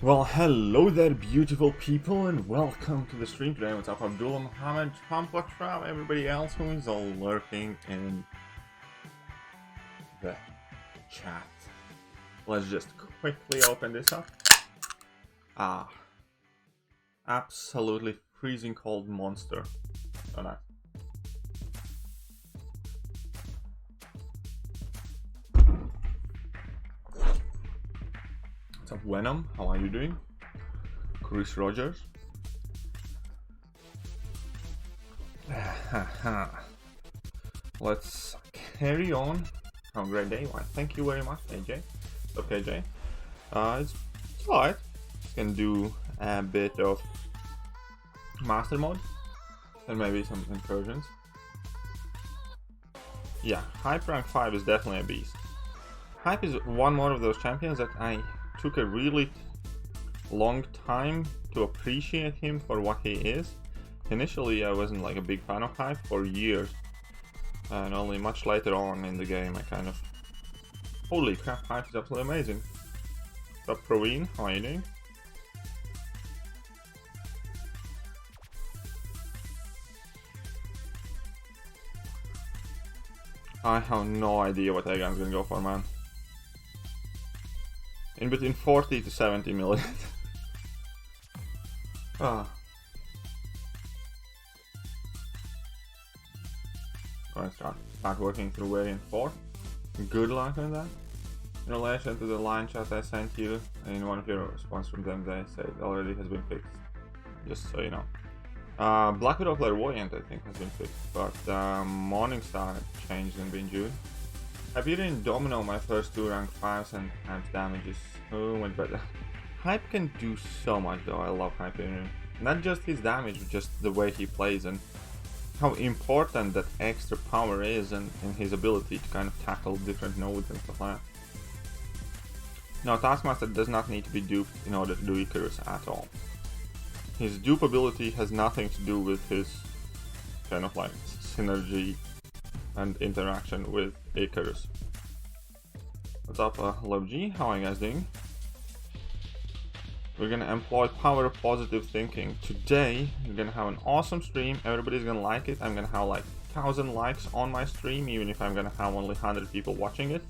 Well, hello there, beautiful people, and welcome to the stream today. What's up, Abdullah, Muhammad, Trump, everybody else who's all lurking in the chat. Let's just quickly open this up. Absolutely freezing cold monster. So nice. What's up, Venom? How are you doing? Chris Rogers. Let's carry on. Oh, great day. Why? Thank you very much, AJ. Okay, Jay. It's alright. Can do a bit of master mode and maybe some incursions. Yeah, Hype rank 5 is definitely a beast. Hype is one more of those champions that I took a really long time to appreciate him for what he is. Initially I wasn't like a big fan of Hype for years, and only much later on in the game I kind of, holy crap, Hype is absolutely amazing. What's up, Praveen? How are you doing? I have no idea what Egan's gonna go for, man. In between 40 to 70 million. Let's start working through variant 4. Good luck on that. In relation to the line chat I sent you, in one of your response from them they say it already has been fixed. Just so you know. Black Widow Clairvoyant I think has been fixed, but Morningstar changed in June. Hyperion Domino, my first 2 rank 5s and Hype's damage is so much better. Hype can do so much though, I love Hyperion. Not just his damage, but just the way he plays and how important that extra power is and his ability to kind of tackle different nodes and stuff like that. Now, Taskmaster does not need to be duped in order to do Icarus at all. His dupe ability has nothing to do with his kind of like synergy and interaction with Icarus. What's up, Love G? How are you guys doing? We're gonna employ power of positive thinking. Today, we're gonna have an awesome stream. Everybody's gonna like it. I'm gonna have like 1,000 likes on my stream, even if I'm gonna have only 100 people watching it.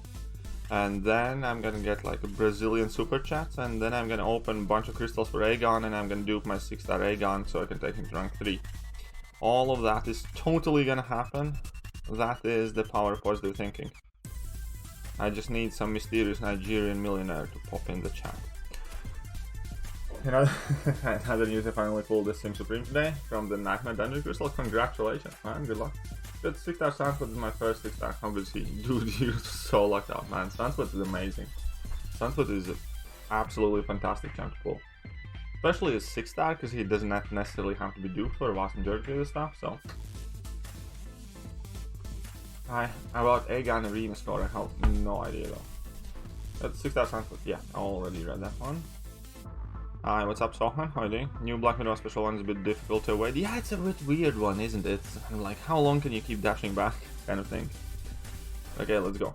And then I'm gonna get like a Brazilian super chats, and then I'm gonna open a bunch of crystals for Aegon, and I'm gonna dupe my 6-star Aegon so I can take him to rank 3. All of that is totally gonna happen. That is the power of positive thinking. I just need some mysterious Nigerian millionaire to pop in the chat. You know, another news, I finally pulled the Sim Supreme today from the Nightmare Dungeon Crystal. Congratulations, man. Good luck. Good 6-star Sunspot is my first 6-star. Obviously, dude, you're so lucked out, man. Sunspot is amazing. Sunspot is an absolutely fantastic champ to pull. Especially a 6-star, because he doesn't necessarily have to be duped for a vast majority of the stuff, so. About Aegon Arena score, I have no idea though. That's 6-star Sunspot, yeah, I already read that one. Hi, what's up, Sohan? How are you doing? New Black Widow special one is a bit difficult to avoid. Yeah, it's a bit weird one, isn't it? Like, how long can you keep dashing back? Kind of thing. Okay, let's go.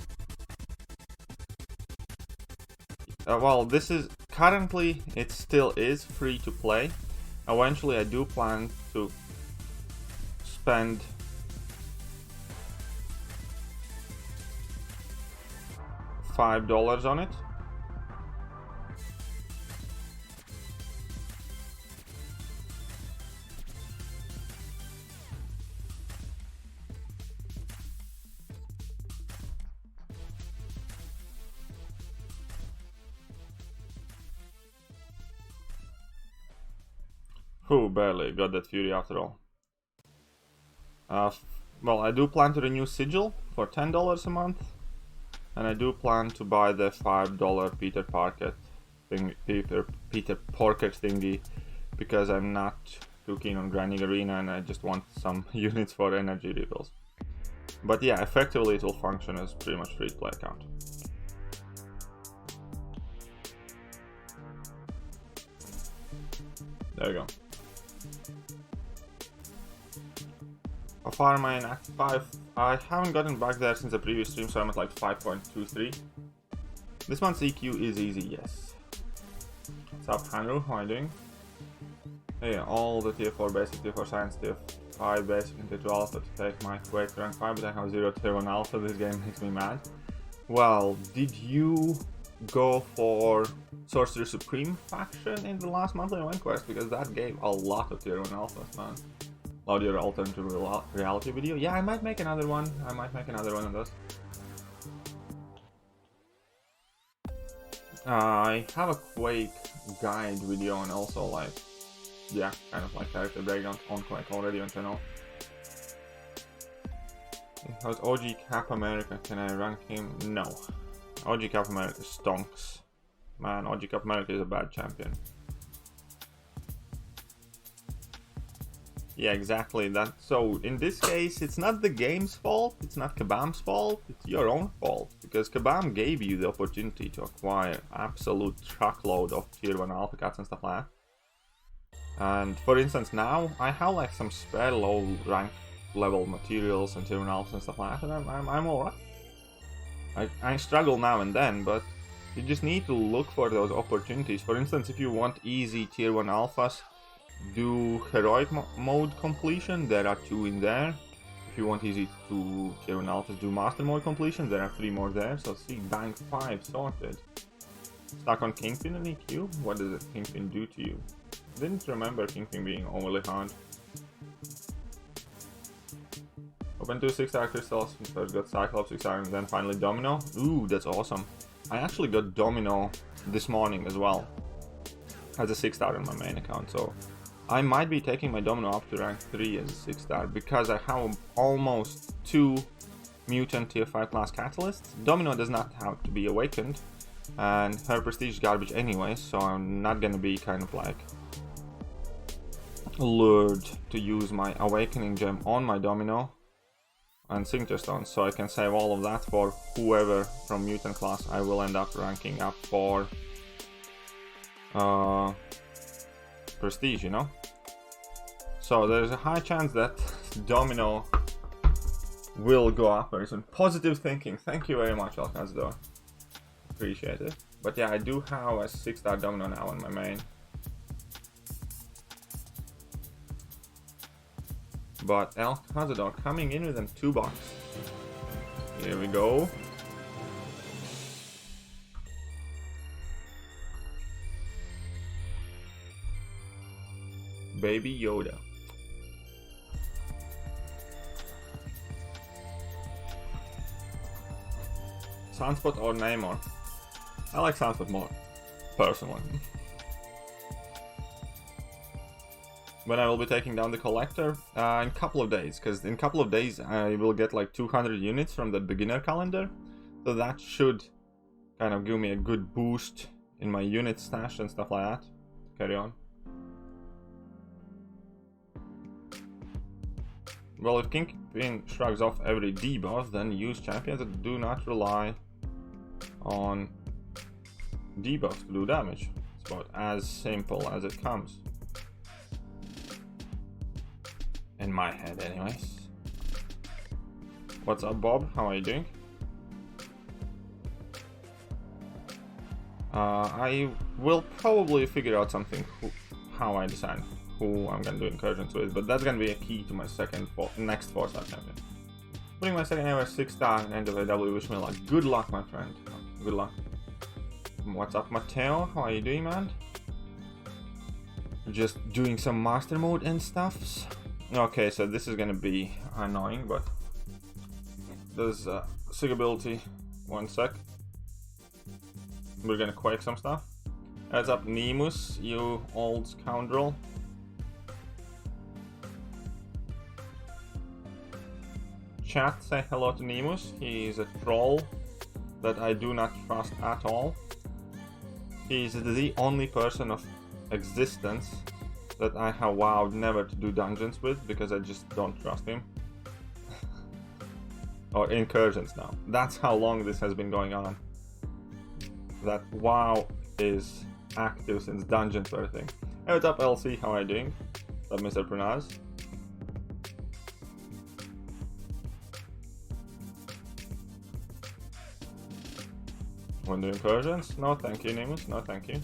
Well, this is... Currently, it still is free to play. Eventually, I do plan to spend... $5 on it. Who barely got that Fury after all. Well, I do plan to renew Sigil for $10 a month. And I do plan to buy the $5 Peter Parker thingy, because I'm not too keen on grinding arena and I just want some units for energy refills. But yeah, effectively it will function as pretty much free to play account. There you go. How far am I in Act 5? I haven't gotten back there since the previous stream, so I'm at like 5.23. This month's EQ is easy, yes. What's up, Hanru? How are you doing? Hey, all the tier 4 basic, tier 4 science, tier 5 basic, and tier 2 alpha to take my way to rank 5, but I have 0 tier 1 alpha. This game makes me mad. Well, did you go for Sorcerer Supreme faction in the last monthly event quest? Because that gave a lot of tier 1 alphas, man. Load your alternative reality video. Yeah, I might make another one. I might make another one of those. I have a Quake guide video and also like, yeah, kind of like character breakdown on Quake already on channel. How's OG Cap America? Can I rank him? No. OG Cap America stonks. Man, OG Cap America is a bad champion. Yeah, exactly that. So in this case, it's not the game's fault, it's not Kabam's fault, it's your own fault. Because Kabam gave you the opportunity to acquire absolute truckload of tier 1 alpha cats and stuff like that. And for instance, now I have like some spare low rank level materials and tier 1 alphas and stuff like that, and I'm alright. I struggle now and then, but you just need to look for those opportunities. For instance, if you want easy tier 1 alphas, do heroic mode completion, there are 2 in there. If you want easy to tier 1 alphas, do master mode completion, there are 3 more there. So see, bang, 5 sorted. Stuck on Kingpin and EQ? What does a Kingpin do to you? Didn't remember Kingpin being overly hard. Open 2 6-star crystals, first got Cyclops 6-star and then finally Domino. Ooh, that's awesome. I actually got Domino this morning as well, as a 6-star on my main account, so I might be taking my Domino up to rank 3 as a 6-star because I have almost 2 mutant tier 5 class catalysts. Domino does not have to be awakened, and her prestige is garbage anyway, so I'm not gonna be kind of like lured to use my awakening gem on my Domino and Cincture Stones, so I can save all of that for whoever from mutant class I will end up ranking up for prestige, you know? So there's a high chance that Domino will go up very soon. Positive thinking, thank you very much, Alcazador. Appreciate it. But yeah, I do have a 6-star Domino now on my main. But Alcazador coming in with them 2 bucks. Here we go. Baby Yoda. Sunspot or Namor? I like Sunspot more, personally. When I will be taking down the Collector? In a couple of days, because in a couple of days I will get like 200 units from the beginner calendar. So that should kind of give me a good boost in my unit stash and stuff like that. Carry on. Well, if Kingpin shrugs off every debuff, then use champions that do not rely on debuffs to do damage. It's about as simple as it comes. In my head, anyways. What's up, Bob? How are you doing? I will probably figure out something how I decide who I'm gonna do incursions with, but that's gonna be a key to my next 4-star champion. Putting my second ever 6-star in end of AW, wish me luck. Good luck, my friend. Good luck. What's up, Mateo? How are you doing, man? Just doing some master mode and stuffs. Okay, so this is gonna be annoying, but there's sig ability. 1 sec. We're gonna quake some stuff. Heads up, Nemus, you old scoundrel. Chat, say hello to Nemus. He is a troll that I do not trust at all. He is the only person of existence that I have vowed never to do dungeons with because I just don't trust him. Or incursions now. That's how long this has been going on. That WoW is active since dungeons were a thing. Hey, what's up, LC? How are you doing? What's up, Mr. Pranaz? Want to do incursions? No, thank you, Nemus. No, thank you.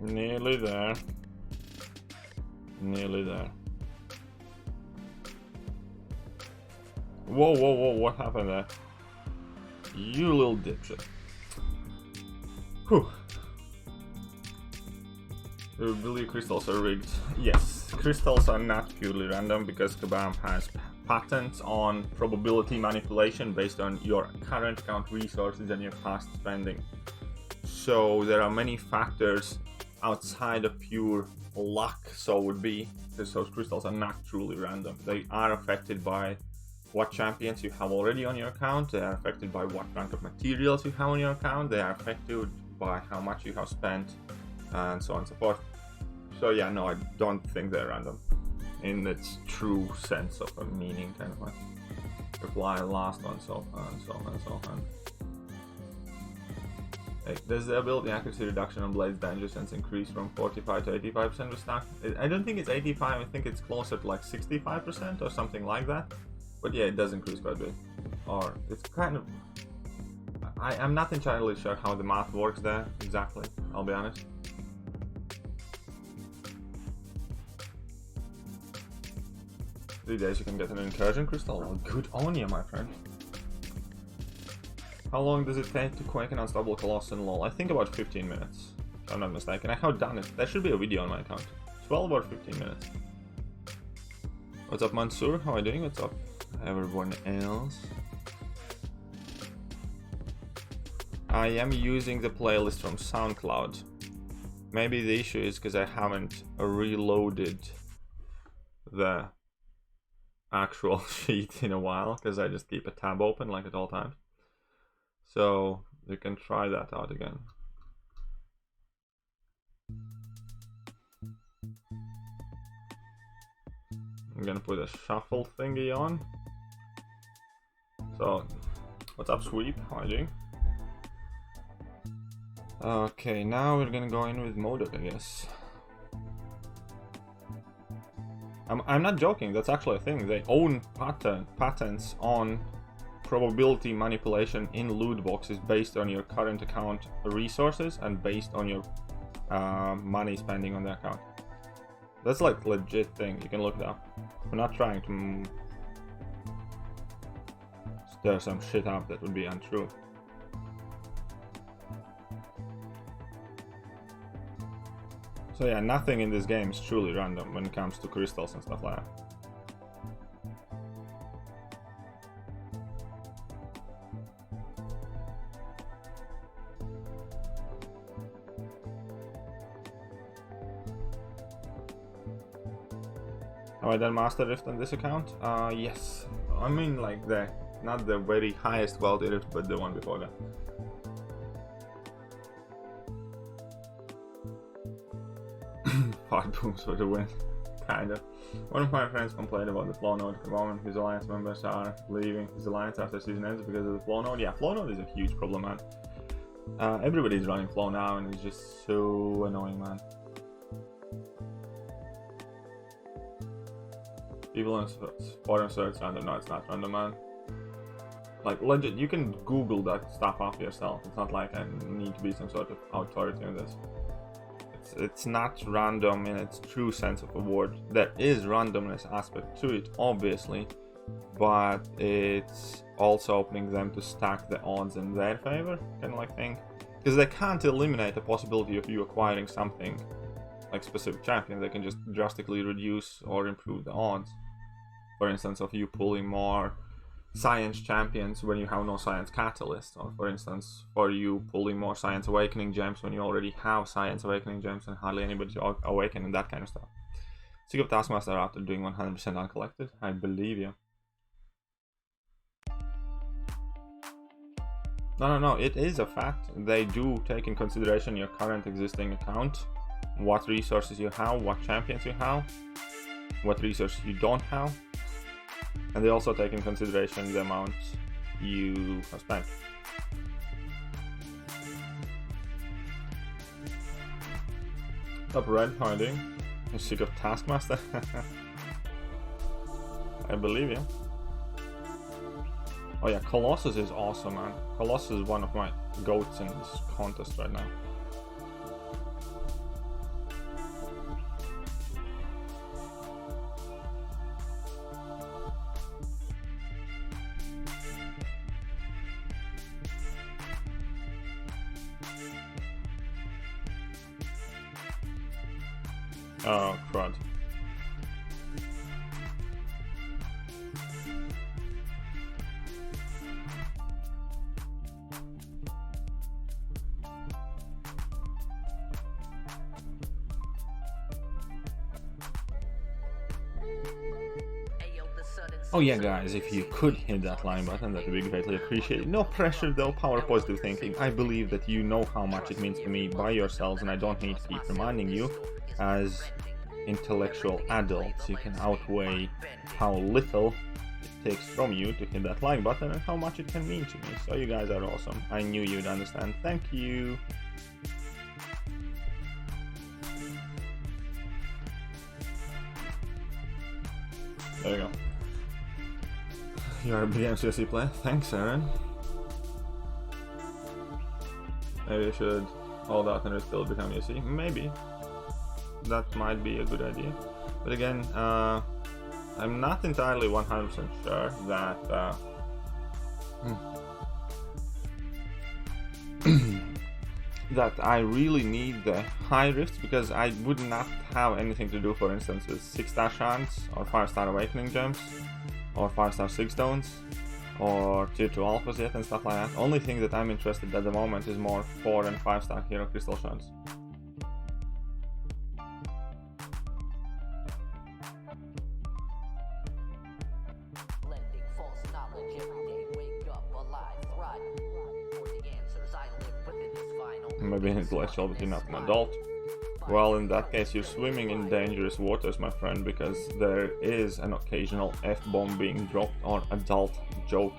Nearly there. Nearly there. Whoa, whoa, whoa, what happened there? You little dipshit. Whew. You believe crystals are rigged? Yes, crystals are not purely random because Kabam has patents on probability manipulation based on your current account resources and your past spending. So there are many factors outside of pure luck, so would be, because those crystals are not truly random. They are affected by what champions you have already on your account, they are affected by what rank of materials you have on your account, they are affected by how much you have spent, and so on and so forth. So yeah, no, I don't think they're random in its true sense of a meaning, kind of like reply last one, so on and so on and so on. Does the ability accuracy reduction on Blade's danger sense increase from 45 to 85% with stack? I don't think it's 85, I think it's closer to like 65% or something like that. But yeah, it does increase quite a bit. Or it's kind of... I'm not entirely sure how the math works there exactly, I'll be honest. Three days you can get an incursion crystal. Well, good on you, my friend. How long does it take to quake an unstoppable Colossus in LoL? I think about 15 minutes, if I'm not mistaken. I have done it. There should be a video on my account. 12 or 15 minutes. What's up, Mansoor? How are you doing? What's up, everyone else? I am using the playlist from SoundCloud. Maybe the issue is because I haven't reloaded the actual sheet in a while, because I just keep a tab open like at all times. So you can try that out again. I'm gonna put a shuffle thingy on. So, what's up, Sweep? How are you doing? Okay, now we're gonna go in with Modok, I guess. I'm not joking, that's actually a thing. They own patents on probability manipulation in loot boxes based on your current account resources and based on your money spending on the account. That's like legit thing, you can look it up. We're not trying to stir some shit up that would be untrue. So yeah, nothing in this game is truly random when it comes to crystals and stuff like that. Have I done Master Rift on this account? Yes. I mean, like not the very highest quality Rift, but the one before that. Hard booms for the win. Kinda. One of my friends complained about the flow node at the moment. His alliance members are leaving his alliance after season ends because of the flow node. Yeah, flow node is a huge problem, man. Everybody's running flow now and it's just so annoying, man. People on forum search random. No, it's not random, man. Like, legit, you can Google that stuff up yourself. It's not like I need to be some sort of authority on this. It's not random in its true sense of the word. There is randomness aspect to it, obviously, but it's also opening them to stack the odds in their favor, kind of like thing. Because they can't eliminate the possibility of you acquiring something like specific champion. They can just drastically reduce or improve the odds. For instance, of you pulling more Science champions when you have no Science Catalyst, or for instance, for you pulling more Science Awakening gems when you already have Science Awakening gems and hardly anybody to awaken and that kind of stuff. Sick of Taskmaster after doing 100% uncollected? I believe you. No, it is a fact. They do take in consideration your current existing account, what resources you have, what champions you have, what resources you don't have. And they also take in consideration the amount you have spent. What's up, Red? How are you doing? You're sick of Taskmaster? I believe you. Oh yeah, Colossus is awesome, man. Colossus is one of my goats in this contest right now. Oh, crud. Oh yeah guys, if you could hit that like button, that would be greatly appreciated. No pressure though, power positive thinking. I believe that you know how much it means to me by yourselves, and I don't need to keep reminding you. As intellectual adults, you can outweigh how little it takes from you to hit that like button and how much it can mean to me. So you guys are awesome. I knew you'd understand. Thank you. There you go. You're a big MCOC player. Thanks, Aaron. Maybe I should hold out and still become UC. Maybe. That might be a good idea. But again, I'm not entirely 100% sure that that I really need the high rifts, because I would not have anything to do, for instance, with 6-star shards or 5-star awakening gems or 5-star 6 stones or tier 2 alphas yet and stuff like that. Only thing that I'm interested at the moment is more 4 and 5-star hero crystal shards. Maybe intellectual, but you're not an adult. Well, in that case, you're swimming in dangerous waters, my friend, because there is an occasional F-bomb being dropped or adult joke.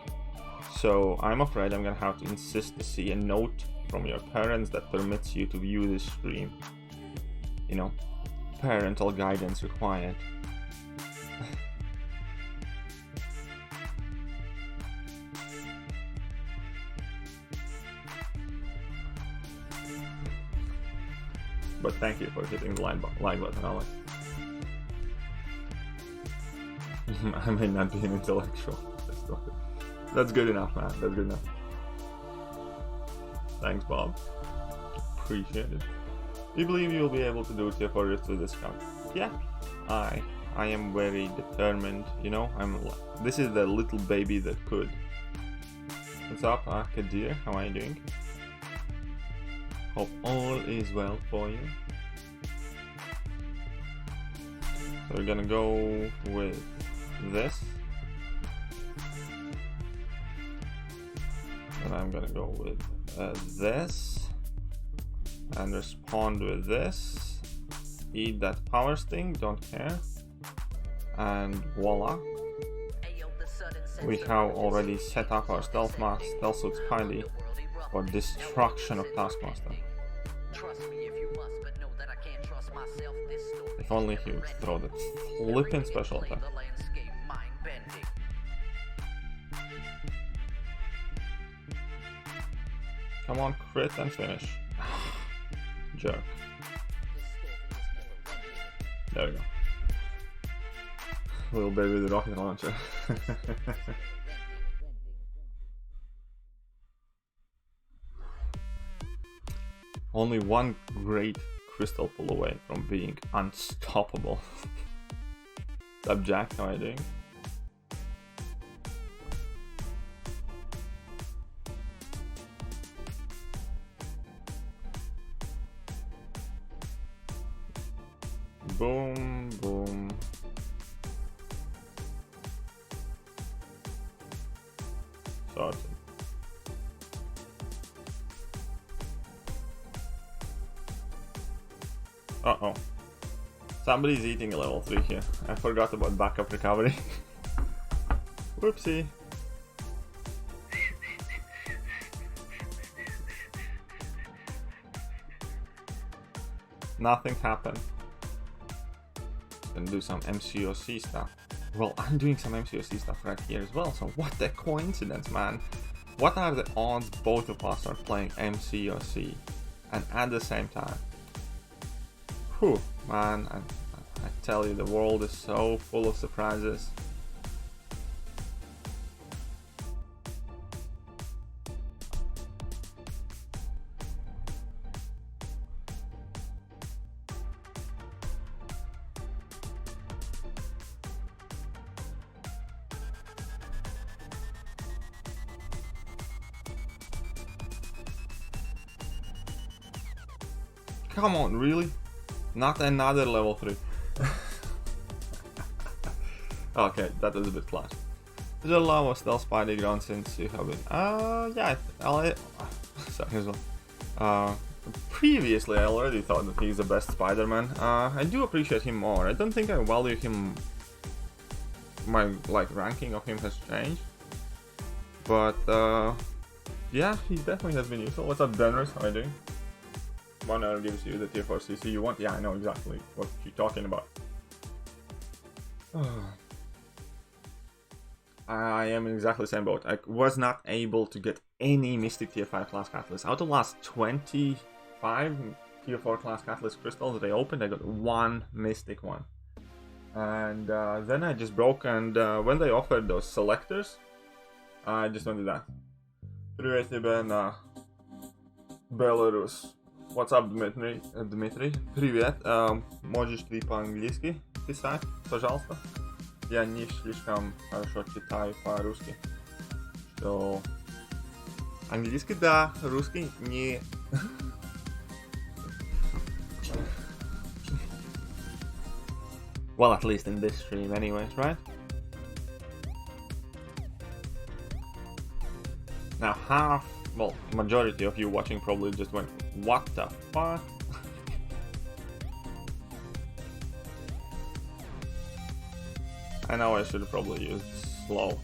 So I'm afraid I'm gonna have to insist to see a note from your parents that permits you to view this stream. You know, parental guidance required. But thank you for hitting the like button, Alex. I may not be an intellectual. That's good enough, man. That's good enough. Thanks, Bob. Appreciate it. You believe you'll be able to do tier 4 rifts with this count? Yeah, I am very determined. You know, this is the little baby that could. What's up, Kadir? How are you doing? Hope all is well for you. So we're gonna go with this. And I'm gonna go with this. And respond with this. Eat that power sting, don't care. And voila. We have already set up our stealth suit Spidey for destruction of Taskmaster. If only he would throw the flippin' special attack. Come on, crit and finish. Jerk. There we go. Little baby the rocket launcher. Only one great crystal pull away from being unstoppable. What's up, Jack? How are you doing? Boom, boom. Sorted. Uh-oh. Somebody's eating a level 3 here. I forgot about backup recovery. Whoopsie. Nothing happened. Gonna do some MCOC stuff. Well, I'm doing some MCOC stuff right here as well, so what a coincidence, man. What are the odds both of us are playing MCOC and at the same time? Whew, man, I tell you, the world is so full of surprises. Come on, really? Not another level 3. Okay, that was a bit clutch. The love was still Spidey ground since you have been. Yeah, sorry as well. Previously, I already thought that he's the best Spider-Man. I do appreciate him more. I don't think I value him. My ranking of him has changed, but yeah, he definitely has been useful. What's up, Denris? How are you doing? 1 hour gives you the tier 4 CC you want. Yeah, I know exactly what you're talking about. I am in exactly the same boat. I was not able to get any Mystic tier 5 class catalyst. Out of the last 25 tier 4 class catalyst crystals that I opened, I got 1 Mystic one. And then I just broke, and when they offered those selectors, I just went to that. Привет тебе на Беларус. What's up, Дмитрий? Привет. Можешь ты по-английски писать, пожалуйста? Я не слишком хорошо читаю по-русски. Что... Английский, да, русский не... Well, at least in this stream anyways, right? Now half, well, majority of you watching probably just went, what the fuck? I know I should have probably used slow.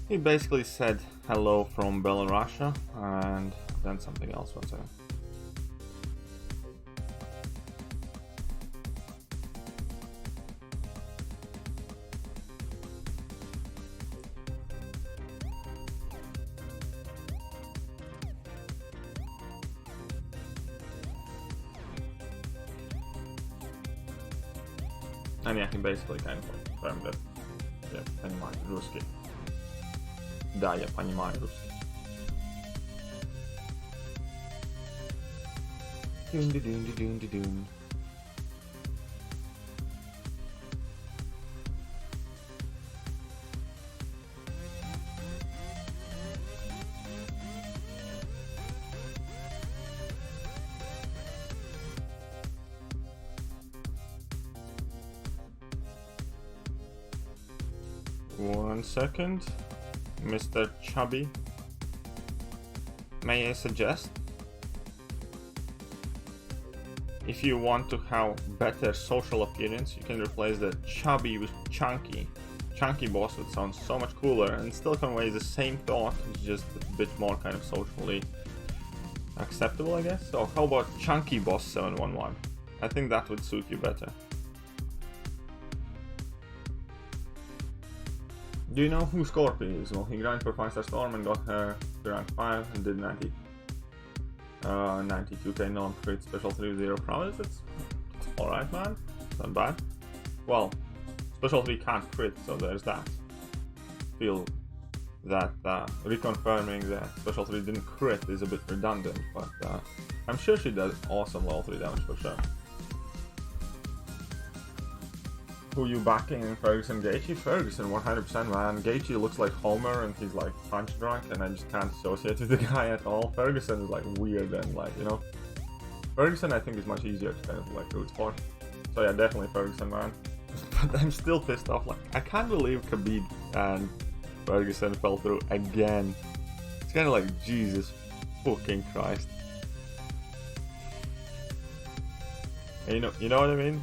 He basically said hello from Belarus and then something else. One second. And yeah, he basically kind of confirmed that, yeah, понимаю русский. Да, я понимаю русский. Dun-dun-dun-dun-dun-dun. One second, Mr. Chubby. May I suggest? If you want to have better social appearance, you can replace the chubby with chunky. Chunky boss would sound so much cooler and still conveys the same thought, it's just a bit more kind of socially acceptable, I guess. So how about Chunky Boss 711? I think that would suit you better. Do you know who Scorpio is? Well, he grinded for 5-star Storm and got her to rank 5 and did 92k non-crit special 3 0 prowess. It's alright, man. It's not bad. Well, special 3 can't crit, so there's that. Feel that reconfirming that special 3 didn't crit is a bit redundant, but I'm sure she does awesome level 3 damage for sure. Who you backing in Ferguson Gaethje? Ferguson 100%, man. Gaethje looks like Homer and he's like punch drunk and I just can't associate with the guy at all. Ferguson is like weird and like, you know. Ferguson I think is much easier to kind of like root for. So yeah, definitely Ferguson, man. But I'm still pissed off, like I can't believe Khabib and Ferguson fell through again. It's kind of like, Jesus fucking Christ. And you know what I mean?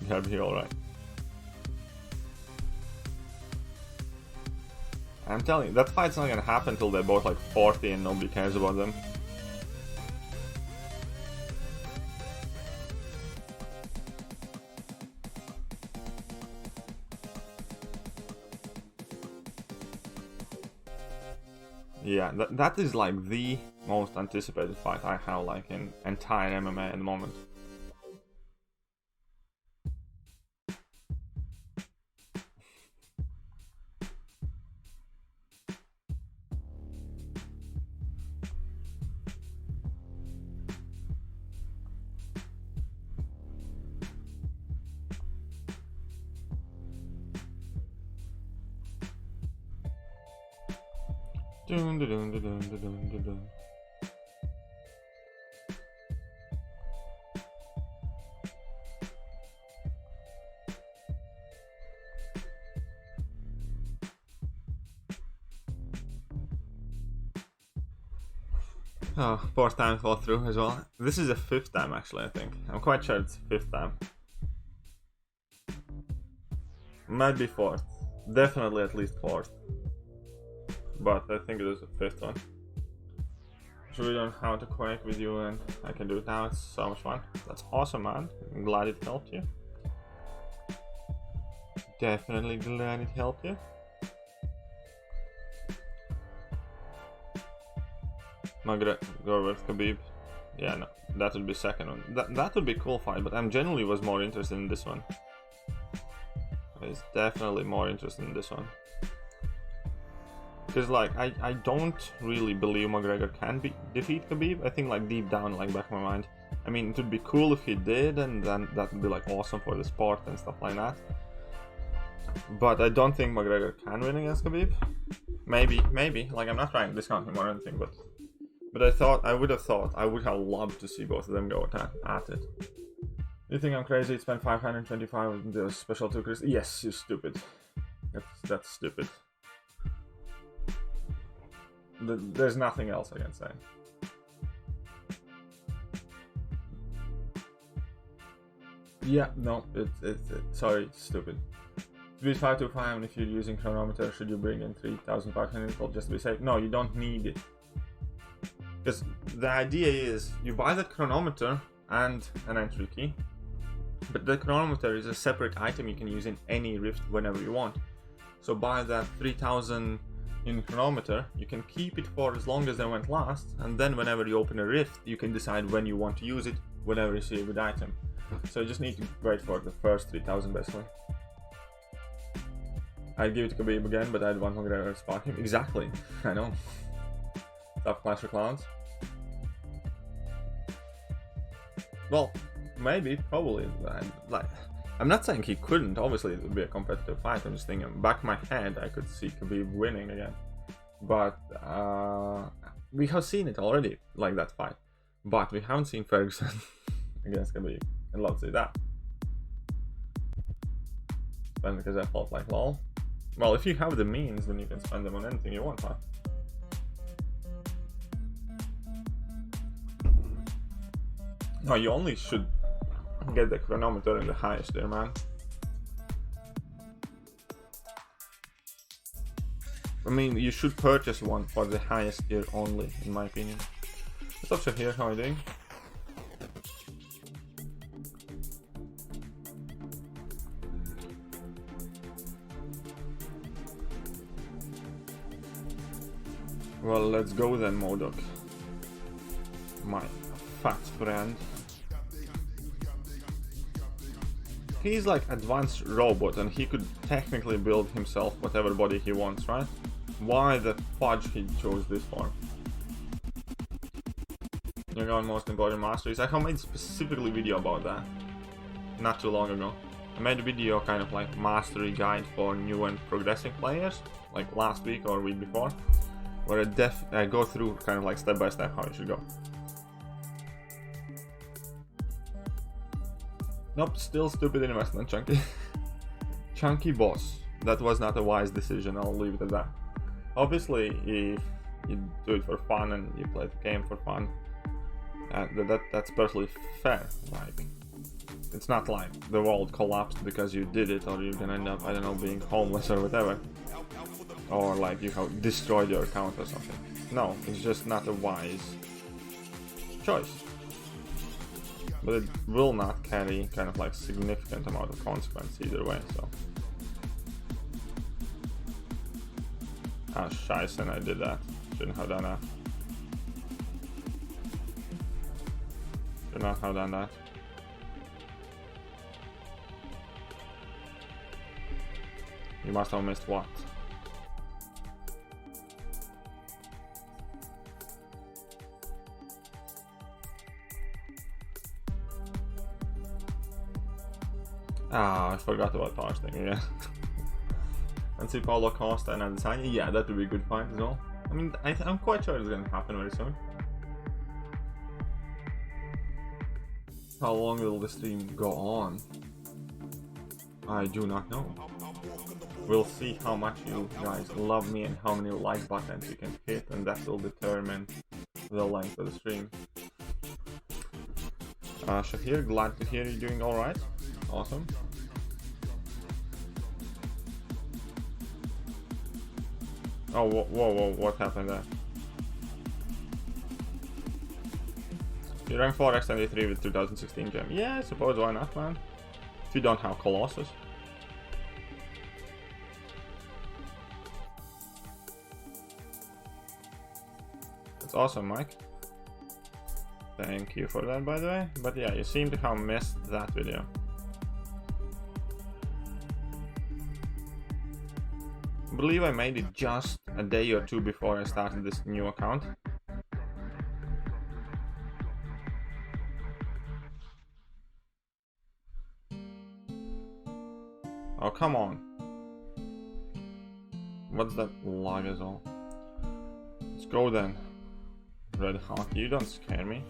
You'll be alright. I'm telling you, that fight's not gonna happen until they're both like 40 and nobody cares about them. Yeah, that is like the most anticipated fight I have like in entire MMA at the moment. Dun, dun, dun, dun, dun, dun, dun, dun. Oh, fourth time fall through as well. This is the fifth time actually, I think. I'm quite sure it's the fifth time. Might be fourth. Definitely at least fourth. But I think it is the fifth one. Should we learn how to Quake with you and I can do it now? It's so much fun. That's awesome, man. I'm glad it helped you. Definitely glad it helped you. McGregor with Khabib. Yeah, no, that would be second one. That would be a cool fight, but I'm generally was more interested in this one. I was definitely more interested in this one. Because like I don't really believe McGregor can defeat Khabib. I think like deep down, like back of my mind. I mean, it would be cool if he did, and then that would be like awesome for the sport and stuff like that. But I don't think McGregor can win against Khabib. Maybe. Like I'm not trying to discount him or anything, but I would have loved to see both of them go at it. You think I'm crazy? It spent 525 with the special 2 Chris. Yes, you're stupid. That's stupid. There's nothing else I can say. Yeah, no, sorry, it's stupid. To beat 525, and if you're using chronometer, should you bring in 3500 just to be safe? No, you don't need it. Because the idea is, you buy the chronometer and an entry key, but the chronometer is a separate item you can use in any rift whenever you want. So buy that 3000 in chronometer, you can keep it for as long as they went last, and then whenever you open a rift, you can decide when you want to use it, whenever you see a good item. So you just need to wait for the first 3000 basically. I'd give it to Khabib again, but I'd want McGregor to spot him. Exactly, I know. Tough Clash of Clans. Well, maybe, probably. I'm not saying he couldn't. Obviously, it would be a competitive fight. I'm just thinking, back of my head, I could see Khabib winning again. But we have seen it already, like that fight. But we haven't seen Ferguson against Khabib. I'd love to see that. Spend because I felt like lol. Well, if you have the means, then you can spend them on anything you want, huh? No, you only should get the chronometer in the highest there, man. I mean, you should purchase one for the highest tier only, in my opinion. What's up, here? How are you doing? Well, let's go then, Modok. My fat friend. He's like advanced robot and he could technically build himself whatever body he wants, right? Why the fudge he chose this for? You're going most important masteries. I have made specifically video about that not too long ago. I made a video kind of like mastery guide for new and progressing players, like last week or week before, where I go through kind of like step by step how you should go. Nope, still stupid investment, Chunky. Chunky boss. That was not a wise decision, I'll leave it at that. Obviously, if you do it for fun and you play the game for fun, that's perfectly fair. Like, it's not like the world collapsed because you did it, or you're gonna end up, I don't know, being homeless or whatever. Or like you have destroyed your account or something. No, it's just not a wise choice. But it will not carry kind of like significant amount of consequence either way, so. Ah, scheisse, I did that. Shouldn't have done that. Should not have done that. You must have missed what? Ah, I forgot about Tarsting again. And see Paulo Costa and Adesanya. Yeah, that would be a good fight as well. I mean, I'm quite sure it's gonna happen very soon. How long will the stream go on? I do not know. We'll see how much you guys love me and how many like buttons you can hit, and that will determine the length of the stream. Shahir, glad to hear you're doing alright. Awesome. Oh, whoa, what happened there? You rank 4 X23 with 2016 gem. Yeah, I suppose, why not, man? If you don't have Colossus. That's awesome, Mike. Thank you for that, by the way. But yeah, you seem to have missed that video. I believe I made it just a day or two before I started this new account. Oh, come on. What's that lag as well? Let's go then. Red Hawk, you don't scare me.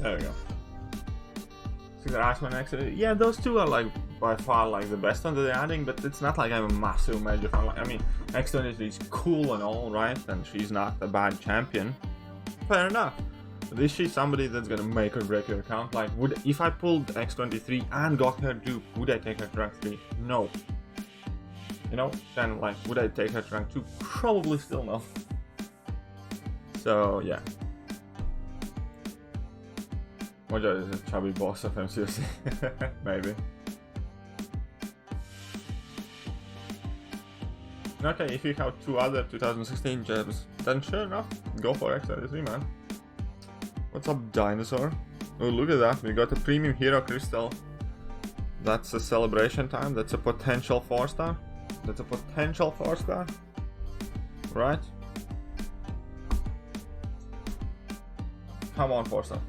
There we go. Cigar next. Yeah, those two are like by far like the best one that they're adding, but it's not like I'm a massive major fan. Like, I mean, X23 is cool and all, right? And she's not a bad champion. Fair enough. But is she somebody that's gonna make or break your account? Like, if I pulled X23 and got her dupe, would I take her to rank 3? No. You know, then like, would I take her to rank 2? Probably still no. So yeah. Mojo is a chubby boss of MCOC. Maybe. Okay, if you have 2 other 2016 gems, then sure enough, go for X23, man. What's up, Dinosaur? Oh, look at that, we got a premium hero crystal. That's a celebration time, that's a potential 4-star. That's a potential 4-star. Right? Come on, 4-star.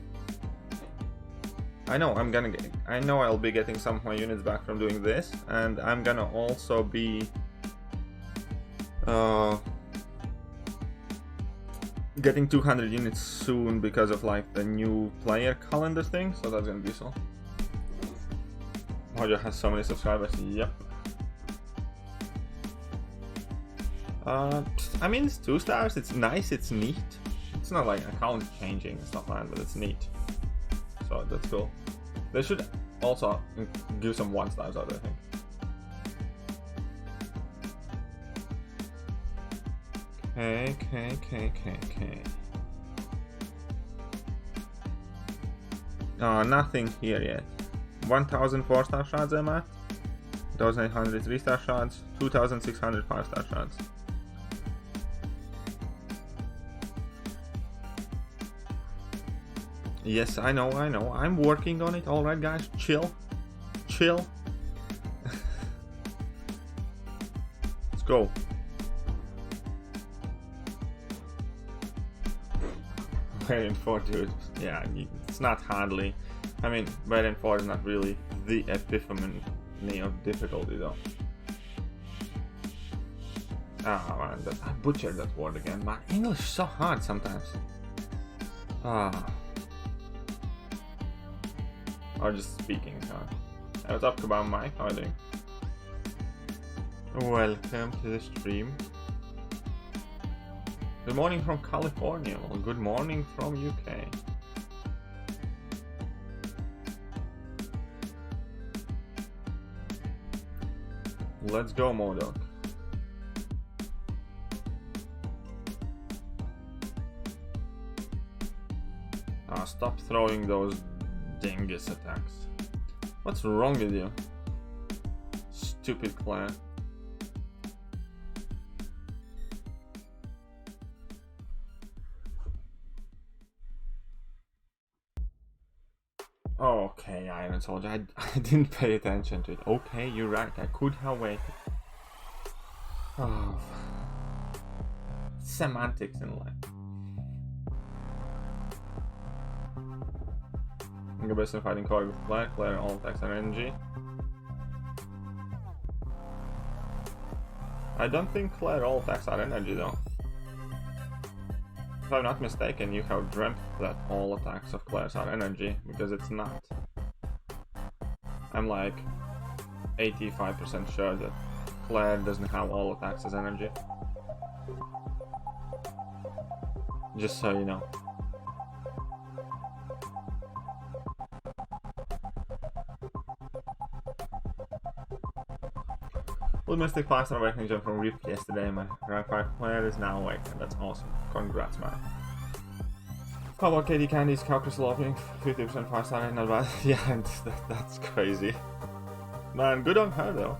I know I'll be getting some of my units back from doing this, and I'm gonna also be getting 200 units soon because of like the new player calendar thing, so that's gonna be so. Mojo has so many subscribers. Yep. I mean, it's 2 stars, it's nice, it's neat. It's not like account changing and stuff like that, but it's neat. So that's cool. They should also give some 1 stars out, I think. Okay. Nothing here yet. 1,000 4-star shards I'm at. 1,800 3-star shards. 2,600 5-star shards. Yes, I know. I'm working on it. Alright, guys. Chill. Let's go. Variant 4, dude. Yeah, it's not hardly. I mean, Variant 4 is not really the epiphany of difficulty, though. Oh man, I butchered that word again. Man, English is so hard sometimes. Or just speaking is hard. Hey, what's up, Kabam Mike? How are you doing? Welcome to the stream. Good morning from California. Well, good morning from UK. Let's go, Modok. Stop throwing those dingus attacks. What's wrong with you? Stupid clan. Okay, Iron Soldier, I didn't pay attention to it. Okay, you're right, I could have waited. Oh. Semantics in life. You're best in fighting card with Claire. Claire all attacks are energy. I don't think Claire all attacks are energy though. If I'm not mistaken, you have dreamt that all attacks of Claire's are energy, because it's not. I'm like 85% sure that Claire doesn't have all attacks as energy. Just so you know. Well, Mystic 5-star awakening jump from Reap yesterday. My rank 5 player is now awake, and that's awesome. Congrats, man. How about Katie Candy's cow crystal opening? 50% 5-star, not bad. Yeah, and that's crazy. Man, good on her though.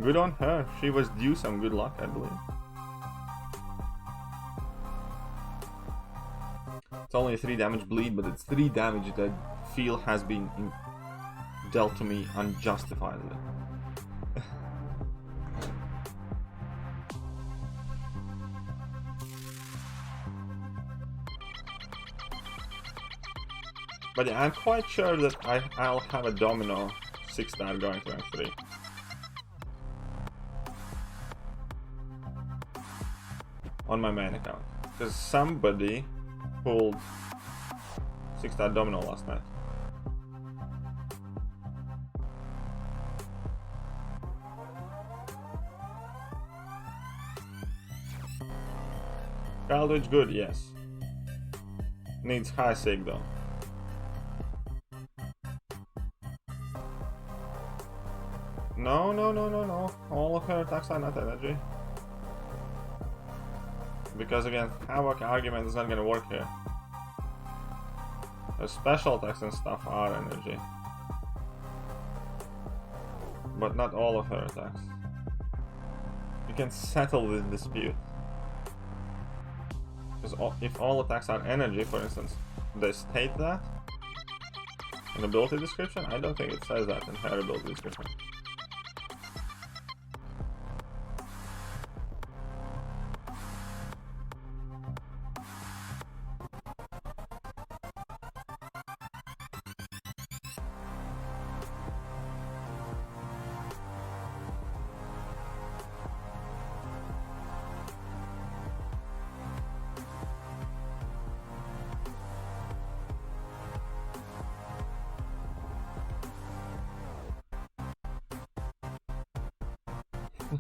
Good on her. She was due some good luck, I believe. It's only a 3 damage bleed, but it's 3 damage that I feel has been dealt to me unjustifiably. But yeah, I'm quite sure that I'll have a domino 6-star going to rank 3. On my main account. Because somebody pulled 6-star domino last night. Aldridge good, yes. Needs high sig though. No. All of her attacks are not energy. Because again, Havoc argument is not gonna work here. The special attacks and stuff are energy. But not all of her attacks. You can settle this dispute. Because if all attacks are energy, for instance, they state that in ability description? I don't think it says that in her ability description.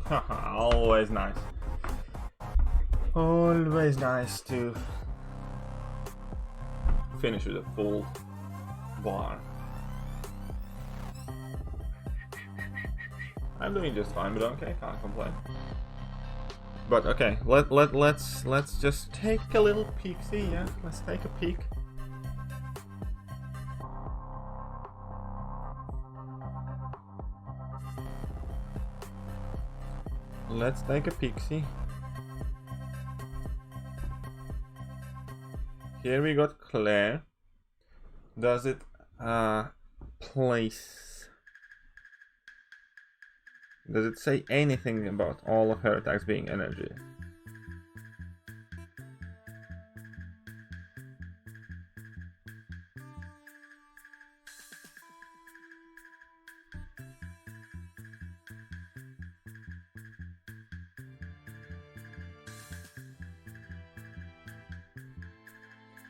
Always nice. Always nice to finish with a full bar. I'm doing just fine, but okay, can't complain. But okay, let's just take a little peek. See, yeah, let's take a peek. Let's take a peek-see. Here we got Claire. Does it place? Does it say anything about all of her attacks being energy?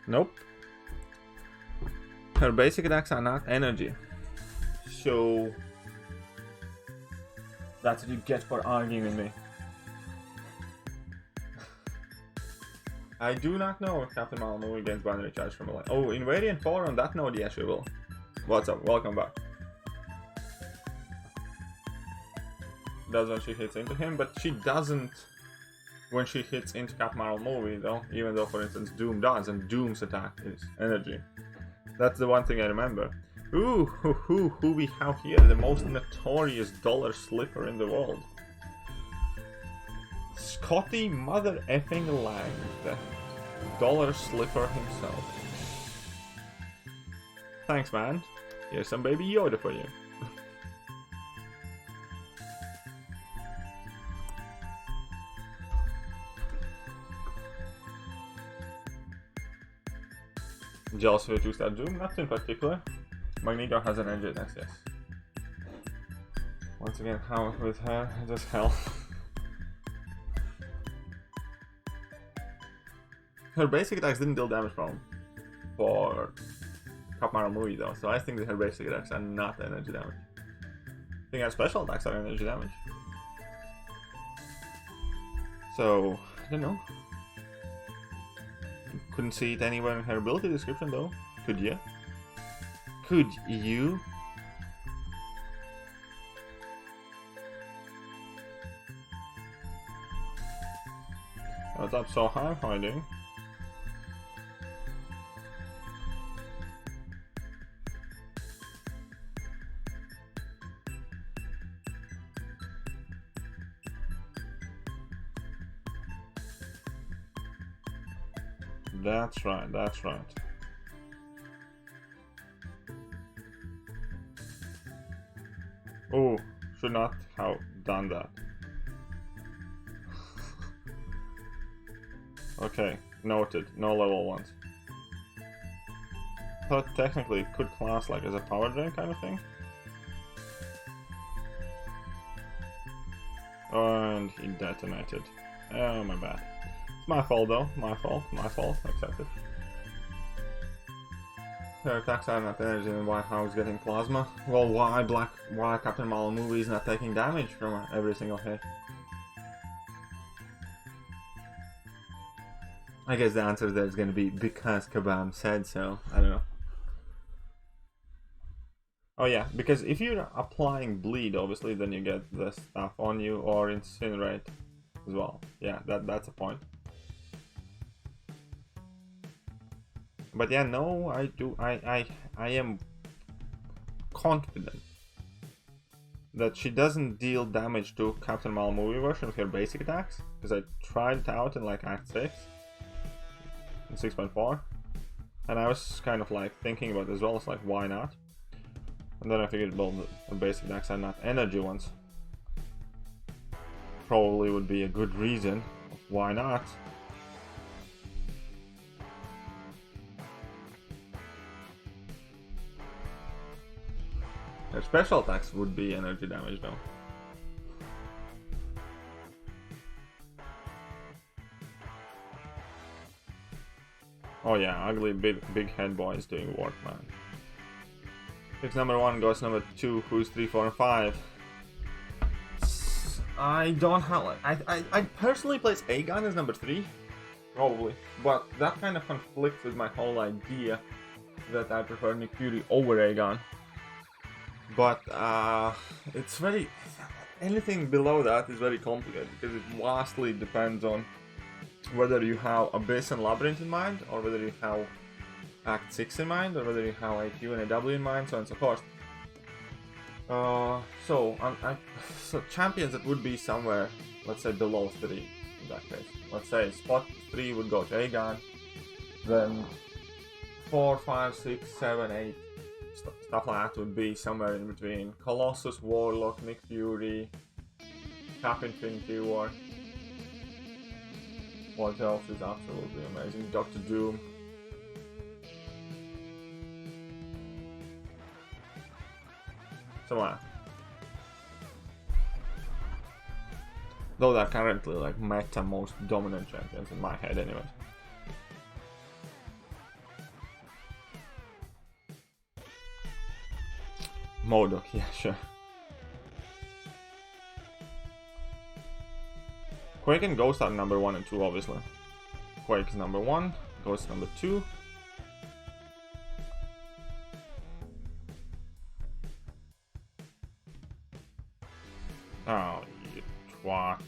Nope. Her basic attacks are not energy. So that's what you get for arguing with me. I do not know if Captain Malmo gains binary charge from a line. Oh, in Variant 4 on that note, yes, she will. What's up? Welcome back. Does when she hits into him, but she doesn't when she hits into Captain Marvel movie though, even though for instance Doom does, and Doom's attack is energy. That's the one thing I remember. Ooh, who we have here? The most notorious dollar slipper in the world. Scotty mother effing Lang, the dollar slipper himself. Thanks, man. Here's some baby Yoda for you. jealous of a 2-star Doom? Not in particular. Magneto has an energy attacks, yes. Once again, how with her, just hell. Her basic attacks didn't deal damage from for Cap Marvel movie though, so I think that her basic attacks are not energy damage. I think her special attacks are energy damage. So, I don't know. Couldn't see it anywhere in her ability description though. Could you? Could you? What's up, Sohan? How are you doing? That's right, that's right. Oh, should not have done that. Okay, noted. No level 1s. Thought technically it could class like as a power drain kind of thing. And he detonated. Oh, my bad. It's my fault though. My fault. Accept it. Her attacks are not energy and why How's getting plasma? Well, why Captain Marvel movie is not taking damage from every single hit? I guess the answer there is going to be because Kabam said so. I don't know. Oh yeah, because if you're applying bleed, obviously, then you get the stuff on you or incinerate as well. Yeah, that's a point. But yeah, no, I am confident that she doesn't deal damage to Captain Marvel movie version with her basic attacks, because I tried it out in like Act 6 and 6.4, and I was kind of like thinking about it as well, it's like why not? And then I figured, well, the basic attacks are not energy ones. Probably would be a good reason of why not. Her special attacks would be energy damage though. Oh yeah, ugly big head boy is doing work, man. Picks number 1, goes number 2, who's 3, 4, and 5. I don't have like I personally place Aegon as number 3, probably, but that kind of conflicts with my whole idea that I prefer Thekiryu over Aegon. But it's very, anything below that is very complicated because it vastly depends on whether you have Abyss and Labyrinth in mind, or whether you have Act 6 in mind, or whether you have AQ and AW in mind, so on and so forth. So champions that would be somewhere, let's say below 3 in that case. Let's say spot 3 would go to Aegon, then 4, 5, 6, 7, 8, stuff like that would be somewhere in between Colossus, Warlock, Nick Fury, Cap Infinity War. What else is absolutely amazing? Doctor Doom. Something like that. Those are currently like meta most dominant champions in my head anyways. Modok, yeah, sure. Quake and Ghost are number 1 and 2, obviously. Quake is number 1, Ghost number 2. Oh, you twat.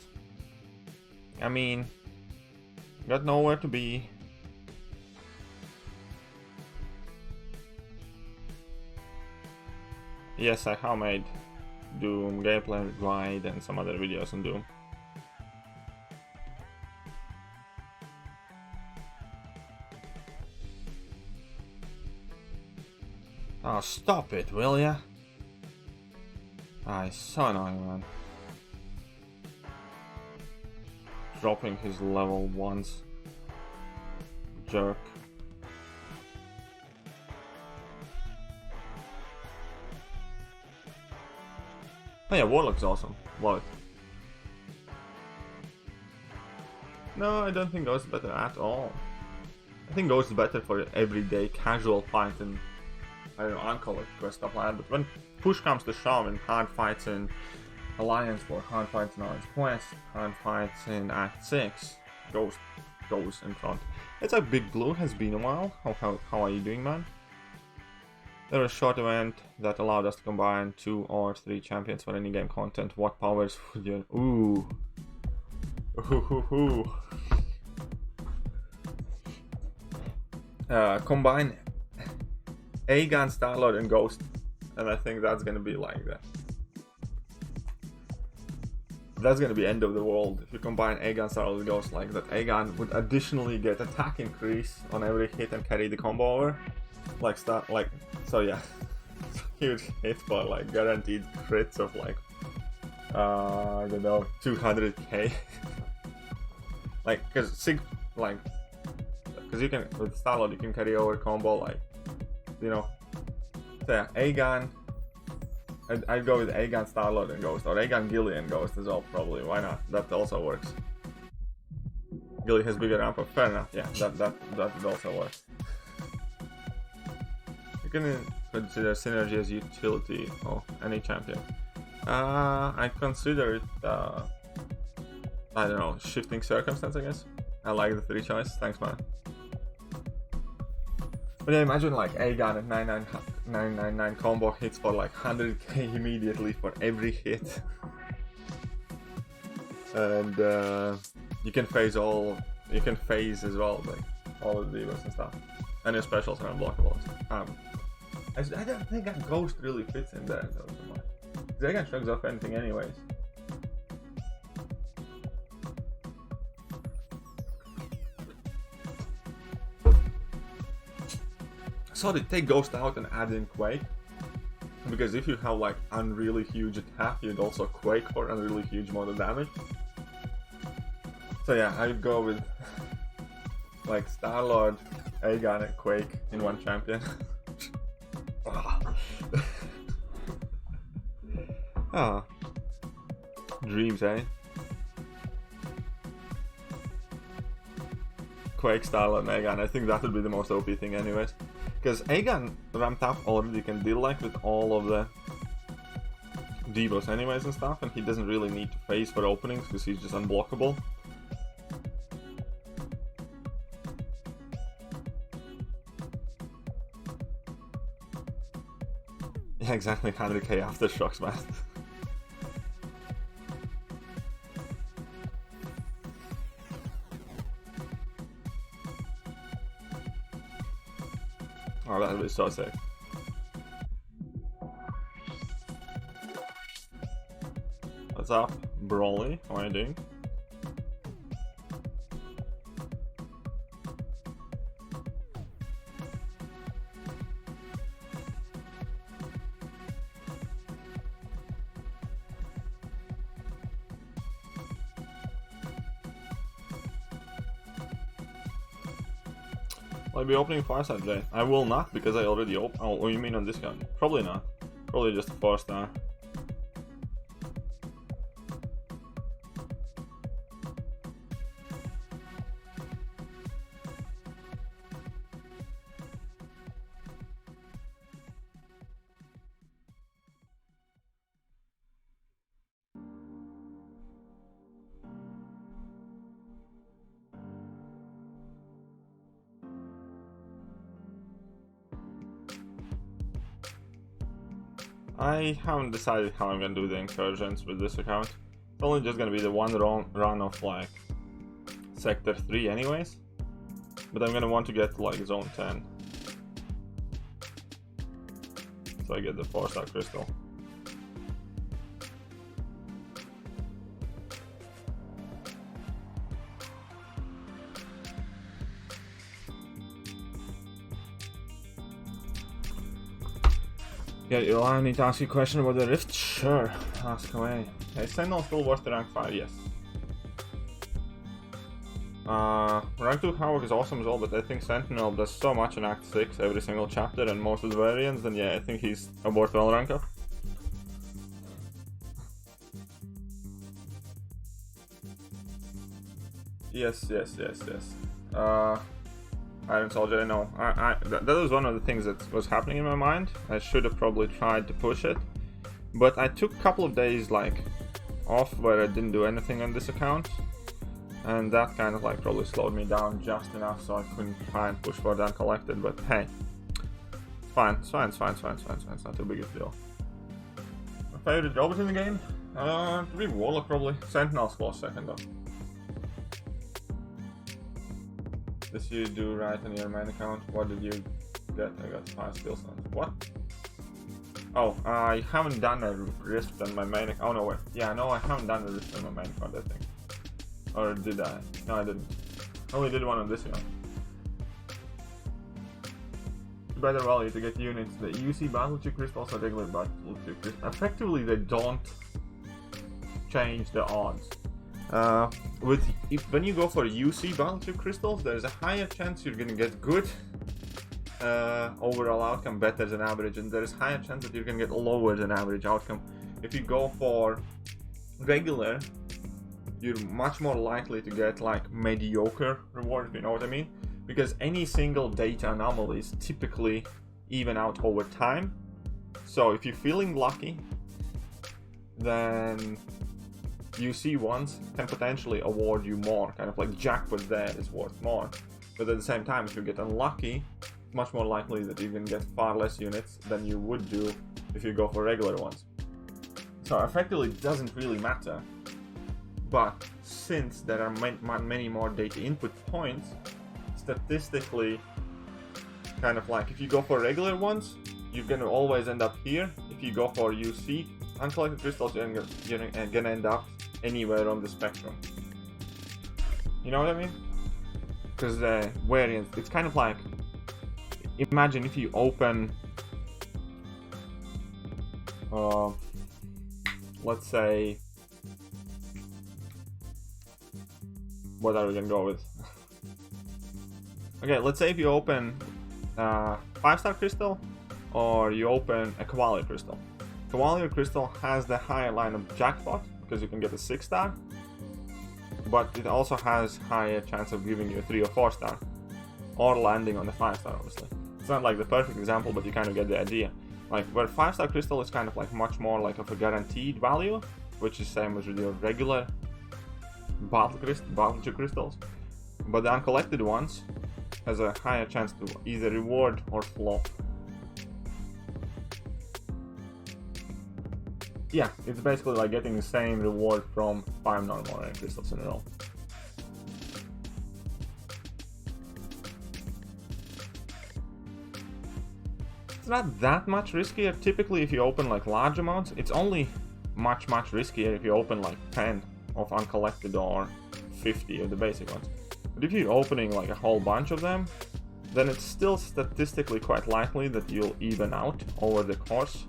I mean, got nowhere to be. Yes, I have made Doom gameplay guide and some other videos on Doom. Oh, stop it, will ya? Ah, he's so annoying, man. Dropping his level 1s. Jerk. Oh yeah, Warlock's awesome. Love it. No, I don't think Ghost is better at all. I think Ghost is better for everyday casual fights and, I don't know, uncolored quest stuff like that. But when push comes to shove in hard fights in Alliance War, hard fights in Alliance Quest, hard fights in Act 6, Ghost goes in front. It's like Big Blue, has been a while. How are you doing, man? There was a short event that allowed us to combine 2 or 3 champions for any game content. What powers would you... Ooh. Ooh. Combine Aegon, Starlord, and Ghost. And I think that's gonna be like that. That's gonna be end of the world if you combine Aegon, Starlord, and Ghost like that. Aegon would additionally get attack increase on every hit and carry the combo over. So yeah, huge hit for like guaranteed crits of like, I don't know, 200k. Cause you can, with Starlord you can carry over combo like, you know, so yeah, Aegon, I'd go with Aegon, Starlord, and Ghost, or Aegon, Gilly, and Ghost as well, probably, why not, that also works. Gilly has bigger ramp up, fair enough, yeah, that would also work. You can consider synergy as utility of any champion. I consider it, I don't know, shifting circumstance, I guess. I like the 3 choices, thanks man. But yeah, imagine like Aegon at 999 combo hits for like 100k immediately for every hit. And you can phase as well, like all of the divas and stuff. And your specials are unblockable. I don't think that Ghost really fits in there though so much. Because Aegon shrugs off anything anyways. So they take Ghost out and add in Quake. Because if you have like unreally huge attack, you'd also Quake for unreally huge amount of damage. So yeah, I'd go with like Starlord, Aegon, and Quake in one champion. Ah, dreams, eh? Quake, Starlord, and Aegon. I think that would be the most OP thing, anyways. Because Aegon ramped up already can deal like with all of the Devos anyways and stuff, and he doesn't really need to phase for openings because he's just unblockable. Yeah, exactly, 100k aftershocks, man. Oh, that would be so sick. What's up, Broly? How are you doing? I'll be opening Fireside Jay. I will not because I already opened. Oh, you mean on discount? Probably not. Probably just a 4-star. I haven't decided how I'm gonna do the incursions with this account. It's only just gonna be the one run of like Sector 3 anyways. But I'm gonna want to get to like Zone 10. So I get the 4-star crystal. Yeah, you allow me to ask you a question about the Rift? Sure, ask away. Okay, Sentinel still worth the rank 5, yes. Rank 2 Havoc is awesome as well, but I think Sentinel does so much in Act 6 every single chapter and most of the variants, and yeah, I think he's a worthwhile rank up. Yes. Iron Soldier, I know. That was one of the things that was happening in my mind. I should have probably tried to push it. But I took a couple of days like off where I didn't do anything on this account. And that kind of like probably slowed me down just enough so I couldn't try and push for the uncollected. But hey, it's fine. It's not too big a deal. My favorite robots in the game? To be Warlock probably. Sentinel's close second though. This you do right on your main account. What did you get? I got 5 skill stones. What? Oh, I haven't done a rift on my main account. Oh no, wait. Yeah, no, I haven't done a rift on my main account, I think. Or did I? No, I didn't. I only did one on this one. Better value to get units. The UC battle chip crystals are regular battle chip crystals. Effectively, they don't change the odds. When you go for UC battle chip crystals, there's a higher chance you're gonna get good overall outcome, better than average, and there's higher chance that you're gonna get lower than average outcome. If you go for regular, you're much more likely to get like mediocre reward, if you know what I mean, because any single data anomalies typically even out over time. So if you're feeling lucky, then UC ones can potentially award you more, kind of like jackpot there is worth more. But at the same time, if you get unlucky, it's much more likely that you can get far less units than you would do if you go for regular ones. So effectively it doesn't really matter. But since there are many more data input points, statistically, kind of like if you go for regular ones, you're gonna always end up here. If you go for UC uncollected crystals, you're gonna end up anywhere on the spectrum. You know what I mean? Because the variance, it's kind of like, imagine if you open, let's say, what are we gonna go with? Okay, let's say if you open 5-star crystal, or you open a Cavalier crystal. Cavalier crystal has the higher line of jackpot because you can get a 6-star, but it also has higher chance of giving you a 3 or 4-star, or landing on the 5-star. Obviously, it's not like the perfect example, but you kind of get the idea. Like where 5-star crystal is kind of like much more like of a guaranteed value, which is same as with your regular battle chip crystals, but the uncollected ones has a higher chance to either reward or flop. Yeah, it's basically like getting the same reward from 5 normal rare crystals in a row. It's not that much riskier. Typically, if you open like large amounts, it's only much riskier if you open like 10 of uncollected or 50 of the basic ones. But if you're opening like a whole bunch of them, then it's still statistically quite likely that you'll even out over the course.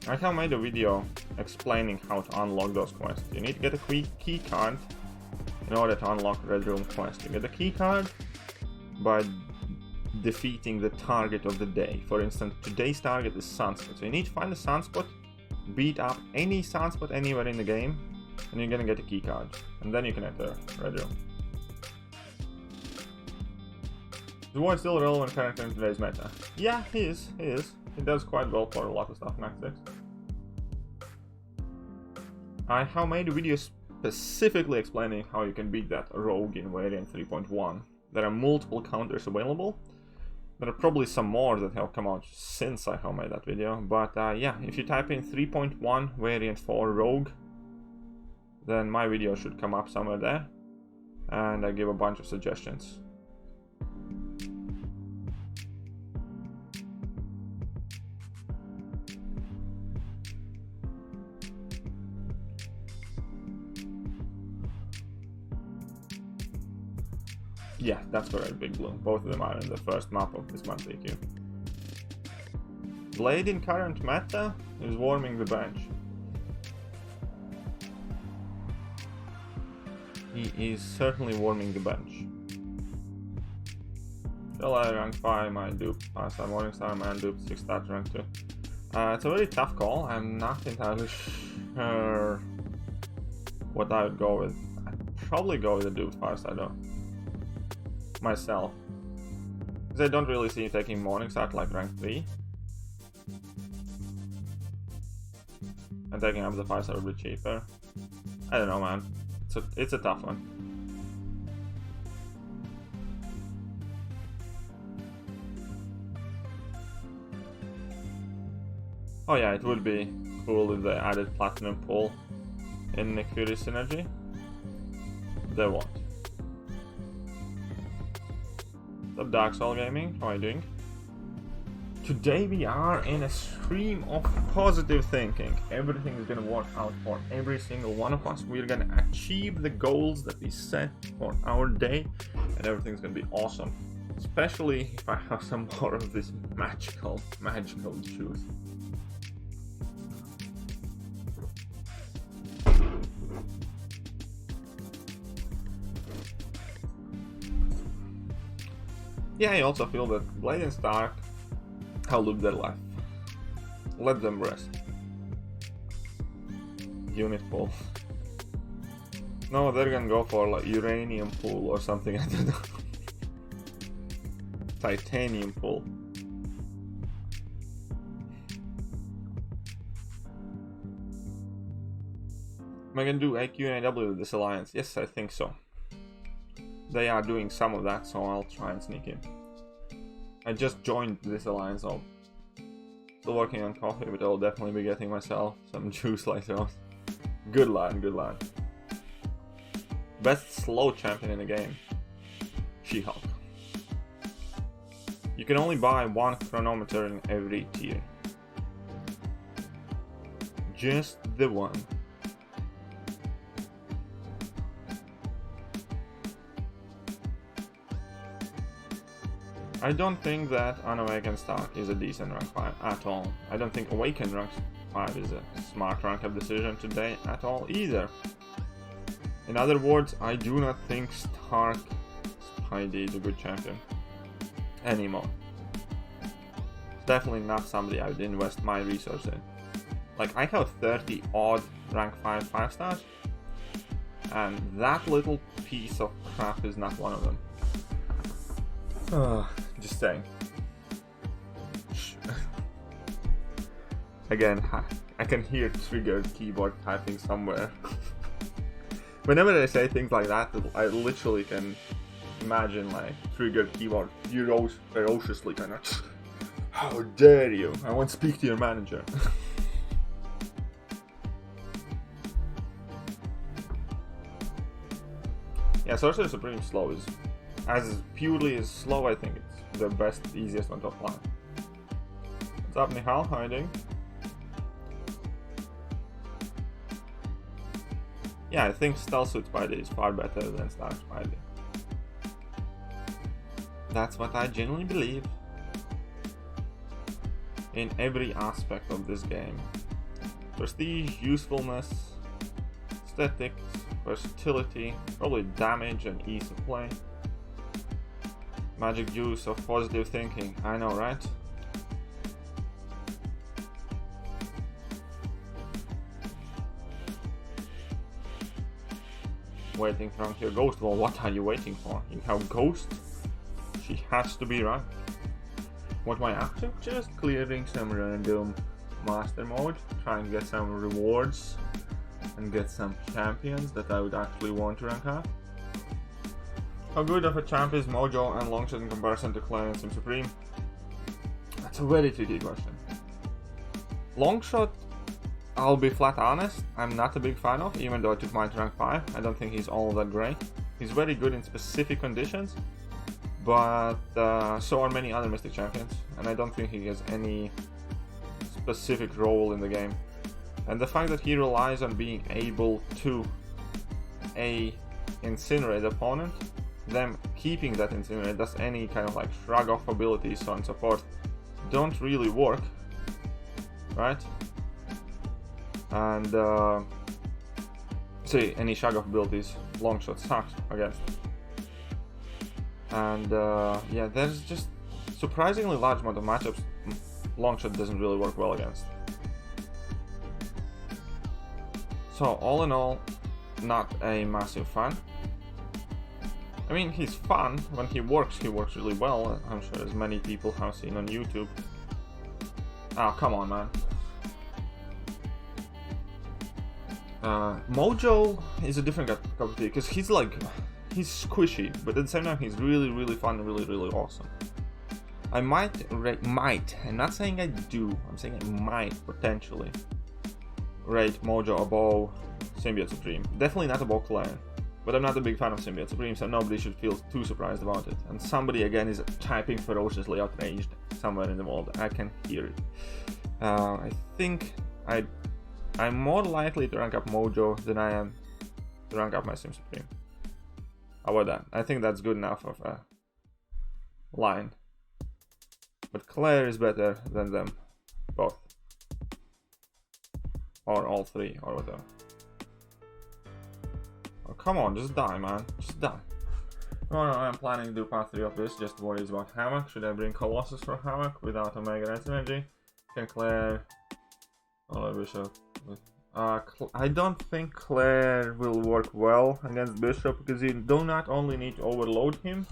I have made a video explaining how to unlock those quests. You need to get a key card in order to unlock Red Room quest. You get a key card by defeating the target of the day. For instance, today's target is Sunspot. So you need to find a Sunspot, beat up any Sunspot anywhere in the game, and you're gonna get a key card. And then you can enter Red Room. Is the war still a relevant character in today's meta? Yeah, he is. He does quite well for a lot of stuff in Act 6. I have made a video specifically explaining how you can beat that rogue in variant 3.1. There are multiple counters available. There are probably some more that have come out since I have made that video, but yeah, if you type in 3.1 variant 4 rogue, then my video should come up somewhere there, and I give a bunch of suggestions. Yeah, that's correct, Big Blue. Both of them are in the first map of this month Thekiryu. Blade in current meta is warming the bench. He is certainly warming the bench. Still at rank 5, my dupe 5-star Morningstar, my dupe 6-star rank 2. It's a very tough call. I'm not entirely sure what I would go with. I'd probably go with the dupe 5-star though. Myself. Because I don't really see taking Morningstar to like rank 3. And taking up the 5-star would be cheaper. I don't know, man. It's a tough one. Oh yeah, it would be cool if they added Platinum Pool in Thekiryu Synergy. They won't. What's up, Dark Soul Gaming? How are you doing? Today we are in a stream of positive thinking. Everything is gonna work out for every single one of us. We're gonna achieve the goals that we set for our day, and everything's gonna be awesome. Especially if I have some more of this magical juice. Yeah, I also feel that Blade and Stark have lived their life. Let them rest. Unit pool. No, they're gonna go for like uranium pool or something, I don't know. Titanium pool. Am I gonna do AQ and AW with this alliance? Yes, I think so. They are doing some of that, so I'll try and sneak in. I just joined this alliance, so still working on coffee, but I'll definitely be getting myself some juice later on. Good lad, good lad. Best slow champion in the game. She-Hulk. You can only buy one chronometer in every tier. Just the one. I don't think that Unawakened Stark is a decent rank 5 at all. I don't think Awakened rank 5 is a smart rank up decision today at all either. In other words, I do not think Stark Spidey is a good champion anymore. It's definitely not somebody I would invest my resource in. Like, I have 30 odd rank 5 5-stars, and that little piece of crap is not one of them. Just saying. Again, I can hear triggered keyboard typing somewhere. Whenever I say things like that, I literally can imagine like triggered keyboard ferociously kind of. How dare you! I want to speak to your manager. Yeah, Sorcerer Supreme slow is as purely as slow. I think it's the best, easiest one to apply. What's up, Nihal? How are you doing? Yeah, I think Stealth Suit Spidey is far better than Stark Spidey. That's what I genuinely believe. In every aspect of this game. Prestige, usefulness, aesthetics, versatility, probably damage and ease of play. Magic juice of positive thinking, I know, right? Waiting from your Ghost. Well, what are you waiting for? You have Ghost? She has to be right. What am I up to? Just clearing some random master mode, trying to get some rewards and get some champions that I would actually want to rank up. How good of a champ is Mojo and Longshot in comparison to Clarence and Supreme? That's a very tricky question. Longshot, I'll be flat honest, I'm not a big fan of, even though I took mine to rank 5. I don't think he's all that great. He's very good in specific conditions, but so are many other Mystic champions, and I don't think he has any specific role in the game. And the fact that he relies on being able to incinerate the opponent, them keeping that incinerate, thus any kind of like shrug off abilities, so on and so forth, don't really work, right? And say any shrug off abilities, Longshot sucks against. And yeah, there's just surprisingly large amount of matchups Longshot doesn't really work well against. So all in all, not a massive fan. I mean, he's fun. When he works really well. I'm sure as many people have seen on YouTube. Oh, come on, man. Mojo is a different cup of tea, because he's squishy, but at the same time he's really, really fun and really, really awesome. I might, I'm not saying I do, I'm saying I might potentially rate Mojo above Symbiote Supreme. Definitely not above Claire, but I'm not a big fan of Symbiote Supreme, so nobody should feel too surprised about it. And somebody again is typing ferociously outraged somewhere in the world. I can hear it. I think I'm more likely to rank up Mojo than I am to rank up my Sim Supreme. How about that? I think that's good enough of a line. But Claire is better than them both. Or all three, or whatever. Oh, come on, just die, man. Just die. No, I'm planning to do part 3 of this, just worries about Hammock. Should I bring Colossus for Hammock without Omega Red Energy? Can Claire... Oh, Bishop. I don't think Claire will work well against Bishop, because you do not only need to overload him,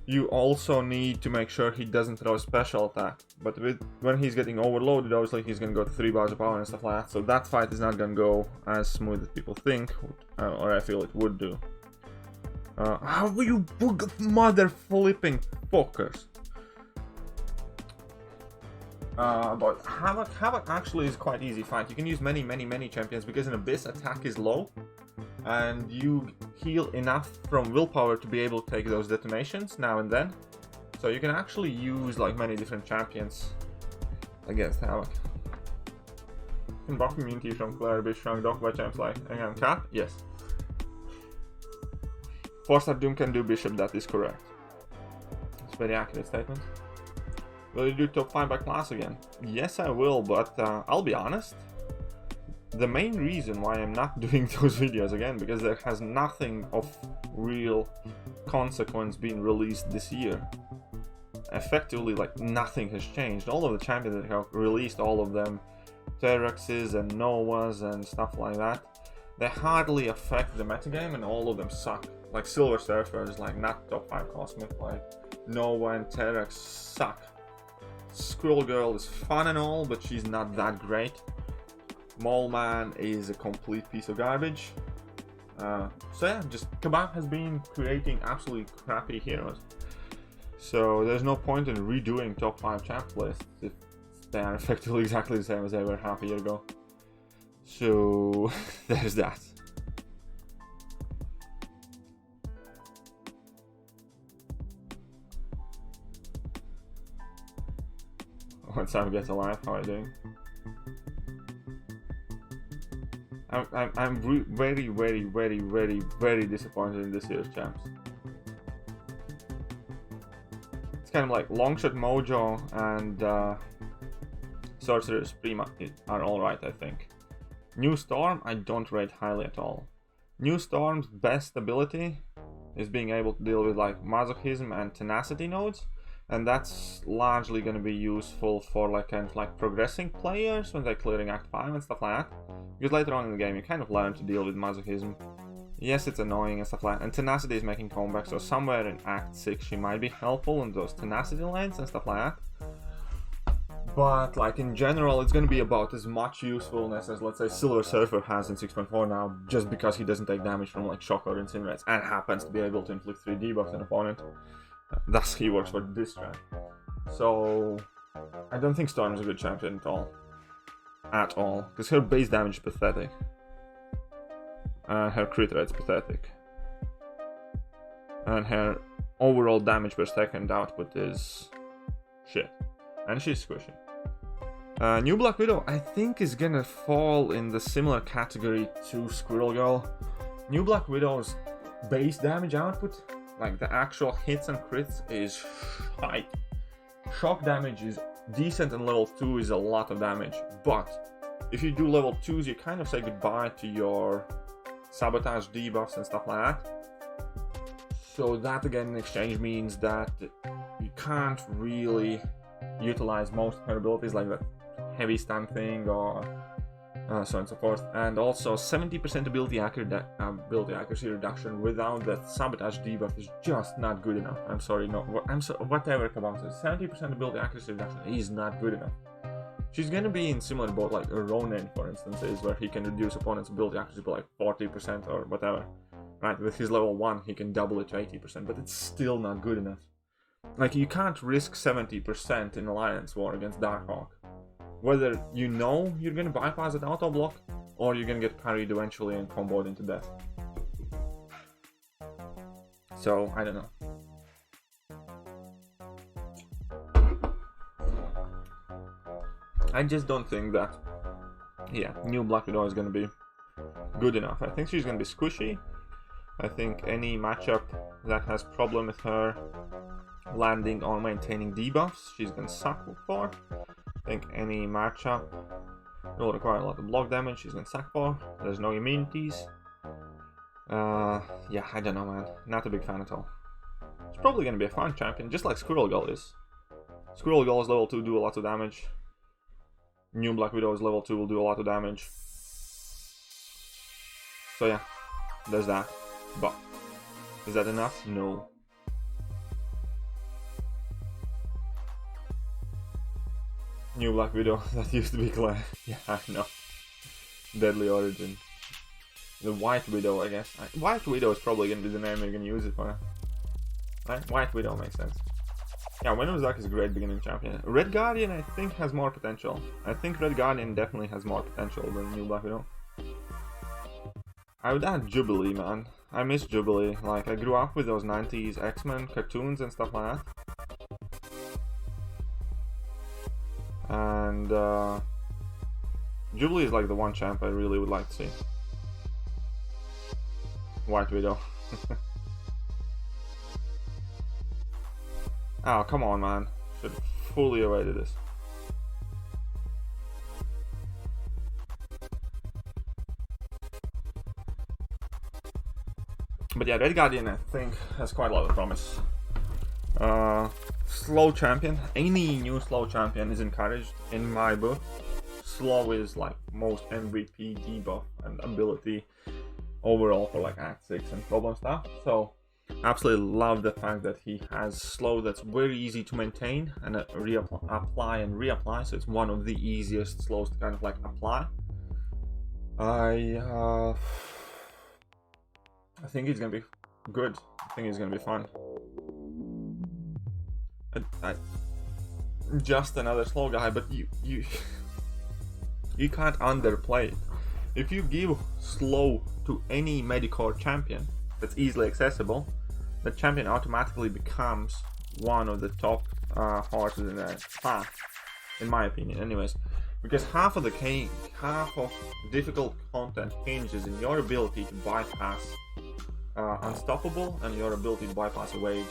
you also need to make sure he doesn't throw a special attack. But when he's getting overloaded, obviously he's gonna go to 3 bars of power and stuff like that, so that fight is not gonna go as smooth as people think, or I feel it would do. How will you mother flipping fuckers? But Havoc actually is quite easy fight. You can use many champions, because an Abyss attack is low, and you heal enough from willpower to be able to take those detonations now and then. So you can actually use like many different champions against Havoc. You can buff immunity from Claire, be shrunk, docked by champs like again Cat? Yes. 4-star Doom can do Bishop, that is correct. It's a very accurate statement. Will you do top 5 by class again? Yes, I will, but I'll be honest. The main reason why I'm not doing those videos again, because there has nothing of real consequence being released this year. Effectively, like, nothing has changed. All of the champions that have released, all of them, Terexes and Novas and stuff like that, they hardly affect the metagame, and all of them suck. Like Silver Surfer is like not top 5 Cosmic, like Nova and Terex suck. Squirrel Girl is fun and all, but she's not that great. Mole Man is a complete piece of garbage. So yeah, just Kebab has been creating absolutely crappy heroes. So there's no point in redoing top 5 champ lists if they are effectively exactly the same as they were half a year ago. So there's that. What's up, Get Alive? How are you doing? I'm very disappointed in this year's champs. It's kind of like Longshot, Mojo, and Sorcerer Supreme are alright, I think. New Storm, I don't rate highly at all. New Storm's best ability is being able to deal with like Masochism and Tenacity nodes. And that's largely going to be useful for like kind of like progressing players when they're clearing Act 5 and stuff like that. Because later on in the game you kind of learn to deal with Masochism. Yes, it's annoying and stuff like that. And Tenacity is making comeback, so somewhere in Act 6 she might be helpful in those Tenacity lanes and stuff like that. But like in general it's going to be about as much usefulness as, let's say, Silver Surfer has in 6.4 now, just because he doesn't take damage from like Shock or Incinerates and happens to be able to inflict 3 debuffs on an opponent. Thus he works for this strat. So I don't think Storm is a good champion at all. At all. Because her base damage is pathetic. And her crit rate is pathetic. And her overall damage per second output is shit. And she's squishy. New Black Widow, I think, is gonna fall in the similar category to Squirrel Girl. New Black Widow's base damage output, like the actual hits and crits, is shite. Shock damage is decent, and level 2 is a lot of damage, but if you do level 2s, you kind of say goodbye to your sabotage debuffs and stuff like that. So that again in exchange means that you can't really utilize most of her abilities like that heavy stun thing or so on and so forth. And also 70% ability accuracy reduction without that sabotage debuff is just not good enough. I'm sorry, no, whatever Kabam says, 70% ability accuracy reduction is not good enough. She's gonna be in similar boat like Ronin, for instance, is where he can reduce opponent's ability accuracy by like 40% or whatever. Right, with his level 1, he can double it to 80%, but it's still not good enough. Like, you can't risk 70% in Alliance War against Darkhawk. Whether you know you're gonna bypass an auto block, or you're gonna get parried eventually and comboed into death. So, I don't know. I just don't think that, yeah, new Black Widow is gonna be good enough. I think she's gonna be squishy. I think any matchup that has problem with her landing or maintaining debuffs, she's gonna suck for. I think any matchup will require a lot of block damage, she's gonna suck for. There's no immunities. Yeah, I don't know, man. Not a big fan at all. It's probably gonna be a fun champion, just like Squirrel Girl is. Squirrel Girl is level 2, do a lot of damage. New Black Widow is level 2, will do a lot of damage. So yeah, there's that. But is that enough? No. New Black Widow, that used to be Claire. Yeah, I know. Deadly Origin. The White Widow, I guess. White Widow is probably gonna be the name you're gonna use it for. Right? White Widow makes sense. Yeah, Venom's Dark is a great beginning champion. Red Guardian, I think, has more potential. I think Red Guardian definitely has more potential than New Black Widow. I would add Jubilee, man. I miss Jubilee. Like, I grew up with those 90s X-Men cartoons and stuff like that. And, Jubilee is like the one champ I really would like to see. White Widow. Oh, come on, man. Should have fully avoided this. But yeah, Red Guardian, I think, has quite a lot of promise. Slow champion. Any new slow champion is encouraged in my book. Slow is like most MVP debuff and ability overall for like Act 6 and problem stuff. So, absolutely love the fact that he has slow that's very easy to maintain and apply and reapply. So it's one of the easiest slows to kind of like apply. I think he's gonna be good. I think he's gonna be fun. Just another slow guy, but you can't underplay it. If you give slow to any Medicore champion that's easily accessible, the champion automatically becomes one of the top horses in the class, in my opinion. Anyways, because half of difficult content hinges in your ability to bypass Unstoppable and your ability to bypass Awake.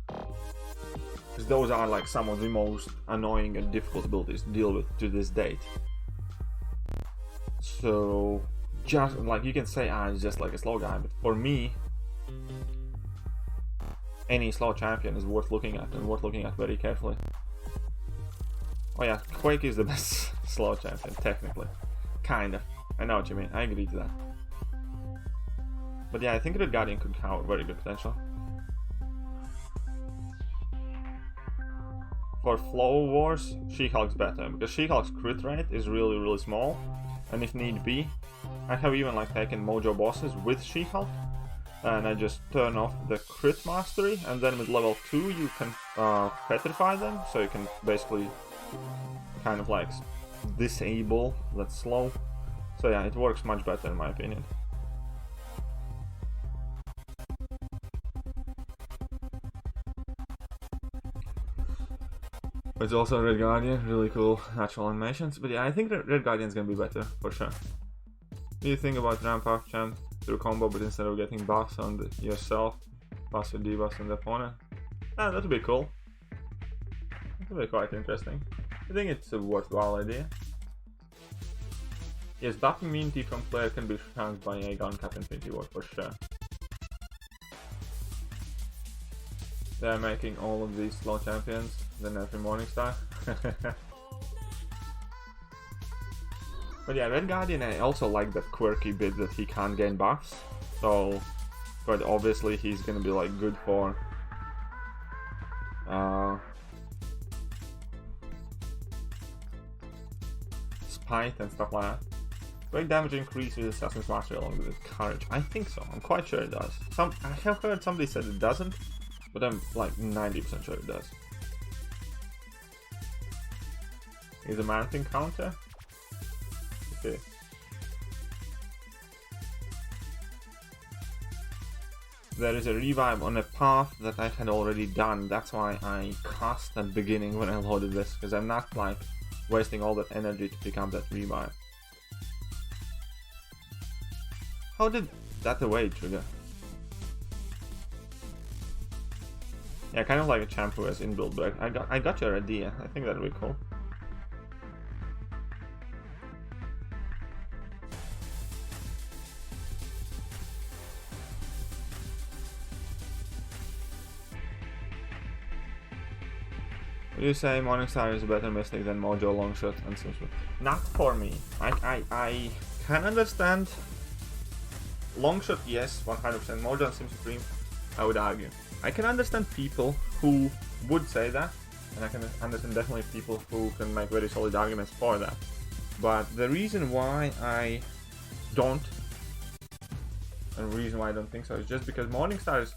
Because those are like some of the most annoying and difficult abilities to deal with to this date. So, just like you can say, it's just like a slow guy, but for me, any slow champion is worth looking at and worth looking at very carefully. Oh yeah, Quake is the best slow champion, technically. Kind of. I know what you mean, I agree to that. But yeah, I think Red Guardian could have very good potential. For Flow Wars, She-Hulk's better, because She-Hulk's crit rate is really, really small. And if need be, I have even like taken Mojo bosses with She-Hulk. And I just turn off the crit mastery, and then with level 2 you can petrify them, so you can basically kind of like disable that slow. So yeah, it works much better in my opinion. It's also Red Guardian, really cool natural animations, but yeah, I think Red Guardian's gonna be better, for sure. What do you think about ramp up champ through combo, but instead of getting buffs on yourself, pass your debuffs on the opponent? Ah, that would be cool. That would be quite interesting. I think it's a worthwhile idea. Yes, buff immunity from player can be shrunk by a gun cap Infinity War, for sure. They're making all of these slow champions, then every Morningstar. But yeah, Red Guardian, I also like that quirky bit that he can't gain buffs. So, but obviously he's gonna be like good for Spite and stuff like that. Break damage increase with Assassin's Mastery along with Courage. I think so. I'm quite sure it does. I have heard somebody said it doesn't, but I'm like 90% sure it does. Is a mounting counter? Okay. There is a revive on a path that I had already done. That's why I cast at the beginning when I loaded this, because I'm not like wasting all that energy to pick up that revive. How did that away trigger? Yeah, kind of like a champ who has inbuilt break. I got your idea. I think that'd be cool. Would you say Morningstar is a better Mystic than Mojo, Longshot, and Simsupreme? Not for me. I can understand Longshot, yes, 100%. Mojo and Simsupreme, I would argue. I can understand people who would say that, and I can understand definitely people who can make very solid arguments for that. But the reason why I don't, and the reason why I don't think so, is just because Morningstar is,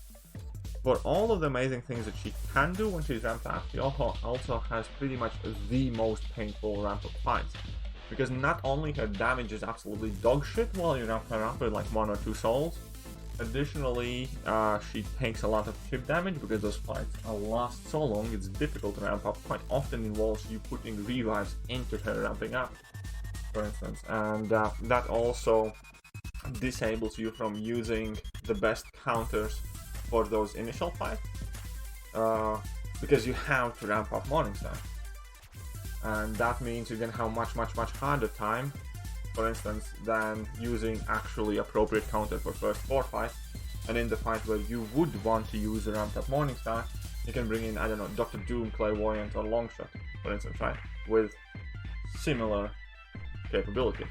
for all of the amazing things that she can do when she's ramped up, she also has pretty much the most painful ramp up fights. Because not only her damage is absolutely dog shit while you ramp her up with like 1 or 2 souls, additionally she takes a lot of chip damage because those fights last so long, it's difficult to ramp up. Quite often involves you putting revives into her ramping up, for instance, and that also disables you from using the best counters for those initial fights, because you have to ramp up Morningstar. And that means you're gonna have much harder time, for instance, than using actually appropriate counter for first 4 fights. And in the fight where you would want to use a ramped up Morningstar, you can bring in, I don't know, Dr. Doom, Clairvoyant, or Longshot, for instance, right? With similar capability.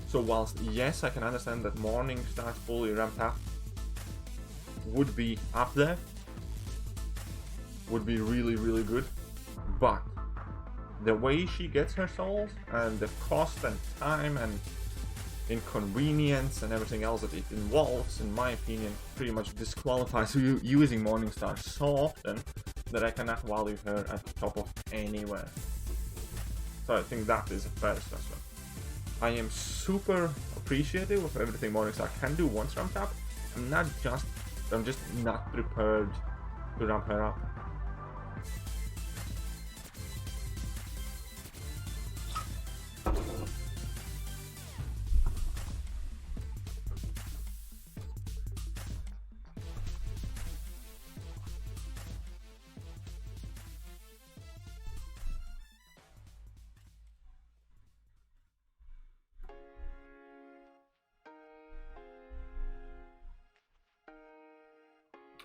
So whilst, yes, I can understand that Morningstar fully ramped up would be up there, would be really good, but the way she gets her souls and the cost and time and inconvenience and everything else that it involves, in my opinion, pretty much disqualifies you using Morningstar so often that I cannot value her at the top of anywhere. So I think that is a fair assessment. I am super appreciative of everything Morningstar can do once ramped up. I'm just not prepared to ramp her up.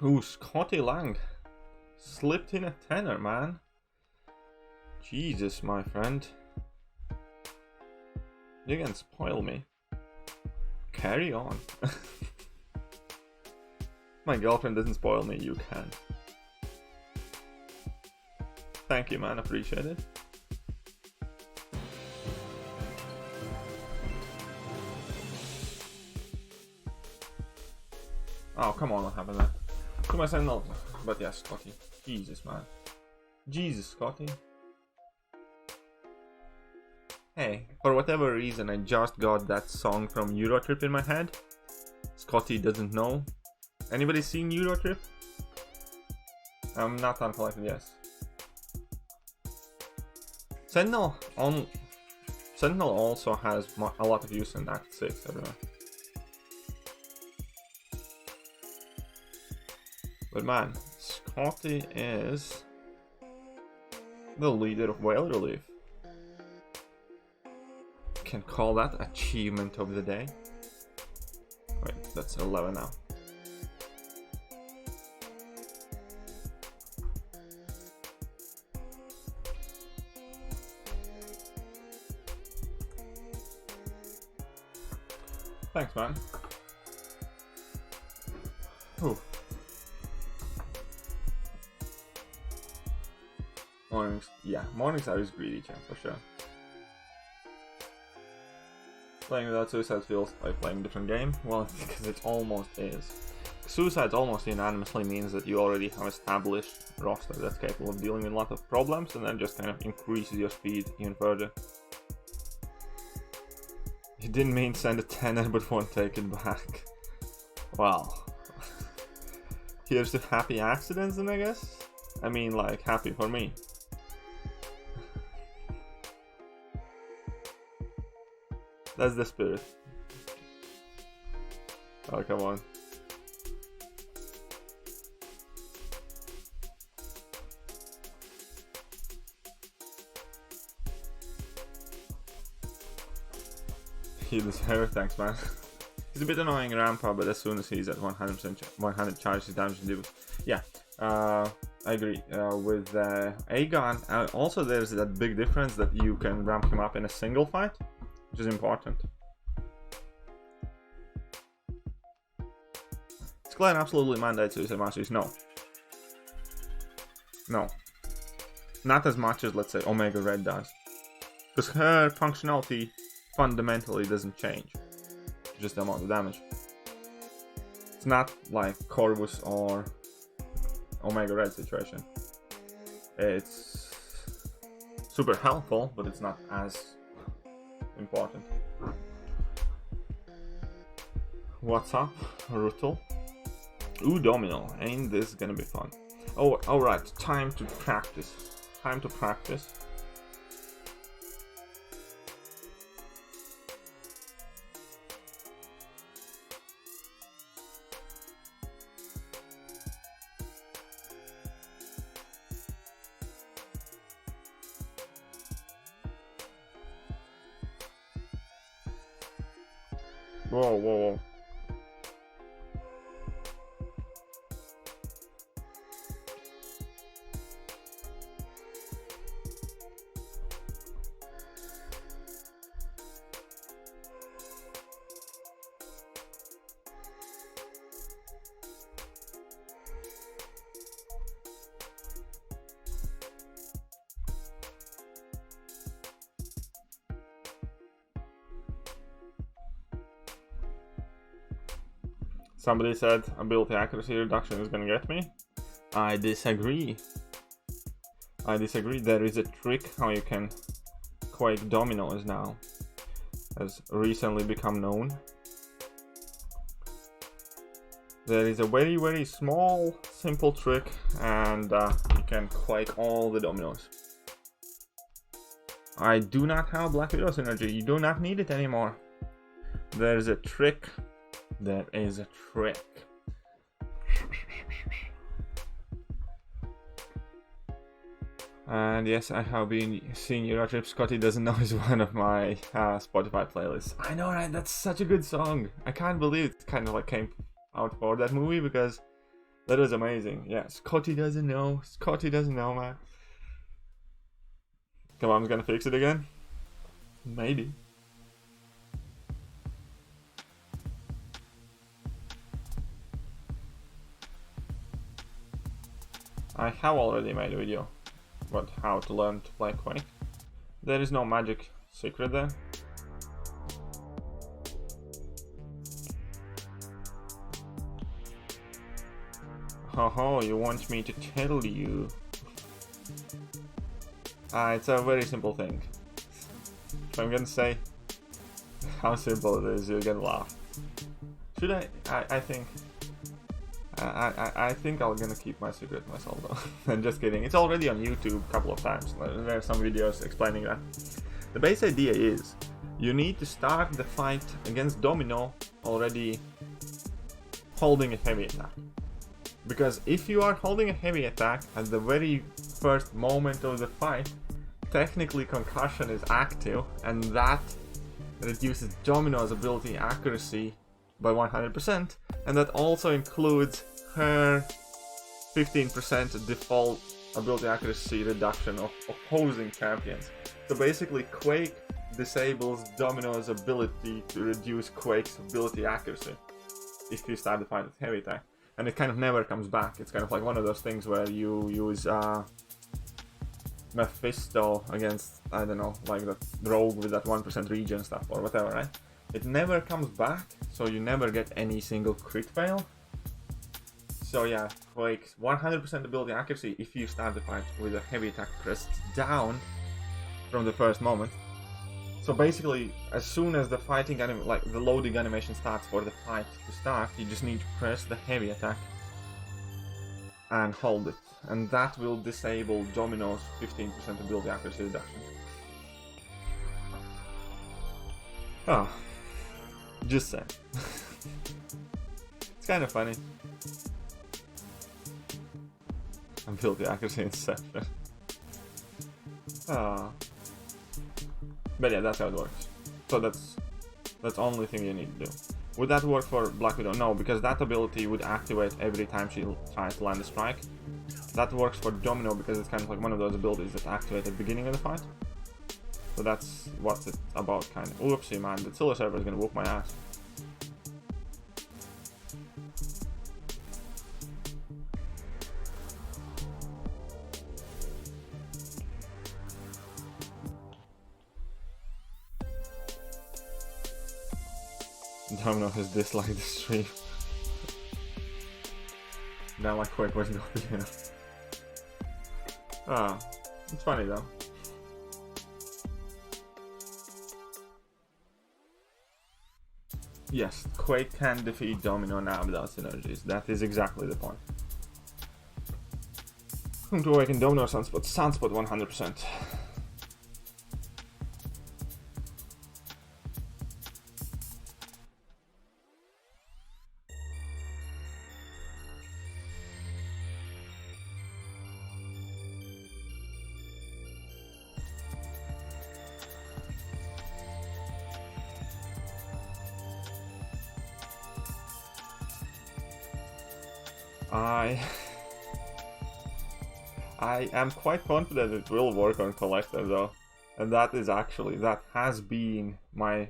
Ooh, Scotty Lang slipped in a tenner, man. Jesus, my friend. You can spoil me. Carry on. My girlfriend doesn't spoil me, you can. Thank you, man, appreciate it. Oh, come on, what happened there? To my son, no. But yeah, Scotty. Jesus, man. Jesus, Scotty. Hey, for whatever reason, I just got that song from Eurotrip in my head. Scotty doesn't know. Anybody seen Eurotrip? I'm not uncollected, yes. Sentinel also has a lot of use in Act 6, everyone. But man, Scotty is the leader of Whale Relief. Can call that achievement of the day. Wait, that's 11 now. Thanks, man. Ooh. Mornings, yeah, mornings are always greedy, champ, for sure. Playing without Suicide feels like playing a different game. Well, because it almost is. Suicides almost unanimously means that you already have established roster that's capable of dealing with a lot of problems, and then just kind of increases your speed even further. You didn't mean send a 10er but won't take it back. Well, here's to happy accidents then, I guess. I mean, like, happy for me. That's the spirit. Oh, come on. He deserves, thanks, man. He's a bit annoying Rampa, but as soon as he's at 100% 100 charge, his damage is due. Yeah, I agree. With Aegon, also there's that big difference that you can ramp him up in a single fight, which is important. Is Glenn absolutely mandates Suicide Masters? No. No. Not as much as, let's say, Omega Red does. Because her functionality fundamentally doesn't change. Just the amount of damage. It's not like Corvus or Omega Red situation. It's super helpful, but it's not as important. What's up, Rutal? Ooh, Domino. Ain't this gonna be fun? Oh, alright. Time to practice. Time to practice. Whoa, whoa, whoa. Somebody said ability accuracy reduction is gonna get me. I disagree. I disagree. There is a trick how you can quake dominoes now. Has recently become known. There is a very, very small, simple trick, and you can quake all the dominoes. I do not have Black Widow's energy. You do not need it anymore. There's a trick. There is a trick. And yes, I have been seeing Eurotrip. Scotty doesn't know is one of my Spotify playlists. I know, right? That's such a good song. I can't believe it kind of like came out for that movie, because that was amazing. Yeah, Scotty doesn't know. Scotty doesn't know, man. Come on, I'm gonna fix it again. Maybe. I have already made a video about how to learn to play Quake. There is no magic secret there. Ho, you want me to tell you? It's a very simple thing. If I'm gonna say how simple it is, you're gonna laugh. Should I? I think... I think I'm gonna keep my secret myself though. I'm just kidding. It's already on YouTube a couple of times. There are some videos explaining that. The base idea is you need to start the fight against Domino already holding a heavy attack. Because if you are holding a heavy attack at the very first moment of the fight, technically concussion is active, and that reduces Domino's ability accuracy by 100%, and that also includes her 15% default ability accuracy reduction of opposing champions. So basically Quake disables Domino's ability to reduce Quake's ability accuracy if you start the fight with heavy attack. And it kind of never comes back. It's kind of like one of those things where you use Mephisto against, I don't know, like that rogue with that 1% regen stuff or whatever, right? It never comes back, so you never get any single crit fail. So yeah, Quake's 100% ability accuracy if you start the fight with a heavy attack pressed down from the first moment. So basically, as soon as the fighting the loading animation starts for the fight to start, you just need to press the heavy attack and hold it, and that will disable Domino's 15% ability accuracy reduction. Oh, just saying. It's kind of funny. Ability accuracy inception. Ah. But yeah, that's how it works. So that's the only thing you need to do. Would that work for Black Widow? No, because that ability would activate every time she tries to land a strike. That works for Domino because it's kind of like one of those abilities that activate at the beginning of the fight. So that's what it's about, kind of. Oopsie, man, the Zilla server is gonna whoop my ass. Domino has disliked the stream. Now my Quake wasn't over here. Ah, it's funny though. Yes, Quake can defeat Domino now without synergies. That is exactly the point. Welcome to Awaken Domino Sunspot. Sunspot 100%. I am quite confident it will work on Collector though, and that has been my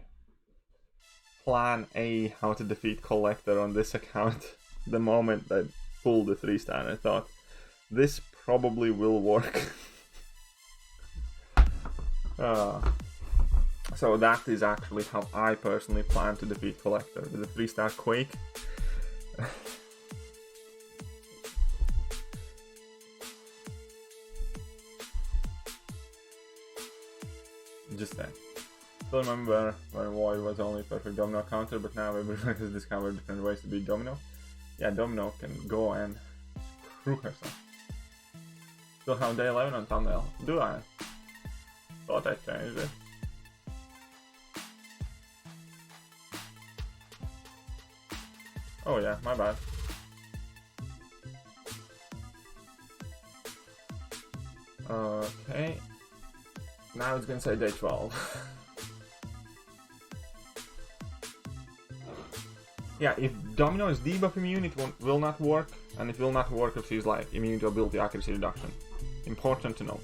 plan A how to defeat Collector on this account. The moment I pulled the 3-star, I thought this probably will work. So that is actually how I personally plan to defeat Collector, with a 3-star Quake. Just that. Still remember when Void was only perfect Domino counter, but now everyone has discovered different ways to beat Domino. Yeah, Domino can go and screw herself. Still have day 11 on thumbnail. Do I? Thought I changed it. Oh yeah, my bad. Okay. Now it's gonna say day 12. Yeah, if Domino is debuff immune, it will not work, and it will not work if she's like immune to ability accuracy reduction. Important to note.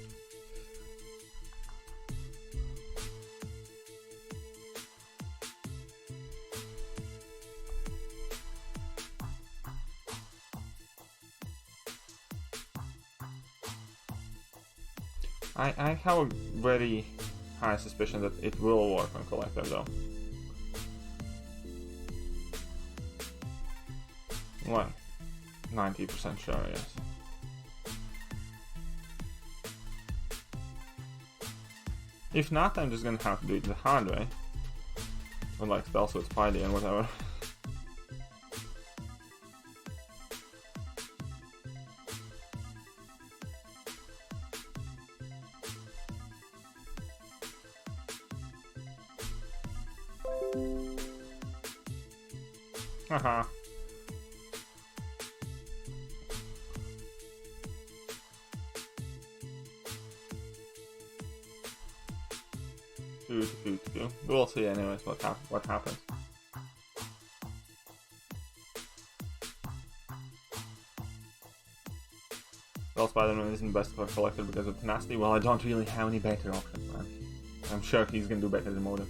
I have a very high suspicion that it will work on Collector though. Well, 90% sure, yes. If not, I'm just gonna have to do it the hard way. With like spells with Spidey and whatever. Haha. We'll see anyways what happens. Well, Spider-Man isn't best for Collector because of tenacity. Well, I don't really have any better options, man. I'm sure he's gonna do better than Motive.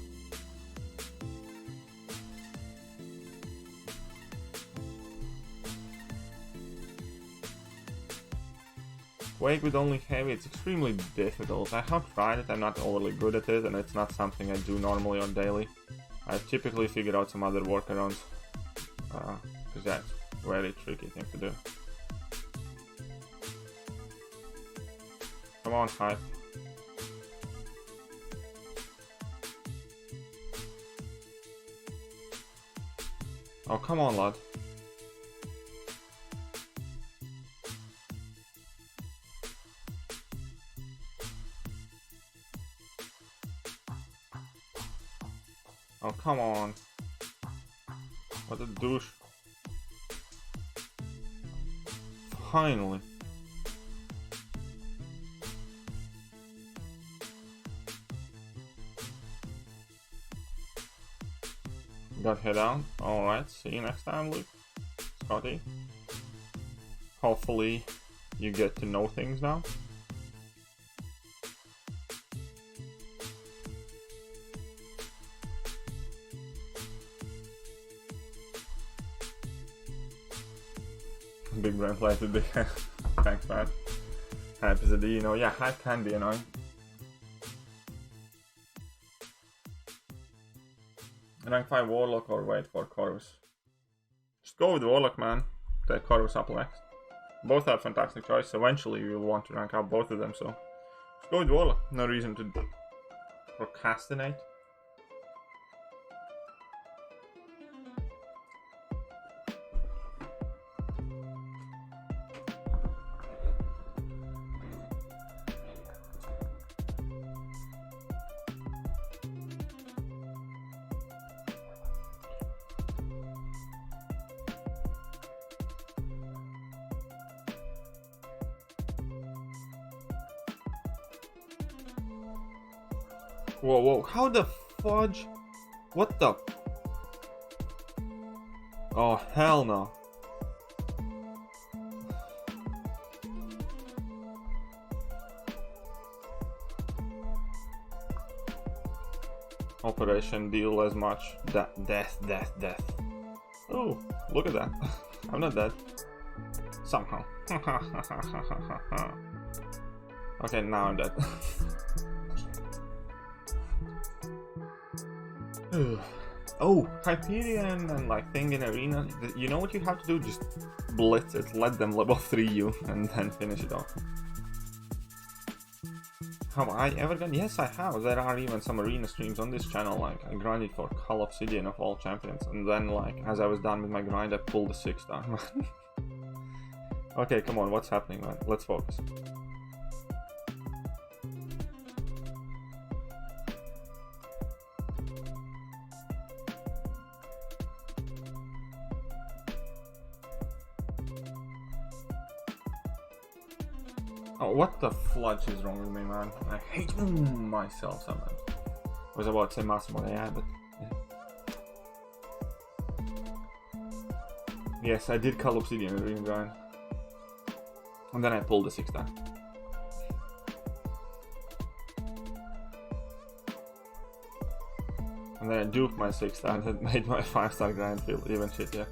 Wake with only heavy, it's extremely difficult. I have tried it, I'm not overly good at it, and it's not something I do normally or daily. I typically figure out some other workarounds, because that's a very tricky thing to do. Come on, hype. Oh, come on, lad. Oh, come on. What a douche. Finally. Got hit down. Alright, see you next time, Luke. Scotty. Hopefully you get to know things now. Big brain play with big head. Thanks, man. Hype is a D, you know. Yeah, hype can be annoying. Rank 5 Warlock or wait for Corvus? Just go with Warlock, man. Take Corvus up next. Both are fantastic choice. Eventually you'll want to rank up both of them, so just go with Warlock. No reason to procrastinate. Whoa, whoa, how the fudge? What the? Oh, hell no. Operation deal as much. Death. Oh, look at that. I'm not dead. Somehow. Okay, now I'm dead. Oh, Hyperion and like thing in arena. You know what you have to do? Just blitz it, let them level 3 you, and then finish it off. Have I ever done? Yes, I have. There are even some arena streams on this channel. Like I grinded for Call Obsidian of all champions, and then like as I was done with my grind, I pulled the 6-star. Okay, come on, what's happening, man? Let's focus. Oh, what the fludge is wrong with me, man? I hate myself sometimes. I was about to say Massimo AI, but yeah. Yes, I did Call Obsidian in Dream Grind. And then I pulled the 6-star. And then I duped my 6-star that made my 5-star grind feel even shittier.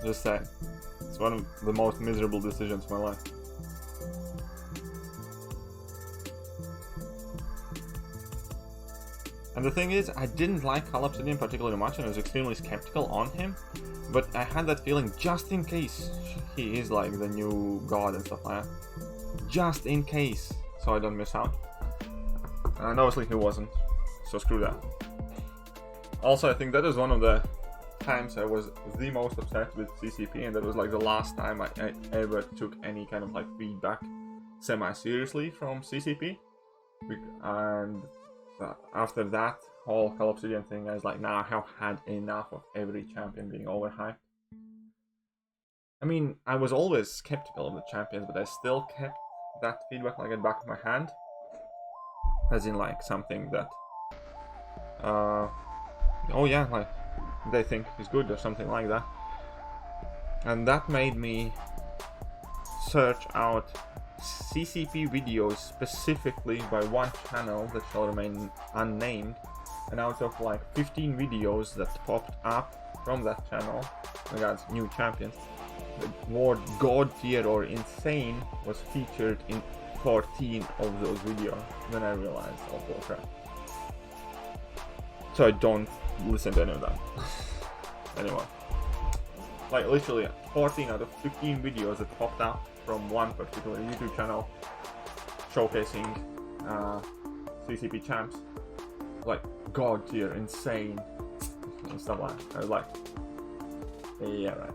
Just saying. It's one of the most miserable decisions of my life. And the thing is, I didn't like Call Obsidian particularly much and I was extremely skeptical on him. But I had that feeling just in case he is like the new god and stuff like that. Just in case, so I don't miss out. And obviously he wasn't, so screw that. Also, I think that is one of the times I was the most upset with CCP, and that was like the last time I ever took any kind of like feedback semi-seriously from CCP. And after that whole Call Obsidian thing, I was like, nah, I have had enough of every champion being overhyped. I mean, I was always skeptical of the champions, but I still kept that feedback like at the back of my hand, as in like something that oh yeah, like they think is good or something like that. And that made me search out CCP videos specifically by one channel that shall remain unnamed, and out of like 15 videos that popped up from that channel regards new champions, the word god tier or insane was featured in 14 of those videos. Then I realized, oh bullcrap. So I don't listen to any of that anymore. Like literally 14 out of 15 videos that popped up from one particular YouTube channel showcasing CCP champs, like god tier, insane, and stuff like that. I was like, yeah, right.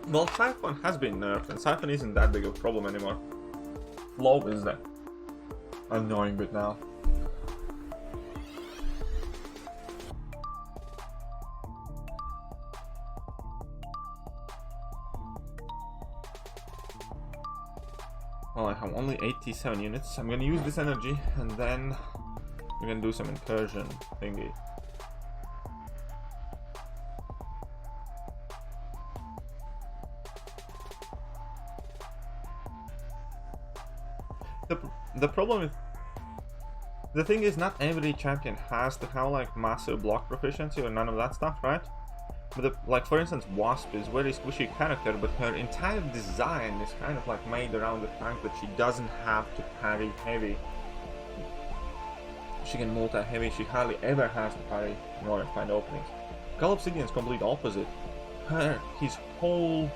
Well, Siphon has been nerfed, and Siphon isn't that big of a problem anymore. Flow is the annoying bit now. Well, I have only 87 units. I'm gonna use this energy, and then we're gonna do some incursion thingy. The problem is, the thing is, not every champion has to have like massive block proficiency or none of that stuff, right? But like for instance, Wasp is a very squishy character, but her entire design is kind of like made around the fact that she doesn't have to parry heavy. She can multi-heavy, she hardly ever has to parry in order to find openings. Call Obsidian's complete opposite. His whole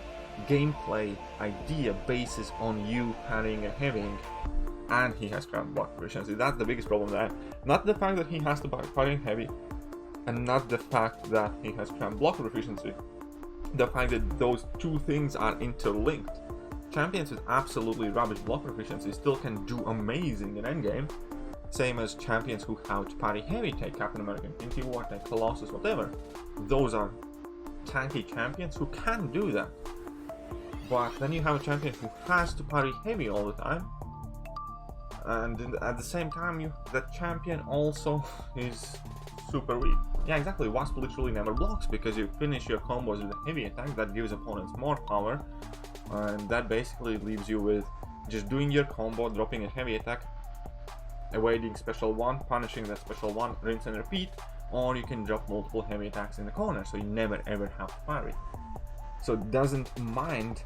gameplay idea bases on you parrying and heavying, and he has crap block proficiency. That's the biggest problem there. Not the fact that he has to parry heavy, and not the fact that he has crap block proficiency. The fact that those two things are interlinked. Champions with absolutely rubbish block proficiency still can do amazing in endgame, same as champions who have to parry heavy, take Captain America, Infinity War, take Colossus, whatever. Those are tanky champions who can do that. But then you have a champion who has to parry heavy all the time, and at the same time that champion also is super weak. Yeah, exactly, Wasp literally never blocks because you finish your combos with a heavy attack that gives opponents more power, and that basically leaves you with just doing your combo, dropping a heavy attack, evading special one, punishing that special one, rinse and repeat, or you can drop multiple heavy attacks in the corner, so you never ever have to parry. So it doesn't mind,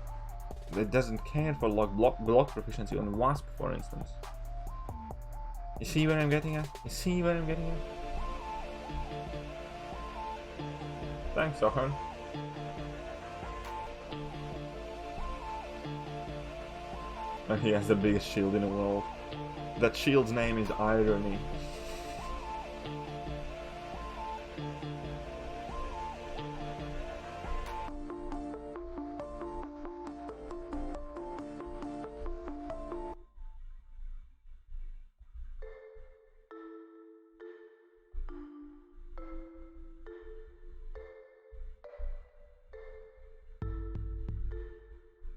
it doesn't care for block proficiency on Wasp, for instance. You see where I'm getting at? You see where I'm getting at? Thanks, Sohan. And he has the biggest shield in the world. That shield's name is Irony.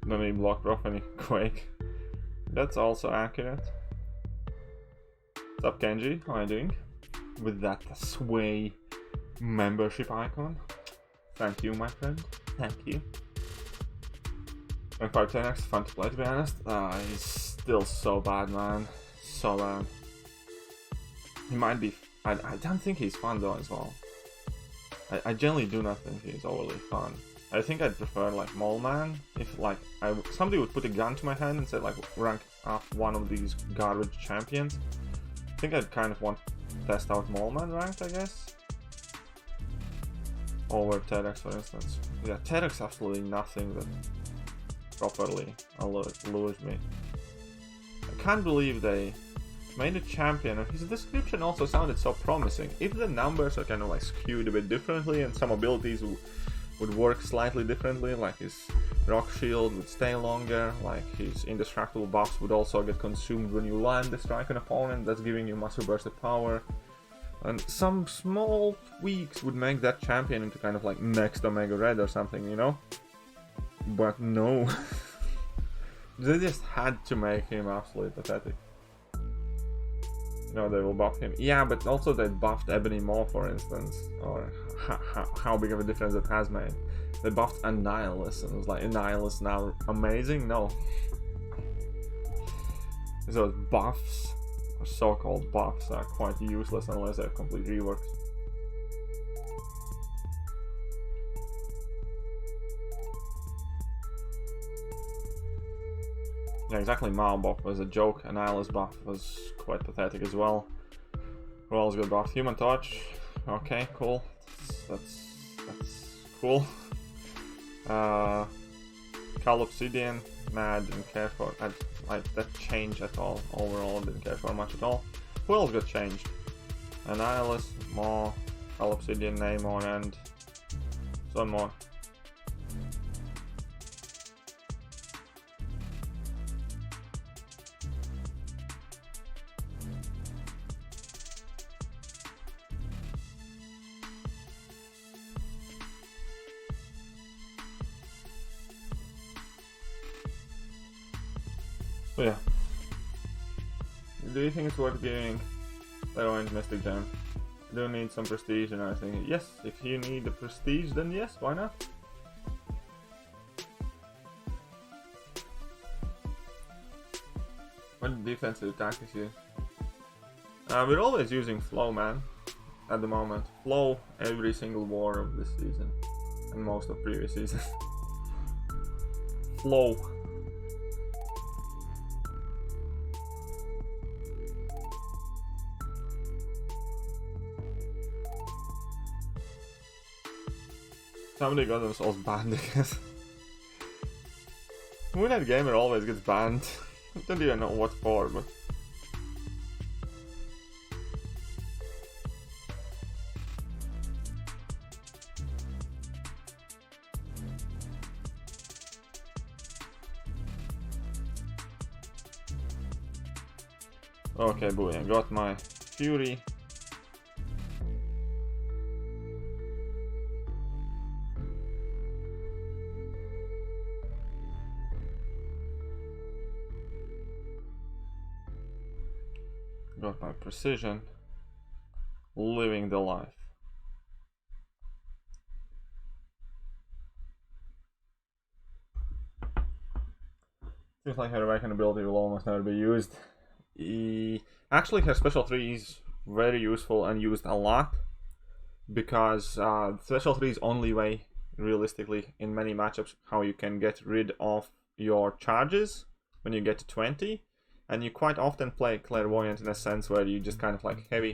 Let me block off any Quake. That's also accurate. What's up, Kenji? How are you doing? With that Sway membership icon. Thank you, my friend. Thank you. And 510X, fun to play, to be honest. He's still so bad, man. So bad. He might be... I don't think he's fun, though, as well. I generally do not think he's overly fun. I think I'd prefer like Mole Man if like somebody would put a gun to my hand and say like rank up one of these garbage champions. I think I'd kind of want to test out Mole Man ranked, I guess. Over TEDx, for instance. Yeah, TEDx absolutely nothing that properly lures me. I can't believe they made a champion. His description also sounded so promising. If the numbers are kind of like skewed a bit differently and some abilities would work slightly differently, like his rock shield would stay longer, like his indestructible buffs would also get consumed when you land the strike an opponent, that's giving you massive burst of power, and some small tweaks would make that champion into kind of like next Omega Red or something, you know? But no. They just had to make him absolutely pathetic. No, they will buff him. Yeah, but also they buffed Ebony more, for instance. Or how big of a difference it has made. They buffed Annihilus, and it was like, Annihilus now amazing? No. Those buffs, or so-called buffs, are quite useless unless they're complete reworks. Yeah, exactly. Mao buff was a joke. Annihilus buff was quite pathetic as well. Who else got buffed? Human Touch. Okay, cool. That's cool. Cal Obsidian. Nah, I didn't care for that change at all. Overall, didn't care for much at all. Who else got changed? Annihilus, more, Cal Obsidian, Namor, and some more. So yeah. Do you think it's worth giving Clairvoyant Mystic Gem? I do need some prestige, and I think yes, if you need the prestige, then yes, why not? What defensive attack is used? We're always using Flow, man, at the moment. Flow every single war of this season, and most of previous seasons. Flow. Somebody got themselves banned again. Moonlight Gamer always gets banned. I don't even know what for, but... Okay, boy, I got my Fury. Got my Precision. Living the life. Seems like her awakened ability will almost never be used. Actually, her Special 3 is very useful and used a lot, because Special 3 is only way, realistically, in many matchups, how you can get rid of your charges when you get to 20. And you quite often play Clairvoyant in a sense where you just kind of like heavy,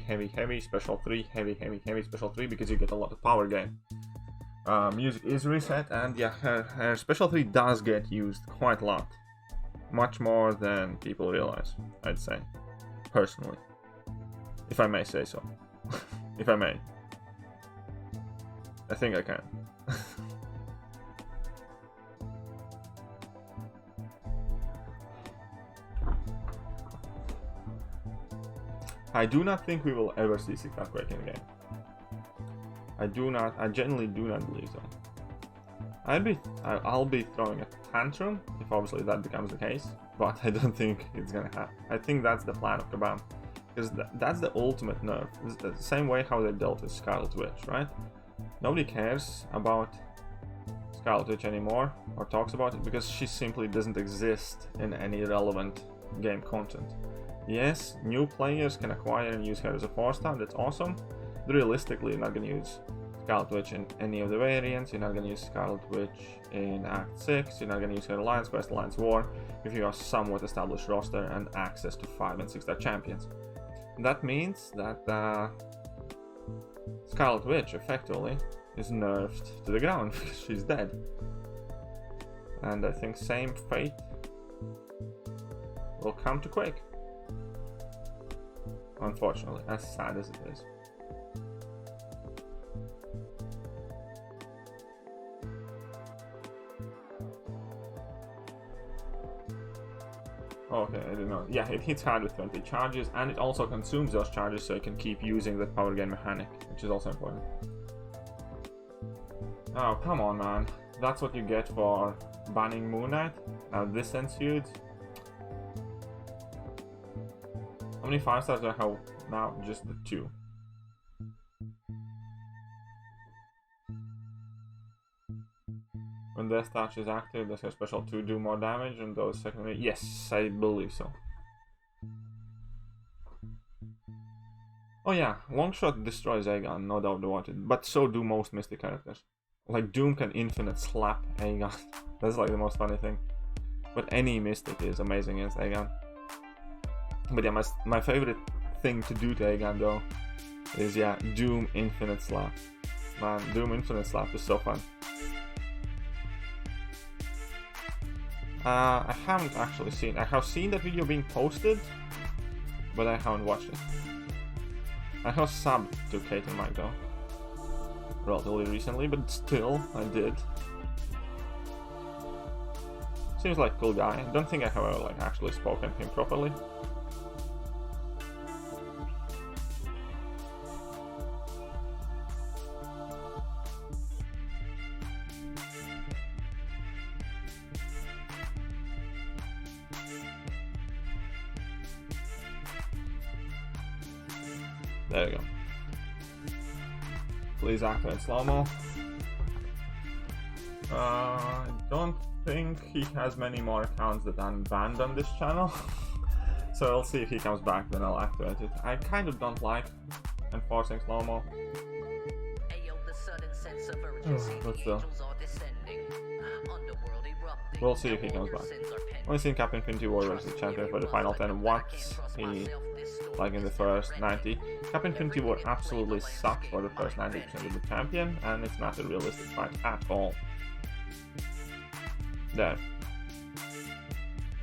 Special 3, heavy, Special 3, because you get a lot of power gain. Music is reset, and yeah, her Special 3 does get used quite a lot. Much more than people realize, I'd say. Personally. If I may say so. If I may. I think I can. I do not think we will ever see 6-pack breaking again. I genuinely do not believe so. I'll be throwing a tantrum if obviously that becomes the case, but I don't think it's gonna happen. I think that's the plan of Kabam, because that's the ultimate nerf. It's the same way how they dealt with Scarlet Witch, right? Nobody cares about Scarlet Witch anymore, or talks about it, because she simply doesn't exist in any relevant game content. Yes, new players can acquire and use her as a 4-star, that's awesome, but realistically you're not going to use Scarlet Witch in any of the variants, you're not going to use Scarlet Witch in Act 6, you're not going to use her Alliance Quest, Alliance War, if you have a somewhat established roster and access to 5- and 6-star champions. And that means that Scarlet Witch, effectively, is nerfed to the ground because she's dead. And I think same fate will come to Quake. Unfortunately, as sad as it is. Okay, I didn't know. Yeah, it hits hard with 20 charges, and it also consumes those charges so you can keep using the power gain mechanic, which is also important. Oh, come on, man. That's what you get for banning Moon Knight? Now this ensued. How many 5-stars do I have now just the 2. When Death Touch is active, does her special 2 do more damage on those secondary? Yes, I believe so. Oh yeah, Longshot destroys Aegon, no doubt about it, but so do most Mystic characters. Like, Doom can infinite slap Aegon. That's like the most funny thing. But any Mystic is amazing against Aegon. But yeah, my favorite thing to do to Aegon though is, yeah, Doom infinite slap. Man, Doom infinite slap is so fun. I haven't actually seen. I have seen that video being posted, but I haven't watched it. I have subbed to Kate and Mike though, relatively recently, but still, I did. Seems like a cool guy. I don't think I have ever like actually spoken to him properly. There you go. Please activate slow-mo. I don't think he has many more accounts that I'm banned on this channel. So I'll see if he comes back, then I'll activate it. I kind of don't like enforcing slow-mo. But still. We'll see if he comes back. Only seen Captain Infinity War versus the champion for the final 10 once. He, like in the first 90. Captain Infinity War absolutely sucked for the first 90% of the champion, and it's not a realistic fight at all. There.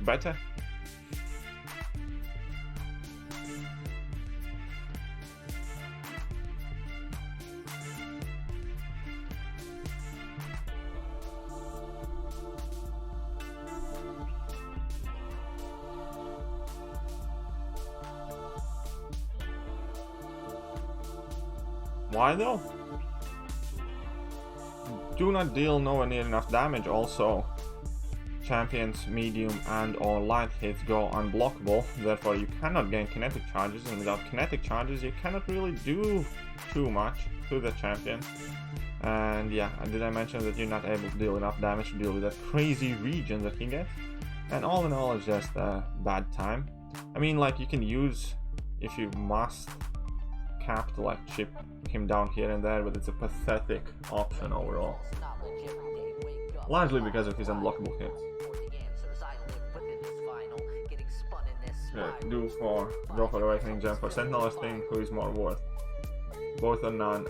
Better? Why though? Do not deal nowhere near enough damage. Also, champions medium and or light hits go unblockable, therefore you cannot gain kinetic charges, and without kinetic charges you cannot really do too much to the champion. And yeah, did I mention that you're not able to deal enough damage to deal with that crazy regen that he gets? And all in all, it's just a bad time. I mean, like, you can use, if you must, cap to like chip him down here and there, but it's a pathetic option overall. Largely because of his unblockable hits. Yeah, go for Awakening Gem for Sentinel's thing, who is more worth? Both or none?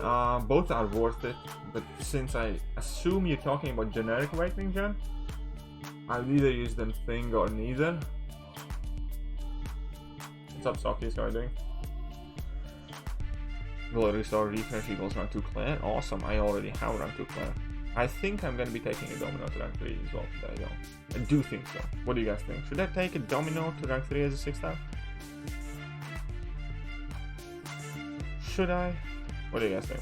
Both are worth it, but since I assume you're talking about generic Awakening Gem, I'll either use them thing or neither. What's up, Sockies? How are you doing? Will it restore refresh equals rank 2 Claire? Awesome, I already have rank 2 Claire. I think I'm gonna be taking a Domino to rank 3 as well today though. I do think so. What do you guys think? Should I take a Domino to rank 3 as a 6 star? Should I? What do you guys think?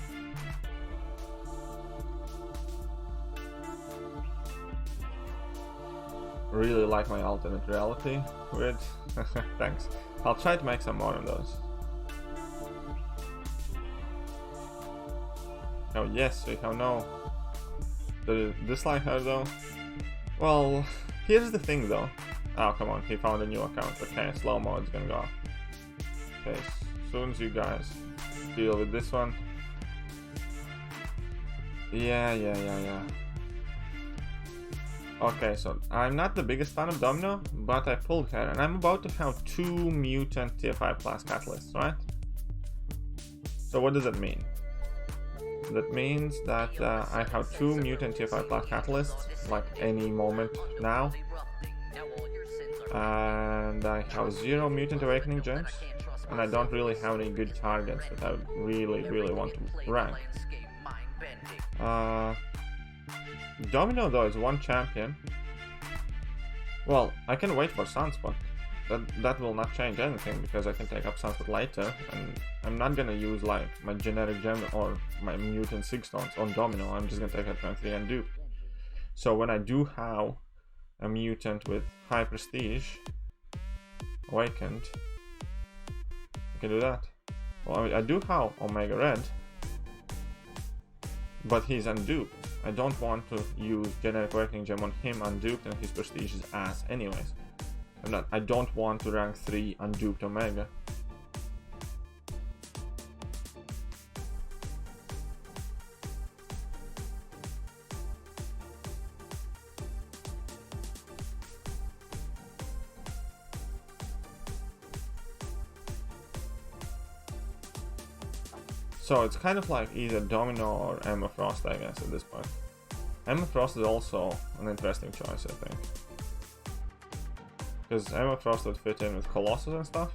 Really like my alternate reality with thanks. I'll try to make some more of those. Oh yes, we have no. Did it dislike her though? Well, here's the thing though. Oh come on, he found a new account. Okay, slow-mo is gonna go off. Okay, as soon as you guys deal with this one. Yeah. Okay, so I'm not the biggest fan of Domino, but I pulled her, and I'm about to have 2 mutant tier 5 class catalysts, right? So what does that mean? That means that I have 2 mutant tier 5 class catalysts, like any moment now. And I have 0 mutant awakening gems, and I don't really have any good targets that I really want to rank. Domino though is 1 champion. Well, I can wait for Sunspot. That will not change anything because I can take up Sunspot later, and I'm not gonna use like my generic gem or my mutant 6 stones on Domino. I'm just gonna take it rank 3 and dupe. So when I do have a mutant with high prestige awakened, I can do that. Well, I do have Omega Red, but he's unduped. I don't want to use generic working gem on him unduped, and his prestige is ass anyways. I don't want to rank 3 unduped Omega. So it's kind of like either Domino or Emma Frost, I guess, at this point. Emma Frost is also an interesting choice, I think. Because Emma Frost would fit in with Colossus and stuff.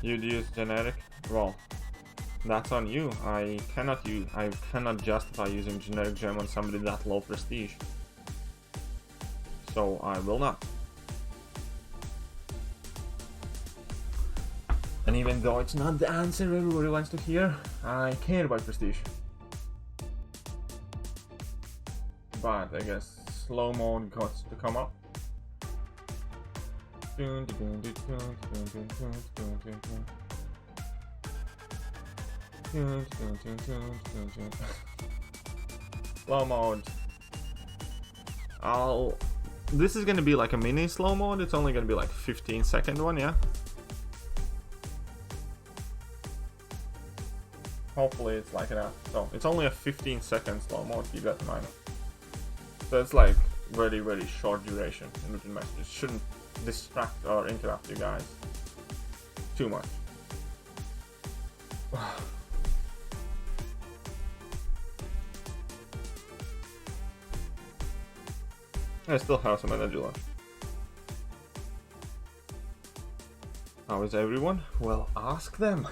You'd use generic? Well, that's on you. I cannot justify using generic gem on somebody that low prestige. So I will not. And even though it's not the answer everybody wants to hear, I care about prestige. But I guess slow mode got to come up. Slow mode. This is gonna be like a mini slow mode. It's only gonna be like 15-second one, yeah. Hopefully it's like enough. So it's only a 15-second slow mode, keep that in mind. So it's like very, very short duration in between messages. It shouldn't distract or interrupt you guys too much. I still have some energy left. How is everyone? Well, ask them.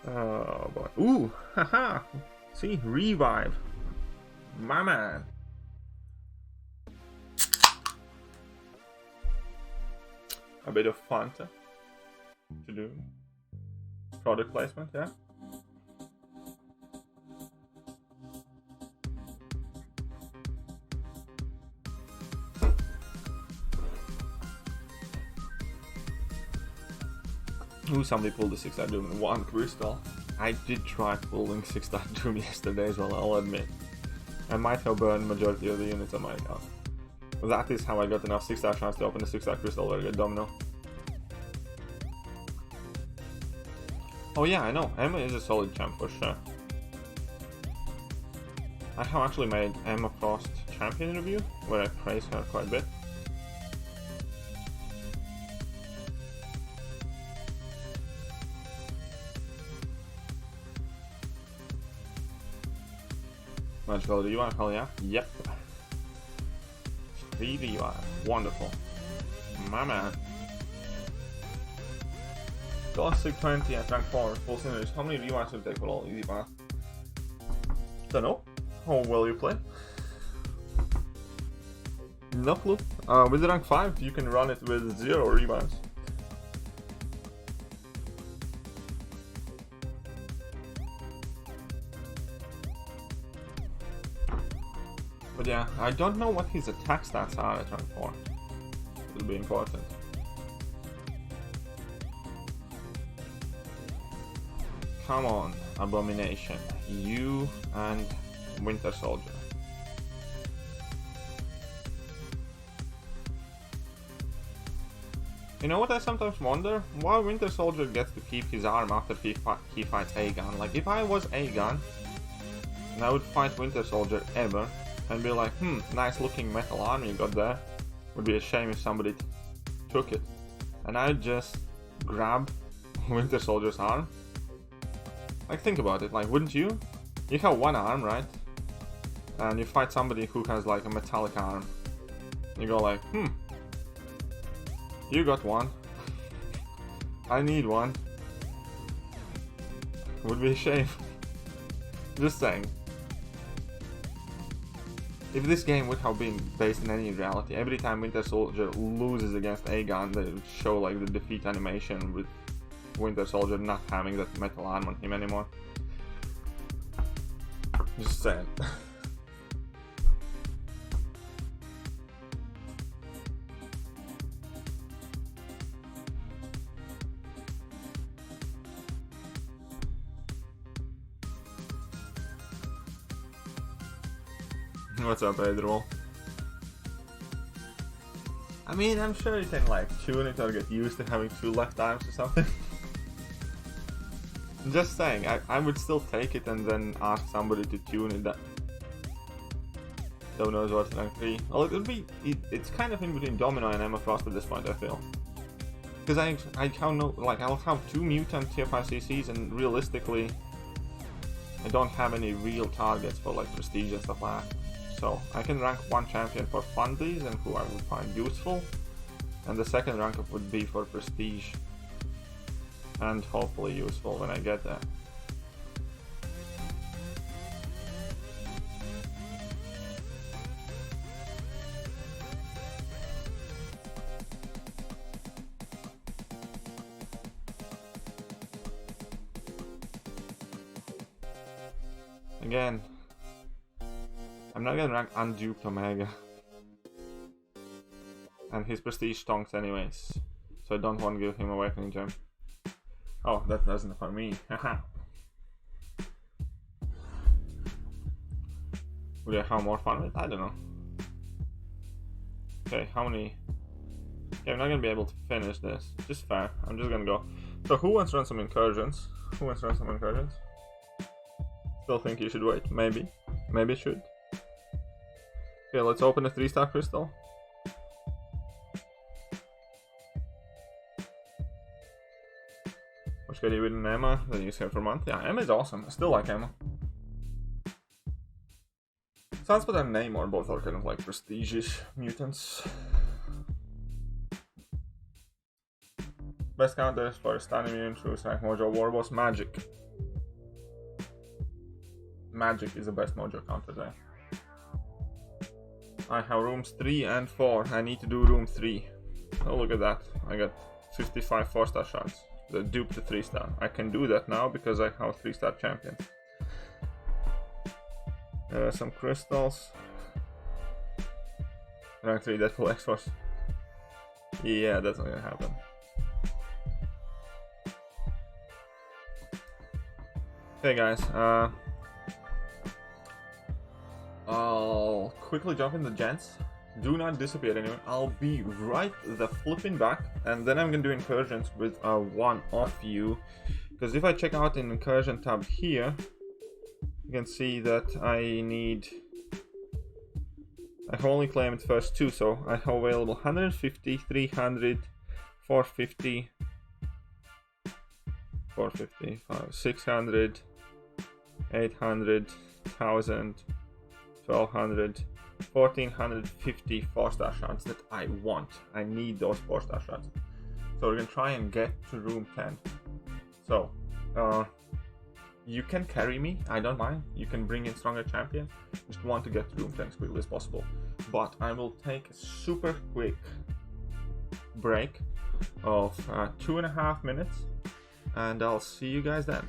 Oh boy. Ooh, haha. See, revive. My man. A bit of Fanta to do. Product placement, yeah. Ooh, somebody pulled the 6-star Doom in 1 crystal. I did try pulling 6-star Doom yesterday as well, I'll admit. I might have burned majority of the units on my account. That is how I got enough 6-star chance to open the 6-star crystal very good Domino. Oh yeah, I know, Emma is a solid champ for sure. I have actually made Emma Frost champion review, where I praise her quite a bit. Magical revive, hell yeah. Yep. 3 revive. Wonderful. My man. Classic 20 at rank 4. Full synergies. How many revives will take for all easy path? Don't know. How well you play? No clue. With the rank 5, you can run it with 0 revives. But yeah, I don't know what his attack stats are at rank 4. It'll be important. Come on, Abomination. You and Winter Soldier. You know what I sometimes wonder? Why Winter Soldier gets to keep his arm after he fights Aegon. Like, if I was Aegon, and I would fight Winter Soldier ever, and be like, nice looking metal arm you got there. Would be a shame if somebody took it. And I'd just grab Winter Soldier's arm. Like, think about it, like, wouldn't you? You have one arm, right? And you fight somebody who has like a metallic arm. You go like, you got one. I need one. Would be a shame. Just saying. If this game would have been based in any reality, every time Winter Soldier loses against Aegon, they would show like the defeat animation with Winter Soldier not having that metal arm on him anymore. Just saying. What's up, Pedro? I mean, I'm sure you can like tune it or get used to having 2 left arms or something. I'm just saying, I would still take it and then ask somebody to tune it. That who knows what's rank 3. Well, it's kind of in between Domino and Emma Frost at this point, I feel. Because I'll have 2 mutant tier 5 CCs, and realistically, I don't have any real targets for like prestige and stuff like that. So I can rank 1 champion for fundies and who I would find useful, and the second rank up would be for prestige and hopefully useful when I get there. Again, I'm not gonna rank unduped Omega. And his prestige stonks anyways, so I don't want to give him Awakening Gem. Oh, that doesn't for me. Haha. Would I have more fun with it? I don't know. Okay, how many? Okay, I'm not gonna be able to finish this. Just fair. I'm just gonna go. So who wants to run some Incursions? Who wants to run some Incursions? Still think you should wait. Maybe. Maybe should. Okay, let's open a 3-star crystal. Which get you with an Emma, then use her for a month. Yeah, Emma is awesome. I still like Emma. Sunspot and Namor both are kind of like prestige mutants. Best counters for Stun Immune, True Strike, Mojo, Warboss, Magic. Magic is the best Mojo counter there. I have rooms 3 and 4. I need to do room 3. Oh, look at that. I got 55 4-star shots. The dupe to 3-star. I can do that now because I have 3-star champion. Some crystals. Rank 3 Deadpool X-Force. Yeah, that's not gonna happen. Okay guys, I'll quickly jump in the gents. Do not disappear anywhere. I'll be right the flipping back, and then I'm gonna do incursions with one of you. Because if I check out an incursion tab here, you can see that I have only claimed first 2, so I have available 150, 300, 450, 600, 800, 1000, 1200, 1450 4-star shots that I want. I need those 4-star shots. So we're gonna try and get to room 10. So, you can carry me, I don't mind. You can bring in stronger champion. Just want to get to room 10 as quickly as possible. But I will take a super quick break of 2.5 minutes, and I'll see you guys then.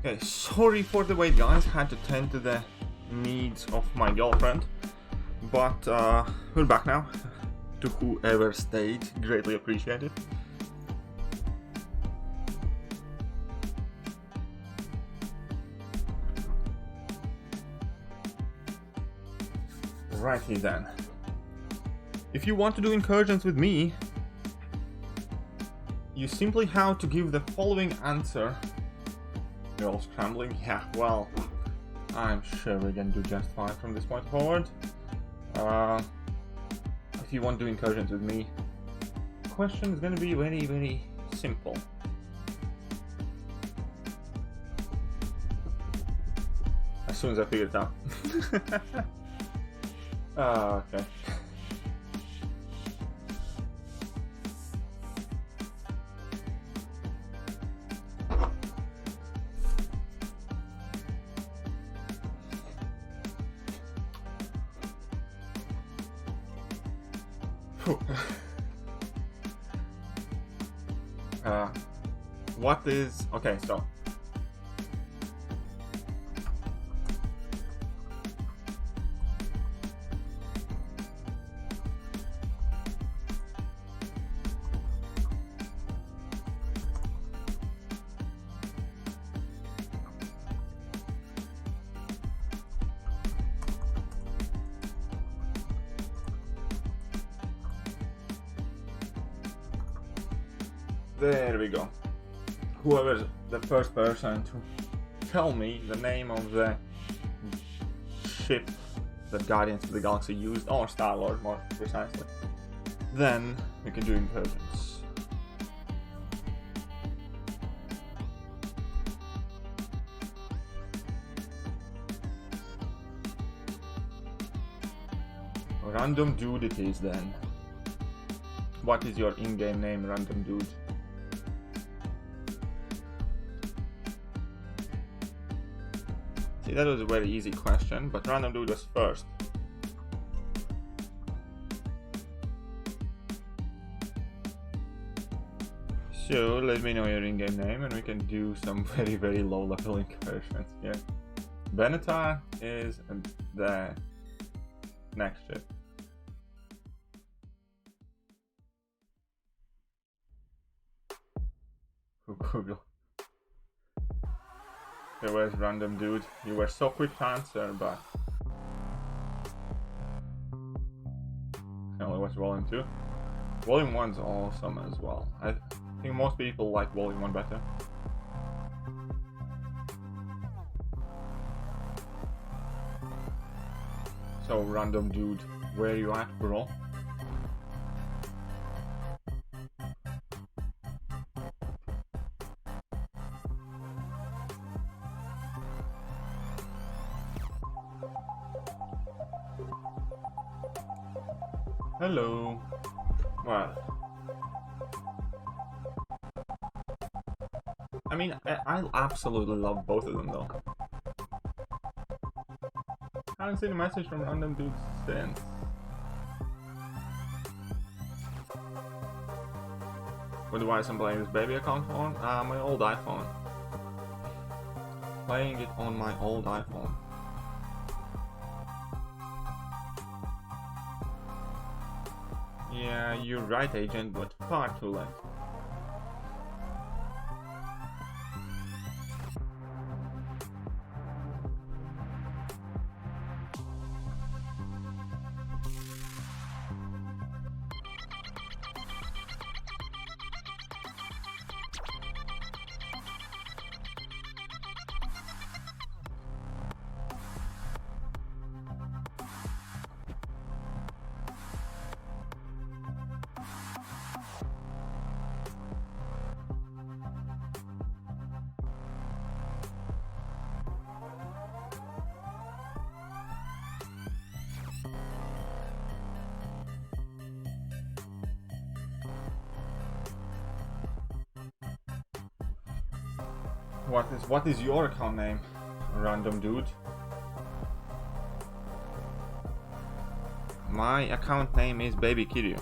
Okay, sorry for the wait, guys. Had to tend to the needs of my girlfriend. But we're back now. To whoever stayed, greatly appreciated. Righty then. If you want to do incursions with me, you simply have to give the following answer. You're all scrambling? Yeah, well, I'm sure we can do just fine from this point forward. If you want to do incursions with me, the question is going to be very, very simple. As soon as I figure it out. Okay. What is... Okay, so... There we go. Whoever's the first person to tell me the name of the ship that Guardians of the Galaxy used, or Star-Lord more precisely, then we can do incursions. Random dude it is then. What is your in-game name, random dude? See, that was a very easy question, but random dude was first. So let me know your in-game name and we can do some very low level incursions. Yeah. Benatar is the next ship. Google. Okay, where's random dude? You were so quick to answer, but I only watched volume 2. Volume 1's awesome as well. I think most people like volume 1 better. So random dude, where you at, bro? Hello. Well, I mean, I absolutely love both of them though. I haven't seen a message from random dudes since. What device I'm playing this baby account on? My old iPhone. Playing it on my old iPhone. Yeah, you're right, agent, but far too late. What is your account name, random dude? My account name is Thekiryu.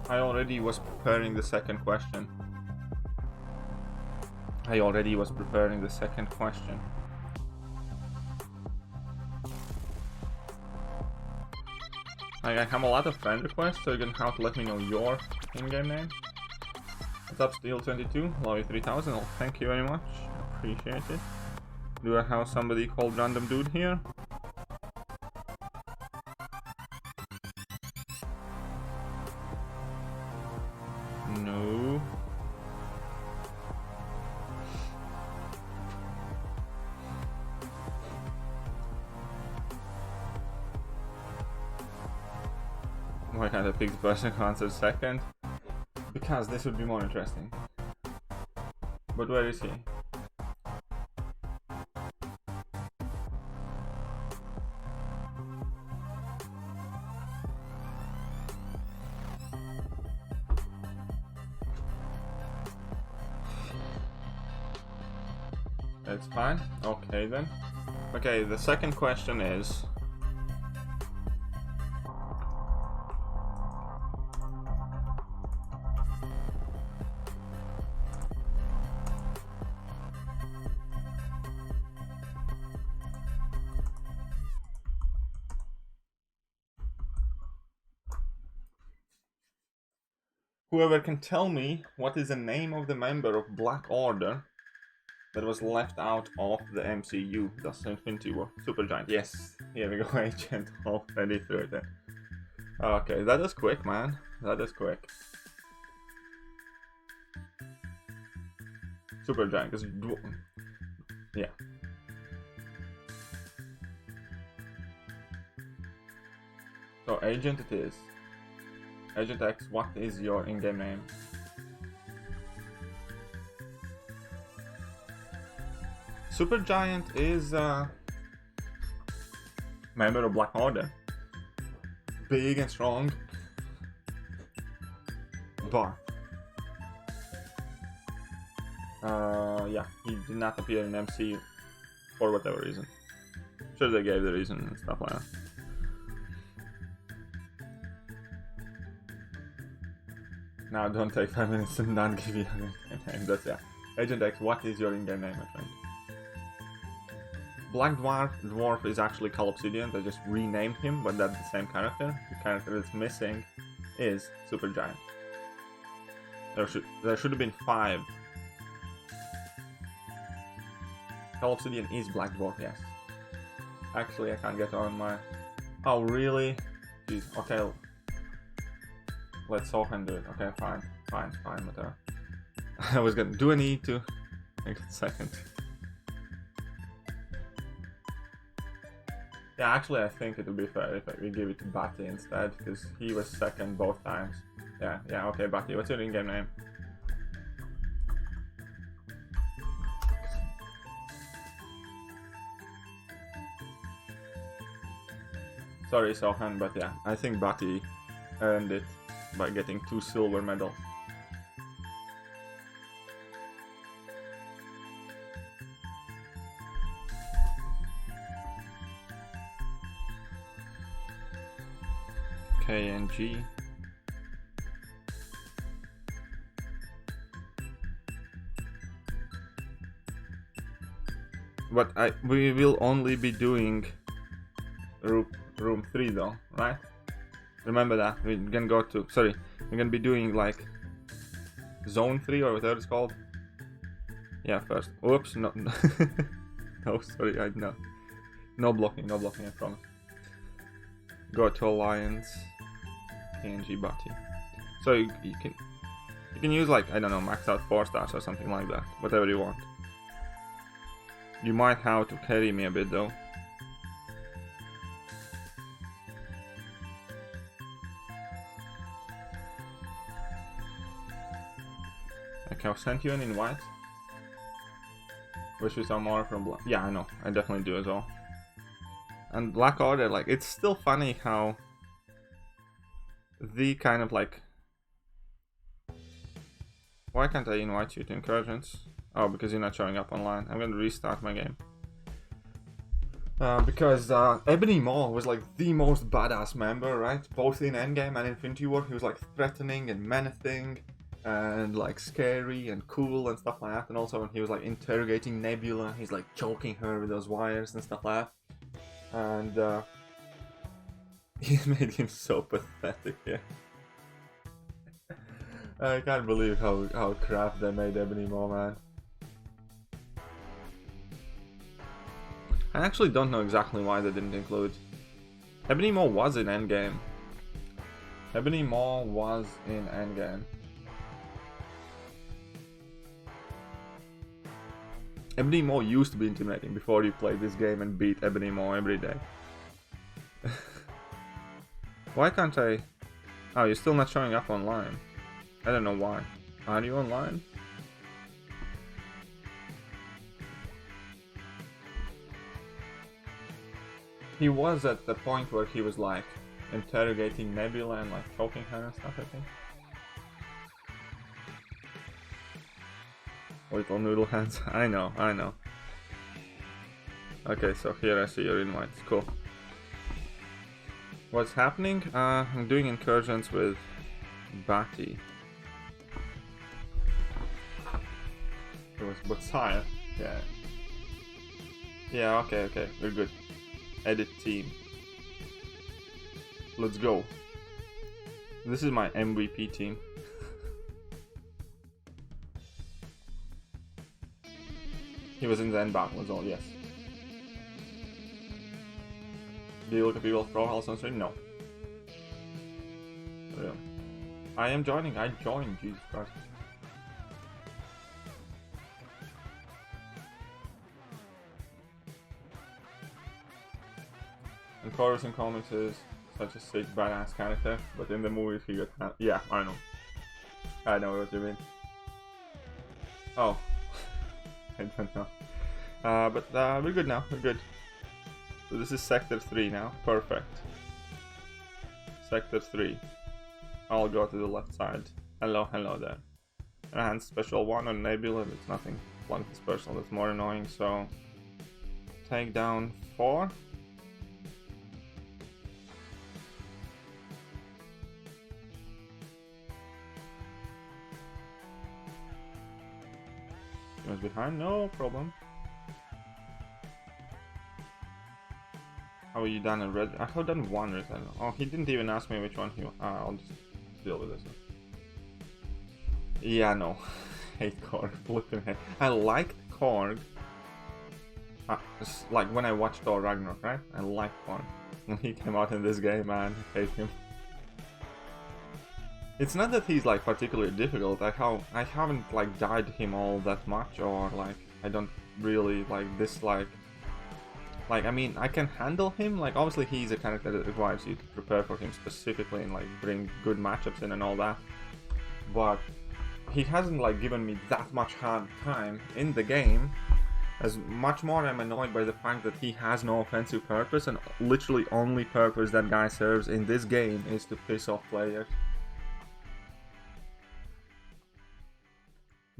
I already was preparing the second question. Like, I have a lot of friend requests, so you're gonna have to let me know your in-game name. What's up, Steel22? Love you 3000. Oh, thank you very much. Appreciate it. Do I have somebody called Random Dude here? No. Why can't I pick the person who answered second? Because this would be more interesting. But where is he? That's fine. Okay then. Okay, the second question is... Whoever can tell me what is the name of the member of Black Order that was left out of the MCU, that's Infinity War. Supergiant, yes. Here we go, agent already through it. Okay, that is quick, man. That is quick. Supergiant is... yeah. So, agent it is. Agent X, what is your in-game name? Supergiant is a member of Black Order. Big and strong. But yeah, he did not appear in MC for whatever reason. Sure, they gave the reason and stuff like that. Now don't take 5 minutes and not give you your in-game name. That's, yeah. Agent X, what is your in-game name, my friend? Black Dwarf is actually Call Obsidian. They just renamed him, but that's the same character. The character that's missing is Supergiant. There should have been 5. Call Obsidian is Black Dwarf, yes. Actually, I can't get on my... Oh, really? Jeez, okay. Let Sohan do it. Okay, fine, whatever. I was gonna... Do I need to? Hang on a second. Yeah, actually, I think it would be fair if we give it to Batty instead, because he was second both times. Yeah, okay, Batty, what's your in-game name? Sorry, Sohan, but yeah, I think Batty earned it by getting 2 silver medals. K and G. But we will only be doing room 3 though, right? Remember that. We're gonna go to... Sorry, we're gonna be doing like zone 3 or whatever it's called. Yeah, first. Oops, no. No, sorry, no blocking, I promise. Go to Alliance, KNG Batty. So you can use like, I don't know, max out 4 stars or something like that. Whatever you want. You might have to carry me a bit though. Okay, I'll send you an invite. Wish you some more from Black. Yeah, I know. I definitely do as well. And Black Order, like, it's still funny how the kind of like... Why can't I invite you to Incursions? Oh, because you're not showing up online. I'm gonna restart my game. Because Ebony Maw was like the most badass member, right? Both in Endgame and Infinity War. He was like threatening and menacing and like scary and cool and stuff like that. And also when he was like interrogating Nebula, he's like choking her with those wires and stuff like that. And he made him so pathetic, yeah. I can't believe how crap they made Ebony Maw, man. I actually don't know exactly why they didn't include. Ebony Maw was in Endgame. Ebony Maw was in Endgame. Ebony Maw used to be intimidating before you played this game and beat Ebony Maw every day. Why can't I... Oh, you're still not showing up online. I don't know why. Are you online? He was at the point where he was like interrogating Nebula and like choking her and stuff, I think. Little noodle hands. I know. Okay, so here I see your invites. Cool. What's happening? I'm doing incursions with Batty. It was Botsaya. Yeah. Yeah, okay. We're good. Edit team. Let's go. This is my MVP team. He was in the end battle as well, yes. Do you look at people's profiles on stream? No. Yeah. I am joining. I joined. Jesus Christ. And Chorus in comics is such a sick, badass character, but in the movies he got... Yeah, I know. I know what you mean. Oh. I don't know. But we're good now, we're good. So this is Sector 3 now, perfect. Sector 3. I'll go to the left side. Hello, hello there. Enhanced Special 1 on Nebula, it's nothing like this personal, that's more annoying, so... Take down 4. He was behind, no problem. How are you done a red? I have done one red. Oh, he didn't even ask me which one he. I'll just deal with this one. Yeah, no. Hate Korg. Flipping head. I liked Korg. Like when I watched Thor Ragnarok, right? I liked Korg. When he came out in this game, man, I hate him. It's not that he's like particularly difficult. I haven't like died to him all that much, or like I don't really like dislike. Like, I mean, I can handle him. Like, obviously he's a character that requires you to prepare for him specifically and like bring good matchups in and all that. But he hasn't like given me that much hard time in the game. As much more I'm annoyed by the fact that he has no offensive purpose, and literally only purpose that guy serves in this game is to piss off players.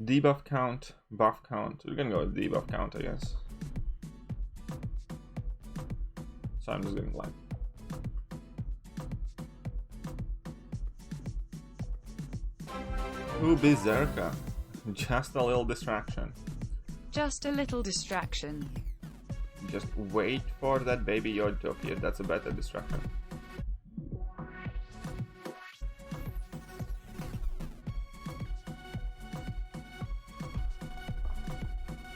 Debuff count, buff count. We're gonna go with debuff count, I guess. So I'm just gonna like. Ooh, Berserker. Just a little distraction. Just a little distraction. Just wait for that baby Yod to appear. That's a better distraction.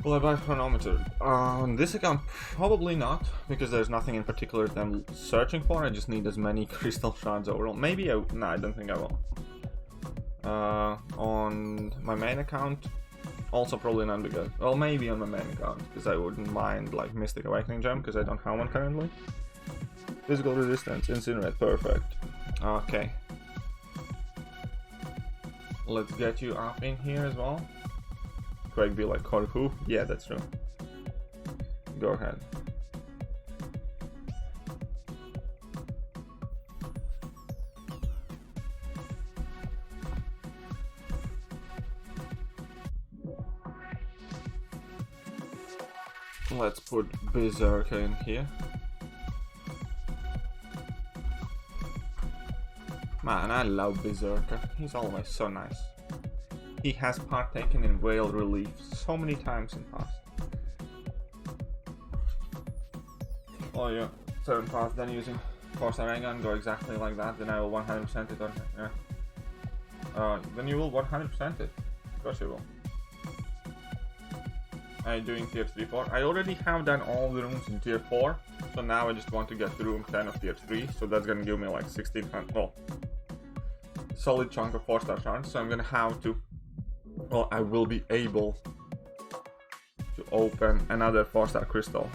Will I buy chronometer? On this account, probably not, because there's nothing in particular that I'm searching for. I just need as many crystal shards overall. Maybe no, I don't think I will. On my main account, also probably not, because, well, maybe on my main account, because I wouldn't mind like Mystic Awakening Gem, because I don't have one currently. Physical resistance, incinerate, perfect. Okay. Let's get you up in here as well. Craig be like, Korg who? Yeah, that's true. Go ahead. Let's put Berserker in here. Man, I love Berserker. He's always so nice. He has partaken in whale relief so many times in past. Oh yeah, 7 pass, then using Force Ray Gun, go exactly like that, then I will 100% it, yeah. Then you will 100% it. Of course you will. I'm doing tier 3, 4. I already have done all the rooms in tier 4, so now I just want to get to room 10 of tier 3, so that's gonna give me like 1600, well, solid chunk of 4-star shards, so I'm gonna have to, well, I will be able to open another 4-star crystal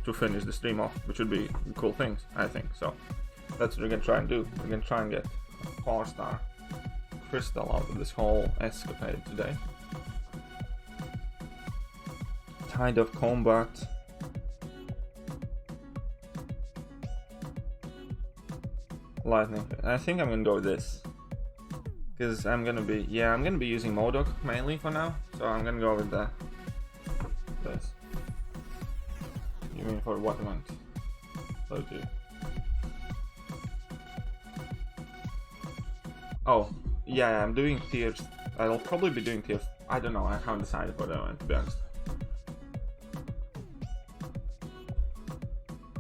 to finish the stream off, which would be cool things, I think. So that's what we're gonna try and do. We're gonna try and get a 4-star crystal out of this whole escapade today. Tide of Combat. Lightning. I think I'm gonna go with this. Because I'm gonna be, yeah, I'm gonna be using Modok mainly for now, so I'm gonna go with this. You mean for what month? Okay. Oh, yeah, I'm doing tiers. I'll probably be doing tiers. I don't know, I haven't decided for that one, to be honest.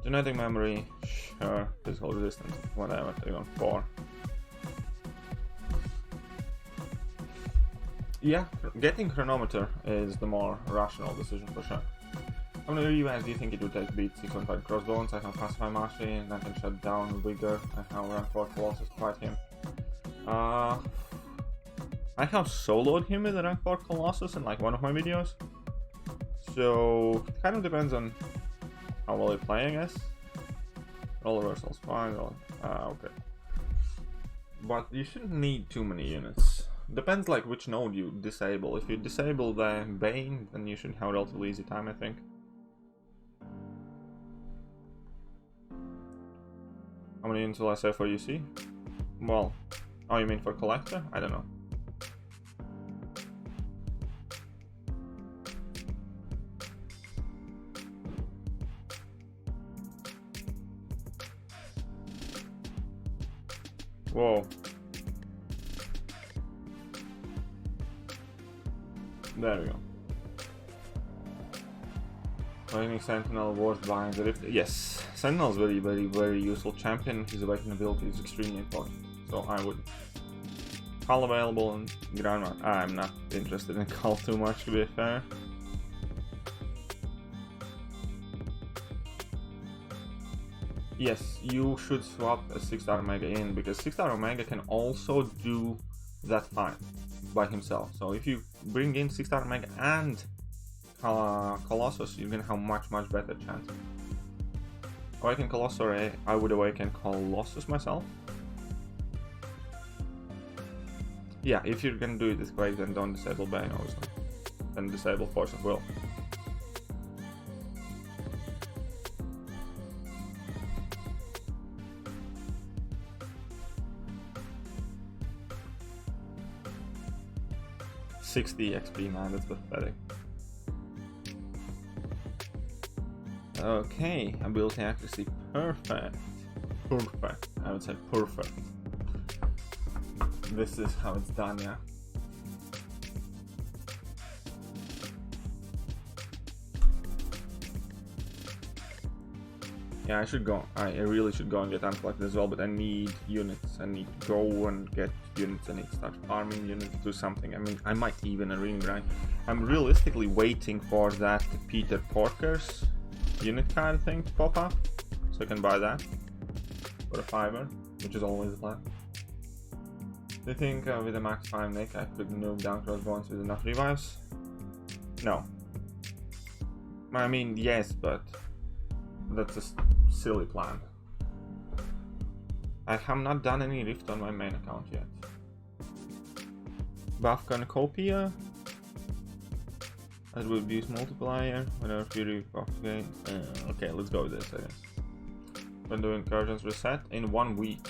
Genetic memory, sure. Physical resistance, whatever, take on 4. Yeah, getting chronometer is the more rational decision for sure. How many UAs do you think it would take to beat 615 Crossbones? I can pacify Mastery and I can shut down Vigor. I have rank 4 Colossus to fight him. I have soloed him with a rank 4 Colossus in like one of my videos. So it kind of depends on how well you play, I guess. Roll reversals, fine. Okay. But you shouldn't need too many units. Depends like which node you disable. If you disable the Bane, then you should have a relatively easy time, I think. How many units will I say for UC? Well, oh, you mean for collector? I don't know. Whoa. There we go. Lightning Sentinel worth buying the Rift. Yes, Sentinel is very useful champion. His awakening ability is extremely important, so I would. Call available and ground. I'm not interested in call too much, to be fair. Yes, you should swap a 6-star Omega in, because 6-star Omega can also do that fight by himself. So if you bring in 6-star Omega and Colossus, you're gonna have much better chance. Awaken Colossus, or I would awaken Colossus myself. Yeah, if you're gonna do it this way, then don't disable Bane, obviously. Then disable Force of Will. $60 XP, man, that's pathetic. Okay, ability accuracy, perfect. Perfect, I would say perfect. This is how it's done, yeah. Yeah, I really should go and get unplugged as well, but I need units. I need to go and get units. I need to start farming units, do something. I mean, I might even a ring grind. I'm realistically waiting for that Peter Porker's unit card thing to pop up, so I can buy that for a $5, which is always the plan. Do you think with a max 5 Nick I could nuke down crossbones with enough revives? No. I mean, yes, but that's a silly plan. I have not done any rift on my main account yet. Buff Cornucopia. That will use multiplier whenever Fury buff again. Okay, let's go with this, I guess. When doing Incursions reset in 1 week.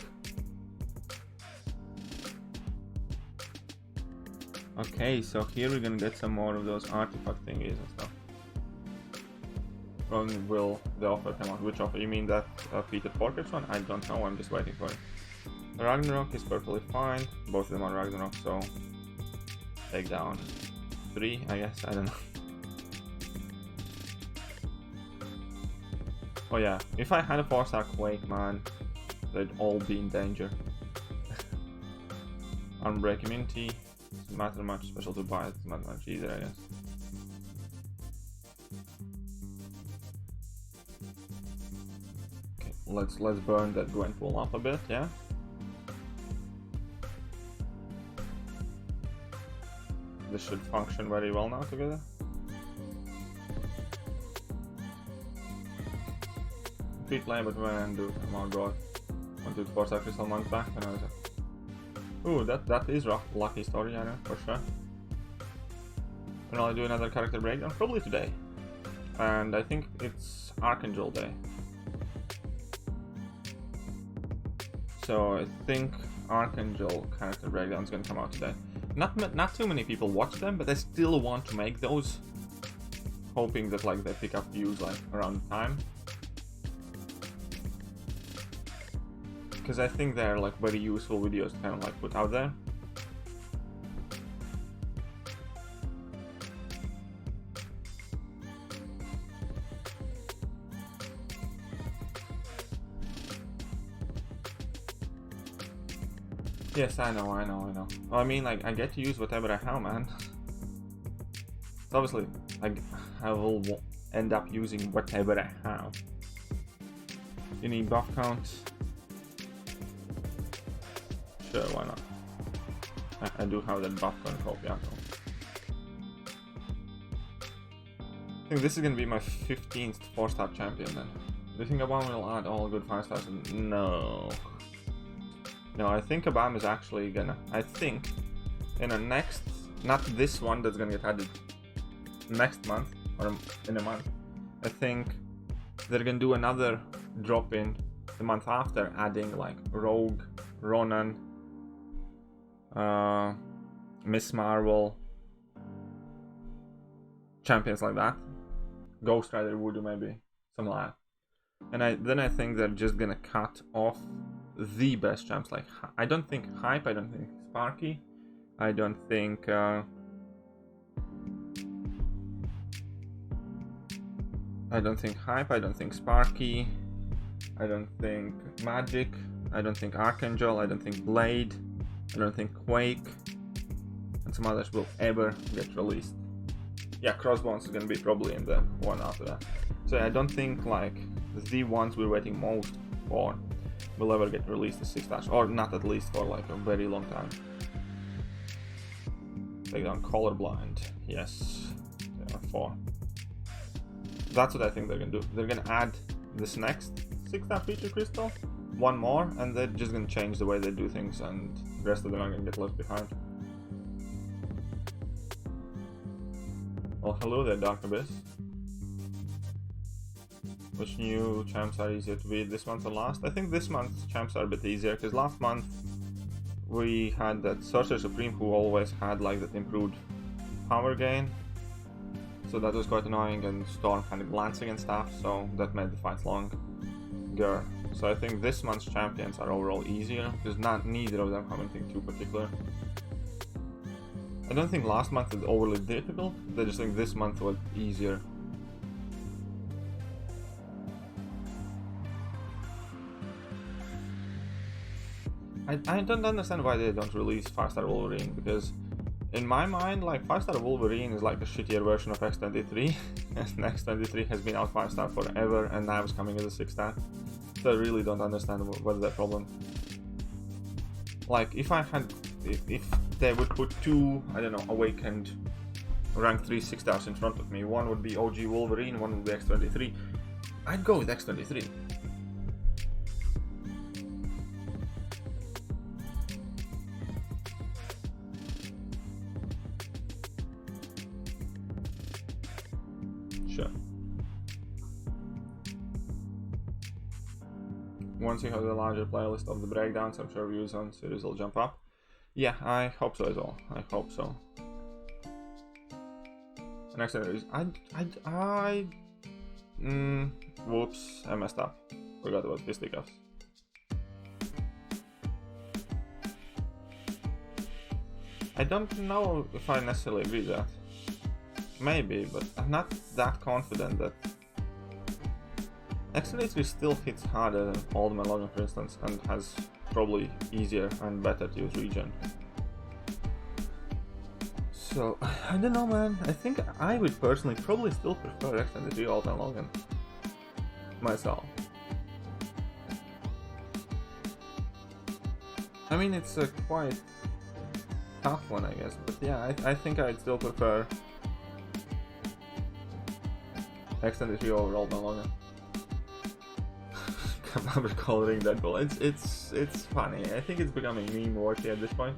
Okay, so here we're gonna get some more of those artifact thingies and stuff. When will the offer come out? Which offer? You mean that Peter Porker's one? I don't know, I'm just waiting for it. Ragnarok is perfectly fine. Both of them are Ragnarok, so take down 3, I guess, I don't know. Oh yeah, if I had a 4-star Quake, man, they'd all be in danger. Unbreak immunity, doesn't matter much, special to buy, doesn't matter much either, I guess. Okay, let's burn that Gwenpool up a bit, yeah? This should function very well now together. Complete play, but when I do, oh my god. 1, 2, 4 star crystal monk back, and I was like, ooh, that is rough. Lucky story, I know, for sure. And I'll do another character breakdown, probably today. And I think it's Archangel Day. So I think Archangel character breakdown is gonna come out today. Not too many people watch them, but I still want to make those, hoping that like they pick up views like around the time. Because I think they're like very useful videos to kind of like put out there. Yes, I know. Well, I mean, like, I get to use whatever I have, man. So obviously, I will end up using whatever I have. You need buff counts? Sure, why not? I do have that buff cornucopia. I think this is gonna be my 15th 4-star champion then. Do you think Obama will add all good 5 stars? No. No, I think Obama is actually gonna. I think in a next, not this one that's gonna get added next month or in a month. I think they're gonna do another drop in the month after, adding like Rogue, Ronan, Miss Marvel, champions like that. Ghost Rider, Voodoo, maybe something like that. And then I think they're just gonna cut off the best champs. Like, I don't think Hype, I don't think Sparky, I don't think Hype, I don't think Sparky, I don't think Magic, I don't think Archangel, I don't think Blade, I don't think Quake, and some others will ever get released. Yeah, Crossbones is gonna be probably in the one after that. So I don't think like the ones we're waiting most for will ever get released as 6-star, or not at least for like a very long time. Take down Colorblind, yes, there are 4. That's what I think they're gonna do. They're gonna add this next 6-star feature crystal, one more, and they're just gonna change the way they do things, and the rest of them are gonna get left behind. Well, hello there, Dark Abyss. Which new champs are easier to beat, this month or last? I think this month's champs are a bit easier, because last month we had that Sorcerer Supreme who always had like that improved power gain. So that was quite annoying, and Storm kind of glancing and stuff, so that made the fights longer. So I think this month's champions are overall easier, because neither of them have anything too particular. I don't think last month was overly difficult, I just think this month was easier. I don't understand why they don't release 5-star Wolverine, because in my mind, like, 5-star Wolverine is like a shittier version of X23, and X23 has been out 5-star forever, and now it's coming as a 6-star. So I really don't understand what's their problem. Like, if they would put 2, I don't know, Awakened rank 3 6-stars in front of me, one would be OG Wolverine, one would be X23, I'd go with X23. Sure. Once you have the larger playlist of the breakdowns, I'm sure views on series will jump up. Yeah, I hope so as well. I hope so. The next thing is whoops, I messed up. Forgot about fisticuffs. I don't know if I necessarily agree with that. Maybe, but I'm not that confident that X23 still hits harder than Old Man Logan, for instance, and has probably easier and better to use regen. So, I don't know, man. I think I would personally probably still prefer X23 Old Man Logan myself. I mean, it's a quite tough one, I guess, but yeah, I think I'd still prefer X23 over Old Man Logan. Commander coloring Deadpool. It's funny. I think it's becoming meme worthy at this point.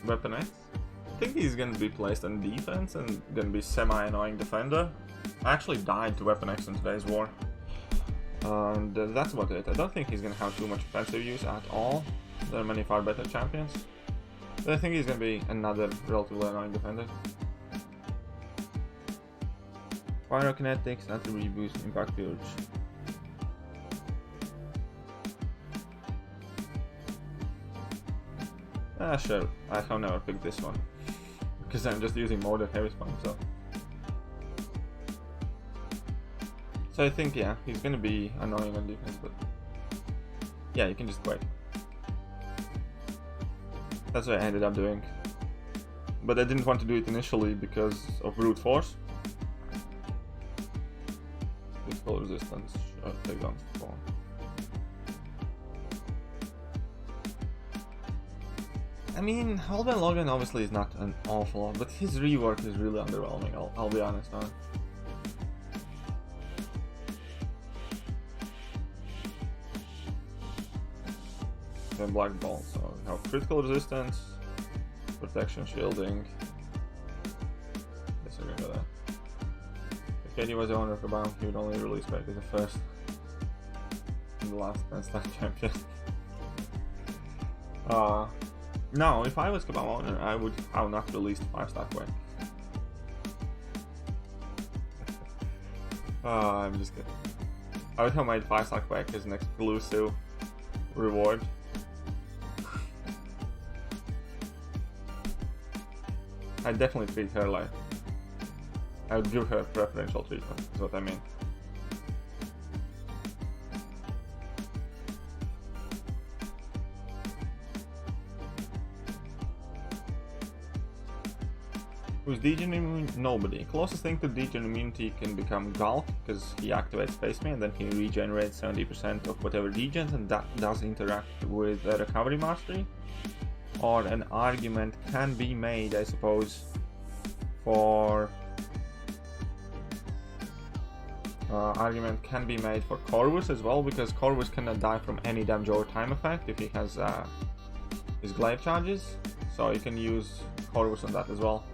Weapon X? I think he's gonna be placed on defense and gonna be semi-annoying defender. I actually died to Weapon X in today's war. And that's about it. I don't think he's gonna have too much offensive use at all. There are many far better champions. But I think he's gonna be another relatively annoying defender. Pyrokinetics, attribute boost, impact purge. Ah, sure. I have never picked this one because I'm just using more than heavy spine, so I think, yeah, he's gonna be annoying on defense, but yeah, you can just wait. That's what I ended up doing, but I didn't want to do it initially because of brute force. Physical resistance, take down 4. I mean, Old Man Logan obviously is not an awful lot, but his rework is really underwhelming, I'll be honest on it. the black ball. So we have critical resistance, protection, shielding. Disagree with that. If Thekiryu was the owner of Kabam, he would only release back as the first and the last 10-star champion. No, if I was Kabam owner, I would have not released 5-star Quake. I'm just kidding. I would have made 5-star Quake as an exclusive reward. I'd definitely treat her like... I would give her preferential treatment, is what I mean. Who's Degen immune? Nobody. Closest thing to Degen immunity can become Gulk, because he activates Space Me and then he regenerates 70% of whatever degens, and that does interact with recovery mastery. Or an argument can be made, I suppose, for... argument can be made for Corvus as well, because Corvus cannot die from any damage over time effect if he has his glaive charges, so you can use Corvus on that as well.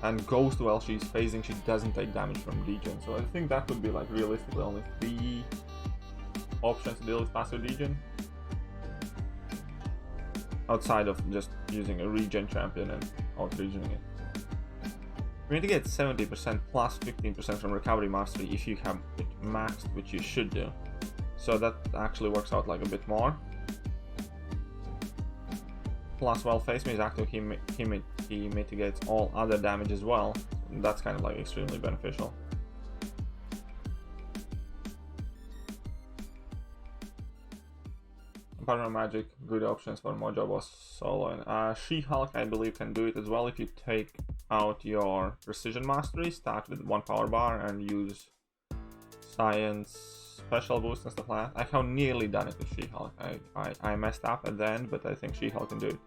And Ghost, while she's phasing, she doesn't take damage from degen, so I think that would be like realistically only 3 options to deal with passive degen, outside of just using a regen champion and out-regening it. You need to get 70% plus 15% from recovery mastery if you have it maxed, which you should do. So that actually works out like a bit more. Plus, while Face Me is active, he mitigates all other damage as well. And that's kind of like extremely beneficial. Apart from magic, good options for Mojo Boss solo. And She-Hulk, I believe, can do it as well if you take out your precision mastery, start with 1 power bar and use science special boost and stuff like that. I have nearly done it with She-Hulk. I messed up at the end, but I think She-Hulk can do it.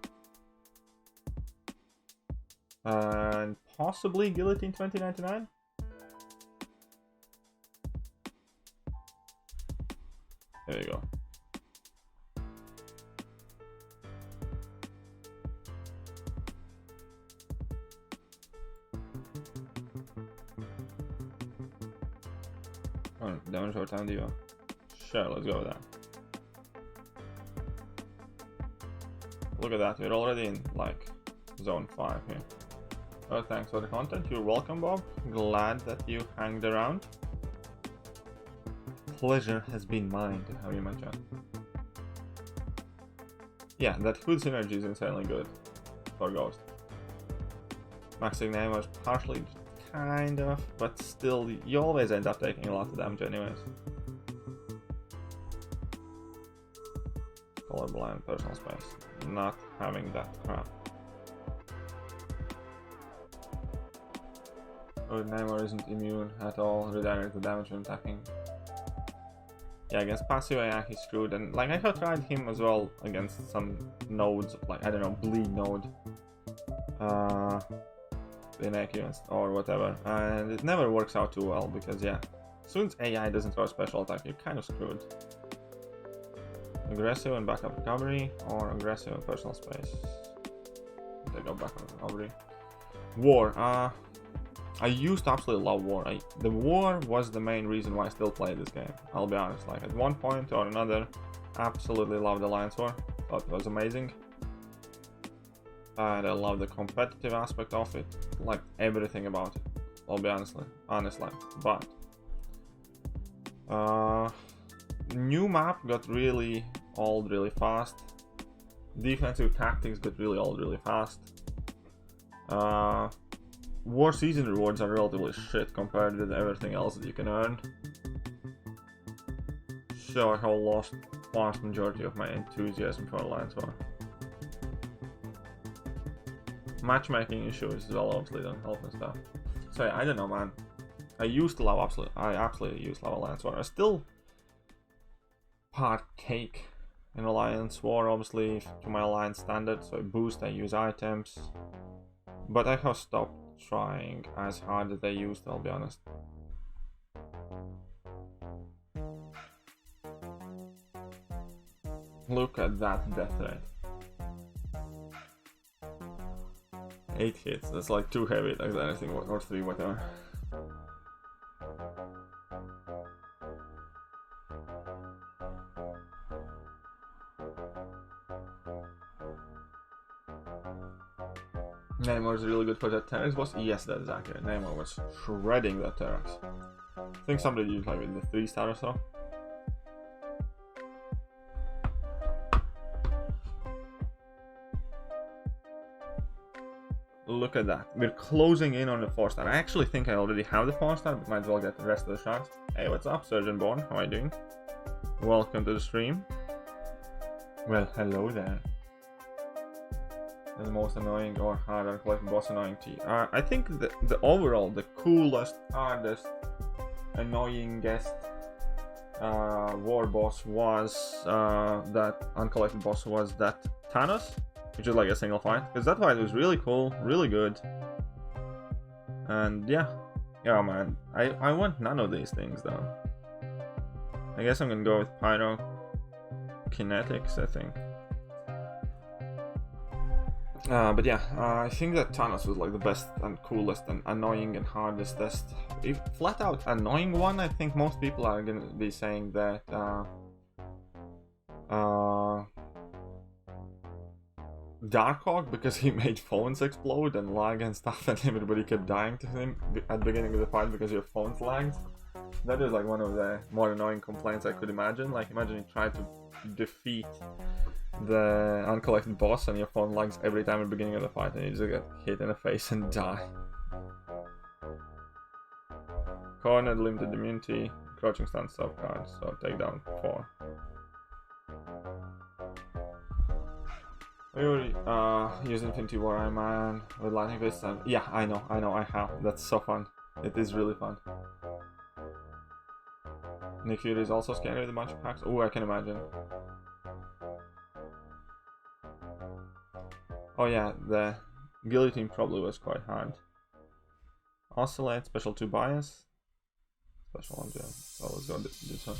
And possibly Guillotine 2099? There you go. Oh, damage over time Diva. Sure, let's go with that. Look at that, we're already in like zone 5 here. Oh, thanks for the content. You're welcome, Bob. Glad that you hanged around. Pleasure has been mine to have you, my chat. Yeah, that food synergy is insanely good for Ghost. Maxing name was partially kind of, but still, you always end up taking a lot of damage anyways. Colorblind, personal space. Not having that crap. Oh, Namor isn't immune at all, redirect the damage when attacking. Yeah, against passive AI he's screwed, and like I have tried him as well against some nodes, like I don't know, bleed node. Incursions or whatever, and it never works out too well because yeah, as soon as AI doesn't throw a special attack, you're kind of screwed. Aggressive and backup recovery, or aggressive and personal space. They go backup recovery. War. I used to absolutely love War. The War was the main reason why I still play this game. I'll be honest. Like at one point or another, absolutely loved Alliance War. Thought it was amazing. And I love the competitive aspect of it, like everything about it. I'll be honestly. But new map got really old really fast. Defensive tactics got really old really fast. War season rewards are relatively shit compared with everything else that you can earn. So I have lost vast majority of my enthusiasm for Alliance War. Matchmaking issues as well obviously don't help and stuff. So yeah, I don't know, man. I absolutely used to love Alliance War. I still partake in Alliance War, obviously, to my Alliance standard, so I boost, I use items. But I have stopped trying as hard as I used to, I'll be honest. Look at that death rate. 8 hits, that's like too heavy, like that I think, or 3, whatever. Namor is really good for that Terrax boss. Yes, that is accurate. Namor was shredding that Terrax. I think somebody used like in the 3-star or so. Look at that. We're closing in on the 4-star. I actually think I already have the 4-star, but might as well get the rest of the shots. Hey, what's up, Surgeon Born? How are you doing? Welcome to the stream. Well, hello there. The most annoying or harder collecting boss annoying to you? I think the overall, the coolest, hardest, annoyingest war boss was that uncollected boss was that Thanos, which is like a single fight, because that fight was really cool, really good. And yeah man, I want none of these things though. I guess I'm gonna go with Pyrokinetics, I think. But yeah, I think that Thanos was like the best and coolest and annoying and hardest. If flat out annoying one, I think most people are gonna be saying that Darkhawk, because he made phones explode and lag and stuff, and everybody kept dying to him at the beginning of the fight because your phones lagged. That is like one of the more annoying complaints I could imagine. Like, imagine you try to defeat the uncollected boss and your phone lags every time at the beginning of the fight and you just get hit in the face and die. Cornered, limited immunity, crouching stun, sub card, so take down 4. I already use Infinity War Iron Man with Lightning Fist and yeah, I know, I have. That's so fun. It is really fun. Nick Fury is also scary with a bunch of packs. Oh, I can imagine. Oh yeah, the Guillotine probably was quite hard. Oscillate, special 2 bias. Special 1 gem. So let's go this one.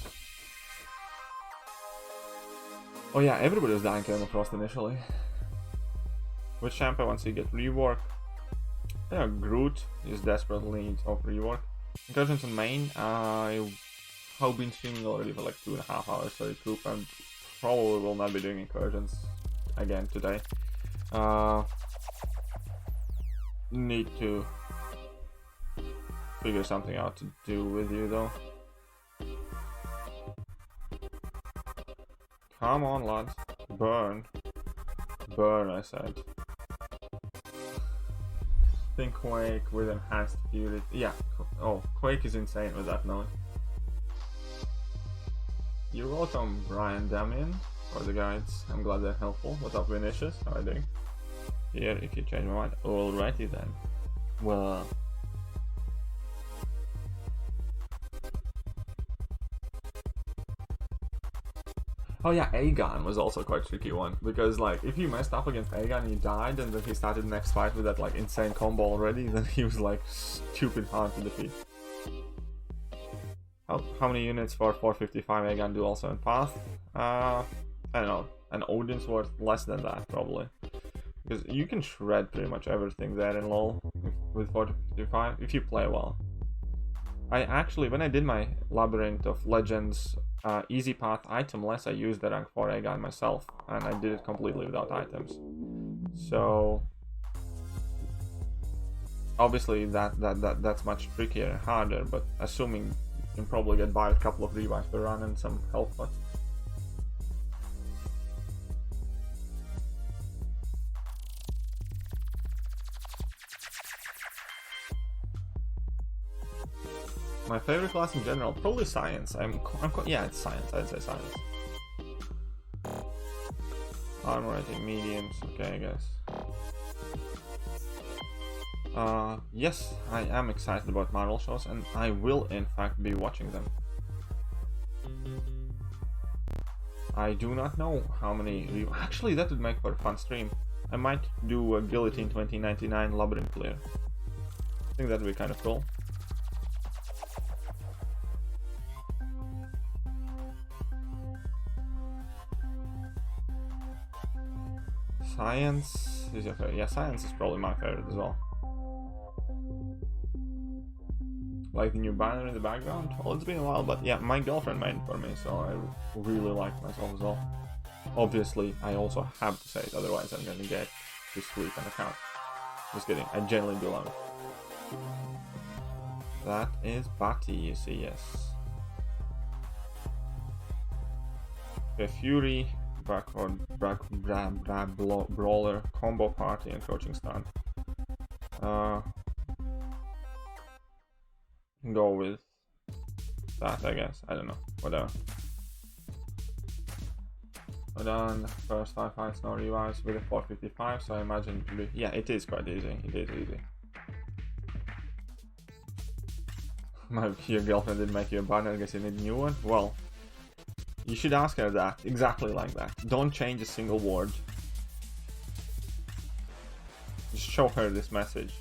Oh yeah, everybody was dying Killer Frost initially. Which champion once you get rework? Yeah, Groot is desperately need of rework. Incursions on main, I have been streaming already for like 2.5 hours, so recoup, and probably will not be doing Incursions again today. Need to figure something out to do with you though. Come on, lads. Burn. Burn, I said. Think Quake with enhanced fury. Yeah. Oh, Quake is insane with that note. You're welcome, Brian Damien, for the guides. I'm glad they're helpful. What's up, Vinicius? How are you doing? Here, if you change my mind. Alrighty then. Well. Oh yeah, Aegon was also quite a tricky one, because like if you messed up against Aegon and you died and then he started the next fight with that like insane combo already, then he was like stupid hard to defeat. How many units for 455 Aegon do also in Path? I don't know, and Odin's worth less than that probably. Because you can shred pretty much everything there in LoL with 455 if you play well. I actually, when I did my Labyrinth of Legends easy path itemless, I used the rank 4 Aegon myself, and I did it completely without items. So obviously that's much trickier and harder, but assuming you can probably get by with a couple of revives per run and some health pots. My favorite class in general, probably science. Yeah, it's science. I'd say science. Armor rating mediums. Okay, I guess. Yes, I am excited about Marvel shows, and I will in fact be watching them. I do not know how many. Actually, that would make for a fun stream. I might do a Guillotine 2099 Labyrinth clear. I think that would be kind of cool. Science is your favorite. Yeah, science is probably my favorite as well. Like the new banner in the background? Well, it's been a while, but yeah, my girlfriend made it for me, so I really like myself as well. Obviously, I also have to say it, otherwise I'm gonna get to sleep on account. Just kidding, I genuinely do love it. That is Batty, you see, yes. Okay, Fury, backward, brawler, combo party, and coaching stand. Go with that, I guess. I don't know. Whatever. Hold on. First 5 fights, no revives with a 455, so I imagine it will be. Yeah, it is quite easy. It is easy. Your girlfriend didn't make you a banner, I guess you need a new one? Well, you should ask her that. Exactly like that. Don't change a single word. Just show her this message.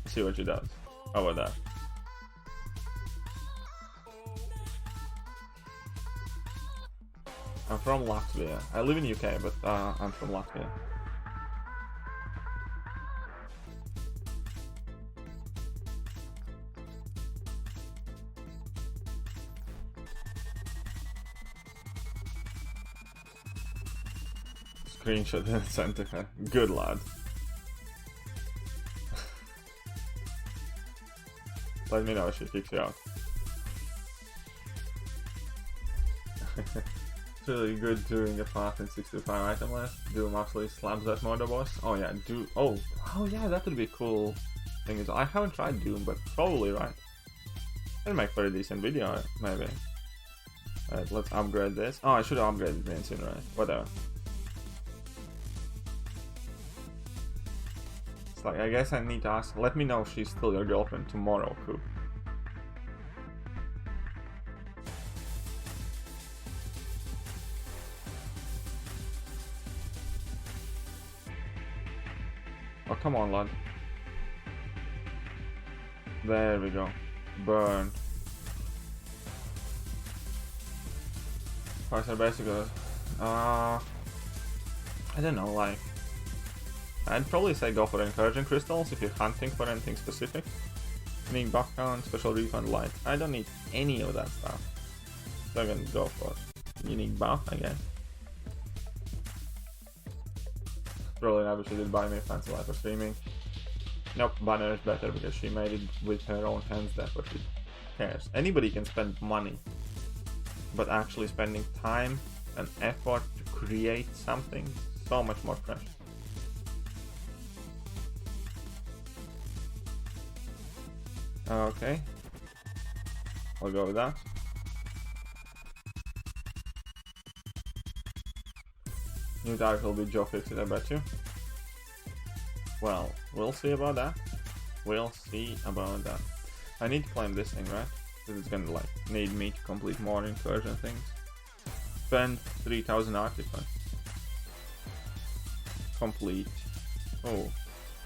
See what she does. How about that? I'm from Latvia. I live in UK, but I'm from Latvia. Screenshot and sent to her. Good lad. Let me know if she kicks you out. It's really good doing a path in 65 item list. Doom absolutely slams that murder boss. Oh yeah, oh yeah, that would be a cool thing. I haven't tried Doom, but probably right. It'll make for a decent video, maybe. Alright, let's upgrade this. Oh, I should have upgraded the Incinerate. Whatever. It's like, I guess I need to ask. Let me know if she's still your girlfriend tomorrow, Coop. Oh, come on, lad. There we go. Burn. Price are basically... I don't know, like... I'd probably say go for Incursion crystals if you're hunting for anything specific. Unique buff count, special refund, light. I don't need any of that stuff. So I'm gonna go for unique buff, I guess. Probably never she did buy me a fancy light for streaming. Nope, banner is better because she made it with her own hands, that's what she cares. Anybody can spend money, but actually spending time and effort to create something so much more precious. Okay, I'll go with that. New target will be Joe Fixit, I bet you. Well, we'll see about that. We'll see about that. I need to claim this thing, right? Because it's gonna like need me to complete more incursion things. Spend 3000 artifacts. Complete. Oh,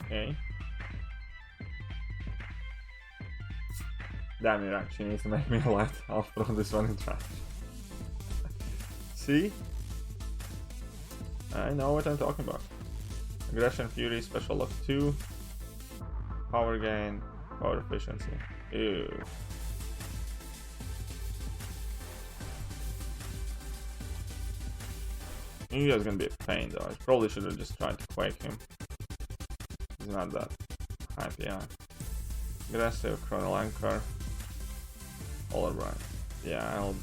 okay. Damn, you're right. She needs to make me a light. I'll throw this one in trash. See? I know what I'm talking about. Aggression, Fury, Special of 2. Power gain, power efficiency. Ew. I knew he was gonna be a pain though. I probably should have just tried to quake him. He's not that high PI. Aggressive, Chronal Anchor. All right. Yeah, I'll...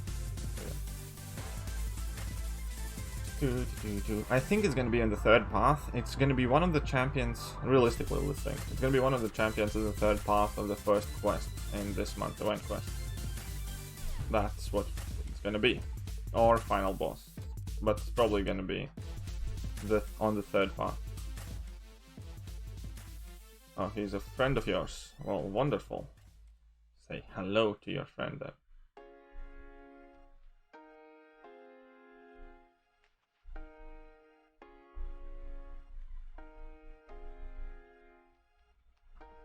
I think it's gonna be in the third path. It's gonna be one of the champions, realistically let's think. It's gonna be one of the champions in the third path of the first quest in this month, event quest. That's what it's gonna be. Or final boss. But it's probably gonna be on the third path. Oh, he's a friend of yours. Well, wonderful. Say hello to your friend then.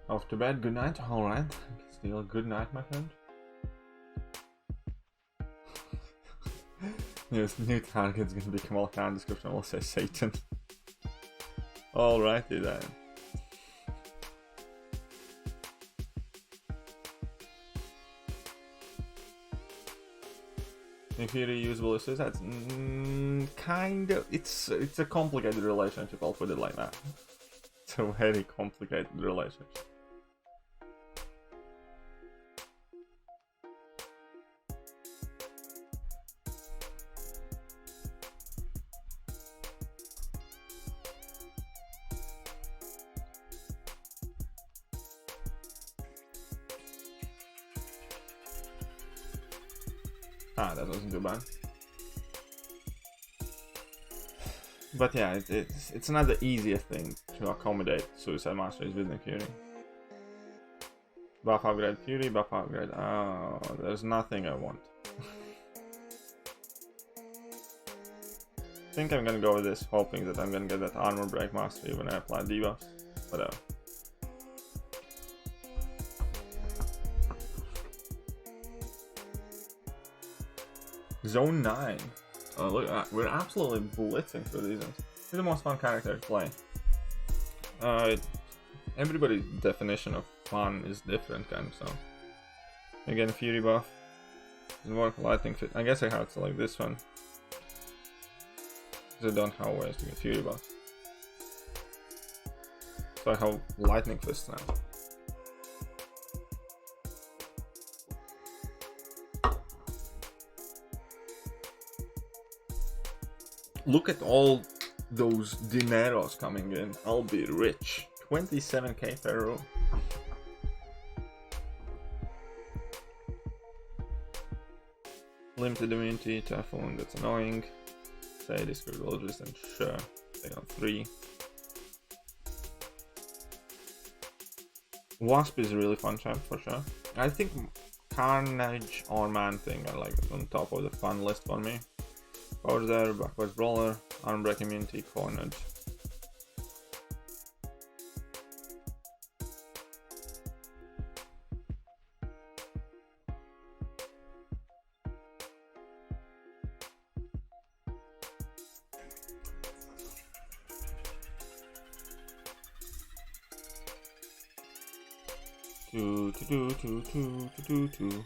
Off to bed, good night, alright. Still good night, my friend. New target's gonna become all kind description, we'll say Satan. Alrighty then. If you reusable suicides, kind of. It's a complicated relationship. I'll put it like that. It's a very complicated relationship. Ah, that wasn't too bad. But yeah, it's not the easiest thing to accommodate Suicide Masteries with Thekiryu. Buff upgrade Fury, buff upgrade. Oh, there's nothing I want. I think I'm gonna go with this, hoping that I'm gonna get that armor break mastery when I apply debuffs. Whatever. Zone 9. Oh, look at that. We're absolutely blitzing through these ones. This is the most fun character to play. Everybody's definition of fun is different, kind of, so. Again, Fury buff. Doesn't work, Lightning Fist. I guess I have to select this one. Because I don't have ways to get Fury buff. So I have Lightning Fist now. Look at all those dineros coming in. I'll be rich. 27k per row. Limited immunity, Typhoon, that's annoying. Say this could be resistant, sure. Stay on 3. Wasp is a really fun champ for sure. I think Carnage or Man Thing are like on top of the fun list for me. Power there, backwards brawler, arm break immunity, cornered. Two.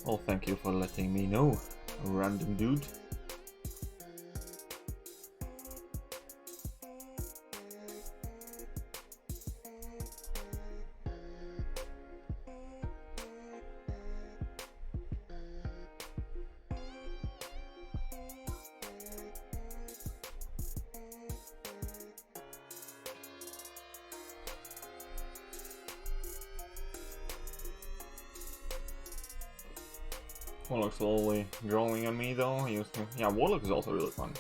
Oh, thank you for letting me know, random dude. Warlock slowly growing on me though. Yeah, Warlock is also really fun.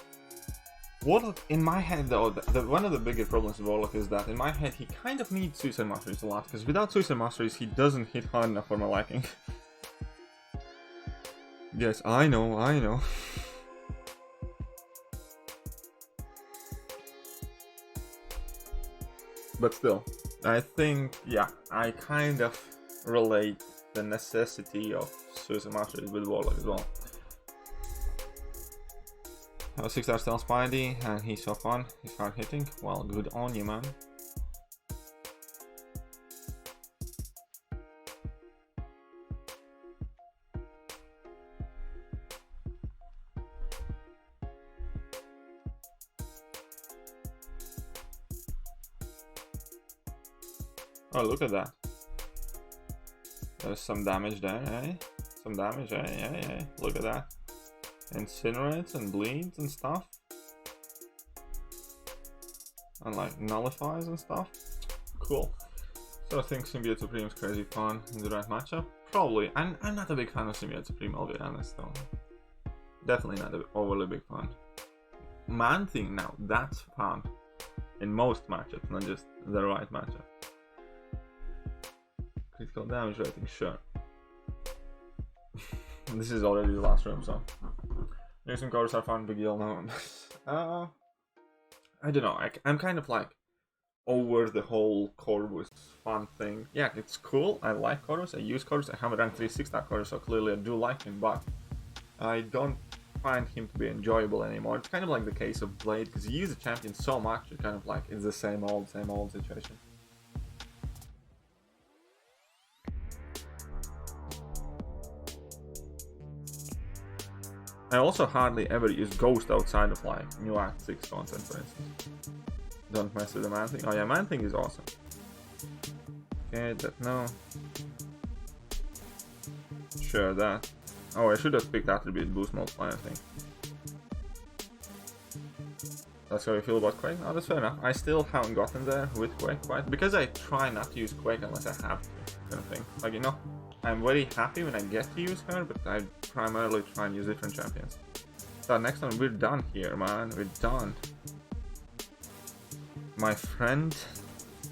Warlock, in my head though, one of the biggest problems with Warlock is that in my head he kind of needs Suicide Masteries a lot, because without Suicide Masteries he doesn't hit hard enough for my liking. Yes, I know. But still, I think, yeah, I kind of relate the necessity of Suicide Masteries with Warlock as well. Have a 6-star stealth Spidey, and he's so fun. He's hard hitting. Well, good on you, man. Oh, look at that. There's some damage there, eh? Some damage, eh? Look at that. Incinerates and bleeds and stuff. And like nullifies and stuff. Cool. So I think Symbiote Supreme is crazy fun in the right matchup. Probably. I'm not a big fan of Symbiote Supreme, I'll be honest though. Definitely not an overly big fan. Man Thing now, that's fun. In most matchups, not just the right matchup. Critical damage rating, sure. This is already the last room, so. Using cores are fun, big deal, no. I don't know, I'm kind of like over the whole Corvus fun thing. Yeah, it's cool, I like Corvus, I use Corvus, I have a rank 3 6-star Corvus, so clearly I do like him, but I don't find him to be enjoyable anymore. It's kind of like the case of Blade, because you use the champion so much, you're kind of like, it's the same old situation. I also hardly ever use Ghost outside of like new Act 6 content, for instance. Don't mess with the Man Thing. Oh yeah, Man Thing is awesome. Okay, that no. Sure, that. Oh, I should have picked Attribute Boost Multiply, I think. That's how you feel about Quake? Oh, that's fair enough. I still haven't gotten there with Quake quite, because I try not to use Quake unless I have to, kind of thing. Like, you know, I'm very happy when I get to use her, but I primarily try and use different champions. So next time, we're done here, man. We're done. My friend,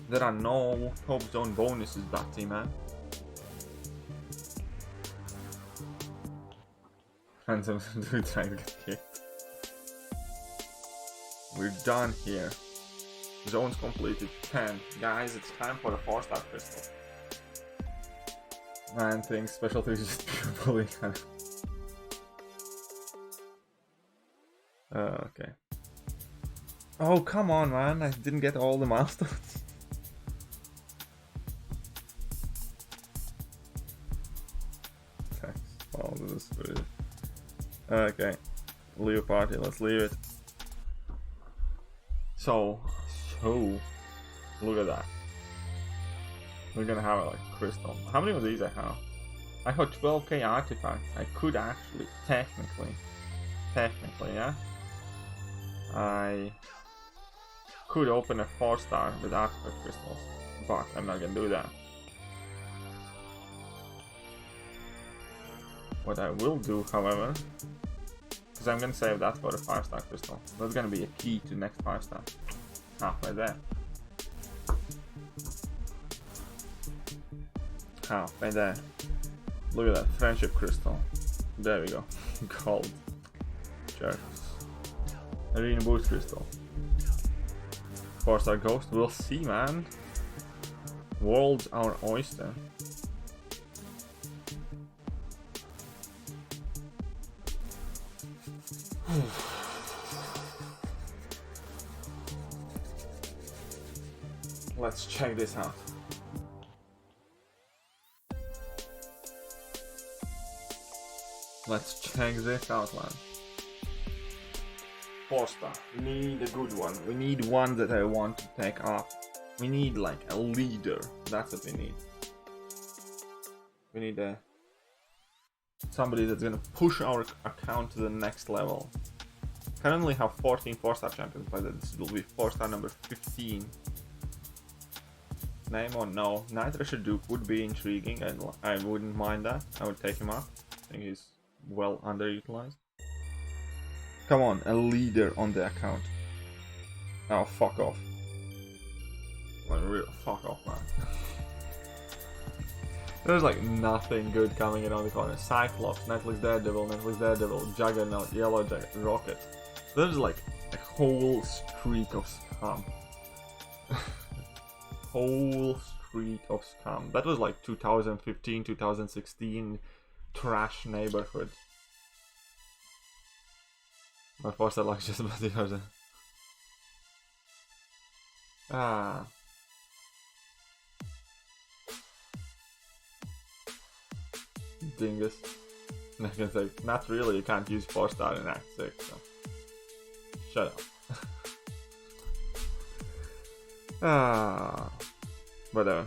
there are no top zone bonuses, Batty, man. Friends, I'm trying to get kicked. We're done here. Zones completed 10. Guys, it's time for the 4-star crystal. Man thinks specialty is just pure bullying. Okay. Oh, come on, man. I didn't get all the milestones. Thanks. Oh, this is really... Okay. Leave party. Let's leave it. So, look at that. We're gonna have like crystal. How many of these I have? I have 12k artifacts. I could actually, technically, yeah. I could open a 4-star with artifact crystals, but I'm not gonna do that. What I will do, however, because I'm gonna save that for a 5-star crystal. That's gonna be a key to next 5-star. Halfway there. Halfway there. Look at that friendship crystal. There we go. Gold. Jerks. Arena boost crystal. 4-star ghost. We'll see, man. World's our oyster. Let's check this out. Let's check this out, man. 4-star. We need a good one. We need one that I want to take up. We need like a leader. That's what we need. We need somebody that's gonna push our account to the next level. Currently have 14 4-star champions, but this will be 4-star number 15. Name or no? Nitro Duke would be intriguing, and I wouldn't mind that. I would take him up. I think he's well underutilized. Come on, a leader on the account. Oh, fuck off. Like, real fuck off, man. There's like nothing good coming in on the corner. Cyclops, Netflix Daredevil, Juggernaut, Yellow Jacket, Rocket. There's like a whole streak of scum. Whole streak of scum. That was like 2015, 2016 trash neighborhood. My 4-star luck just about the other. Ah. Dingus. I can say, not really, you can't use 4-star in Act 6, so. Shut up. Ah. Whatever.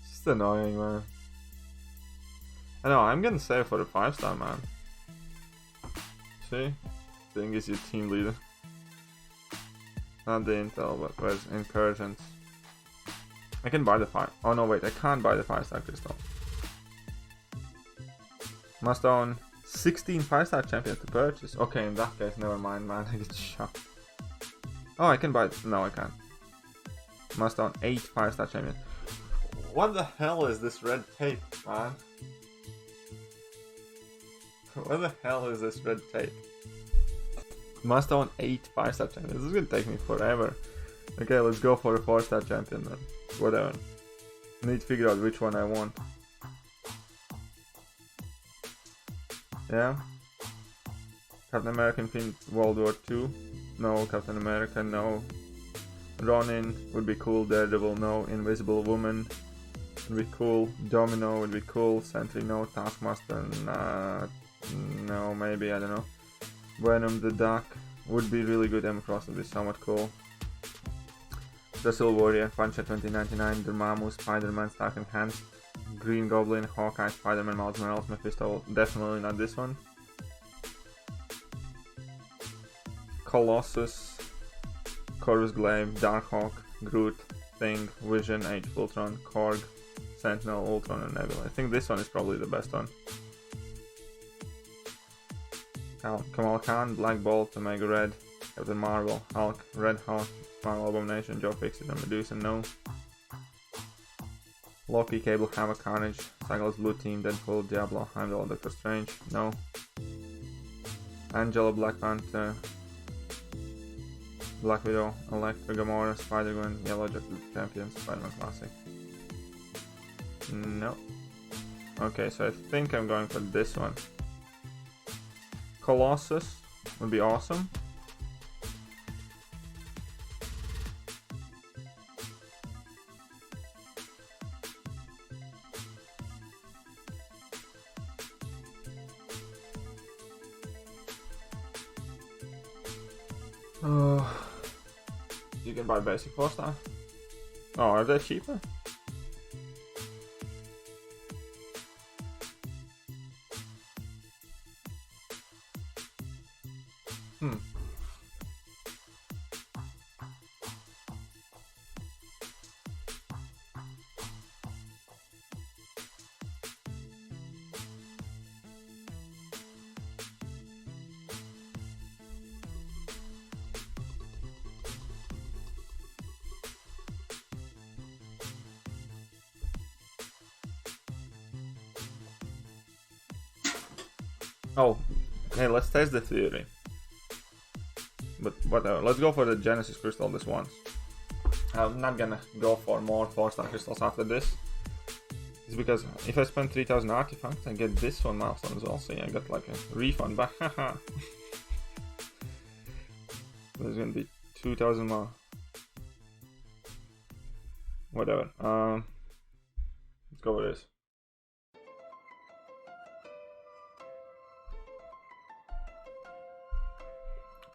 It's just annoying, man. I know, I'm gonna save for the 5-star, man. See? Thing is your team leader. Not the intel, but where's Incursions? I can buy the 5. Oh no, wait, I can't buy the 5-star crystal. Must own 16 5-star champions to purchase. Okay, in that case, never mind, man. I get shocked. Oh, I can buy. No, I can't. Must own 8 5-star champions. What the hell is this red tape, man? What the hell is this red tape? Must own 8 5-star champions. This is gonna take me forever. Okay, let's go for a 4-star champion then. Whatever. Need to figure out which one I want. Yeah. Captain America in World War II. No. Captain America, no. Ronin would be cool. Daredevil, no. Invisible Woman would be cool. Domino would be cool. Sentry, no. Taskmaster, no, maybe, I don't know. Venom the Duck would be really good. MCOC would be somewhat cool. The Civil Warrior, Punisher 2099, Dormammu, Spider-Man, Stark Enhanced, Green Goblin, Hawkeye, Spider-Man, Miles Morales, Mephisto. Definitely not this one. Colossus, Corvus Glaive, Darkhawk, Groot, Thing, Vision, Age of Ultron, Korg, Sentinel, Ultron, and Nebula. I think this one is probably the best one. Kamal Khan, Black Bolt, Omega Red, Captain Marvel, Hulk, Red Hulk, Marvel Abomination, Joe Fixit, and Medusa, no. Loki, Cable, Hammer, Carnage, Cyclops, Blue Team, Deadpool, Diablo, Heimdall, Doctor Strange, no. Angela, Black Panther, Black Widow, Elektra, Gamora, Spider-Gwen, Yellow Jacket, Champion, Spider-Man Classic. No. Okay, so I think I'm going for this one. Colossus would be awesome. You can buy basic 4-star. Oh, are they cheaper? Oh, hey, let's test the theory. But whatever, let's go for the Genesis Crystal this once. I'm not gonna go for more 4-star crystals after this. It's because if I spend 3000 artifacts, I get this one milestone as well. So yeah, I got like a refund back. Haha. There's gonna be 2000 more. Whatever. Let's go with this.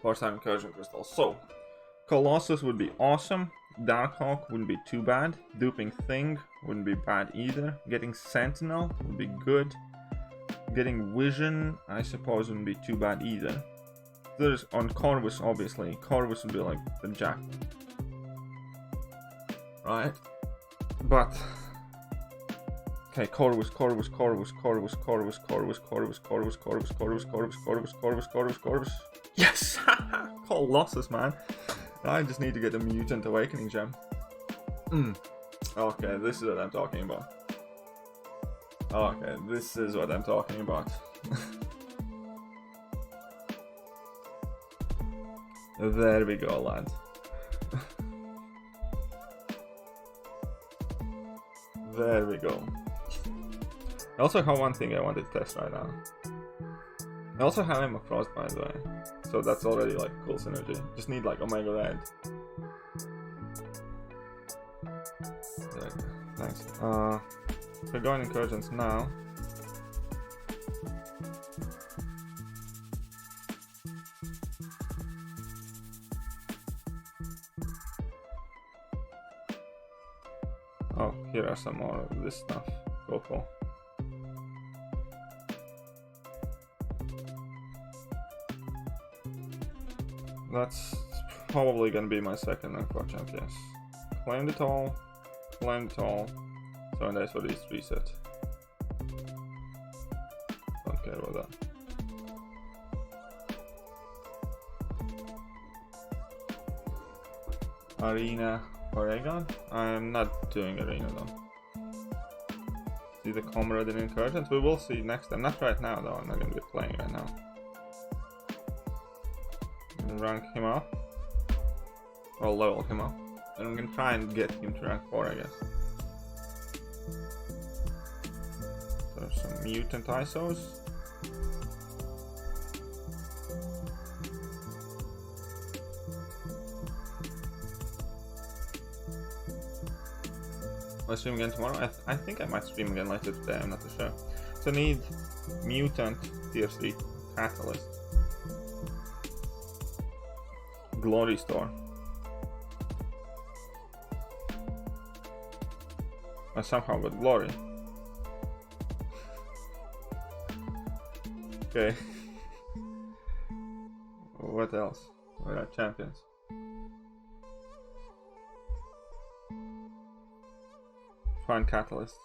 Four-star Incursion crystal. So, Colossus would be awesome. Darkhawk wouldn't be too bad. Duping Thing wouldn't be bad either. Getting Sentinel would be good. Getting Vision, I suppose, wouldn't be too bad either. There's on Corvus, obviously. Corvus would be like the jack. Right? But okay, Corvus. Yes! Colossus, man. I just need to get a Mutant Awakening gem. Okay, this is what I'm talking about. Okay, this is what I'm talking about. There we go, lads. There we go. I also have one thing I wanted to test right now. I also have Emma Frost, by the way. So that's already like cool synergy. Just need like Omega Red. There you go. Thanks. We're going Incursions now. Oh, here are some more of this stuff. Cool. That's probably gonna be my second unfortunate, yes. Claimed it all. 7 days for these reset. Don't care about that. Arena Oregon? I'm not doing Arena though. See the Comrade in Incursions? We will see next time. Not right now though, I'm not gonna be playing right now. Rank him up, or level him up, and we can try and get him to rank 4, I guess. There's some mutant ISOs. I'll stream again tomorrow. I think I might stream again later today, I'm not too sure. So I need mutant tier 3 catalyst. Glory store. I somehow got glory. Okay. What else? What are champions? Find catalyst.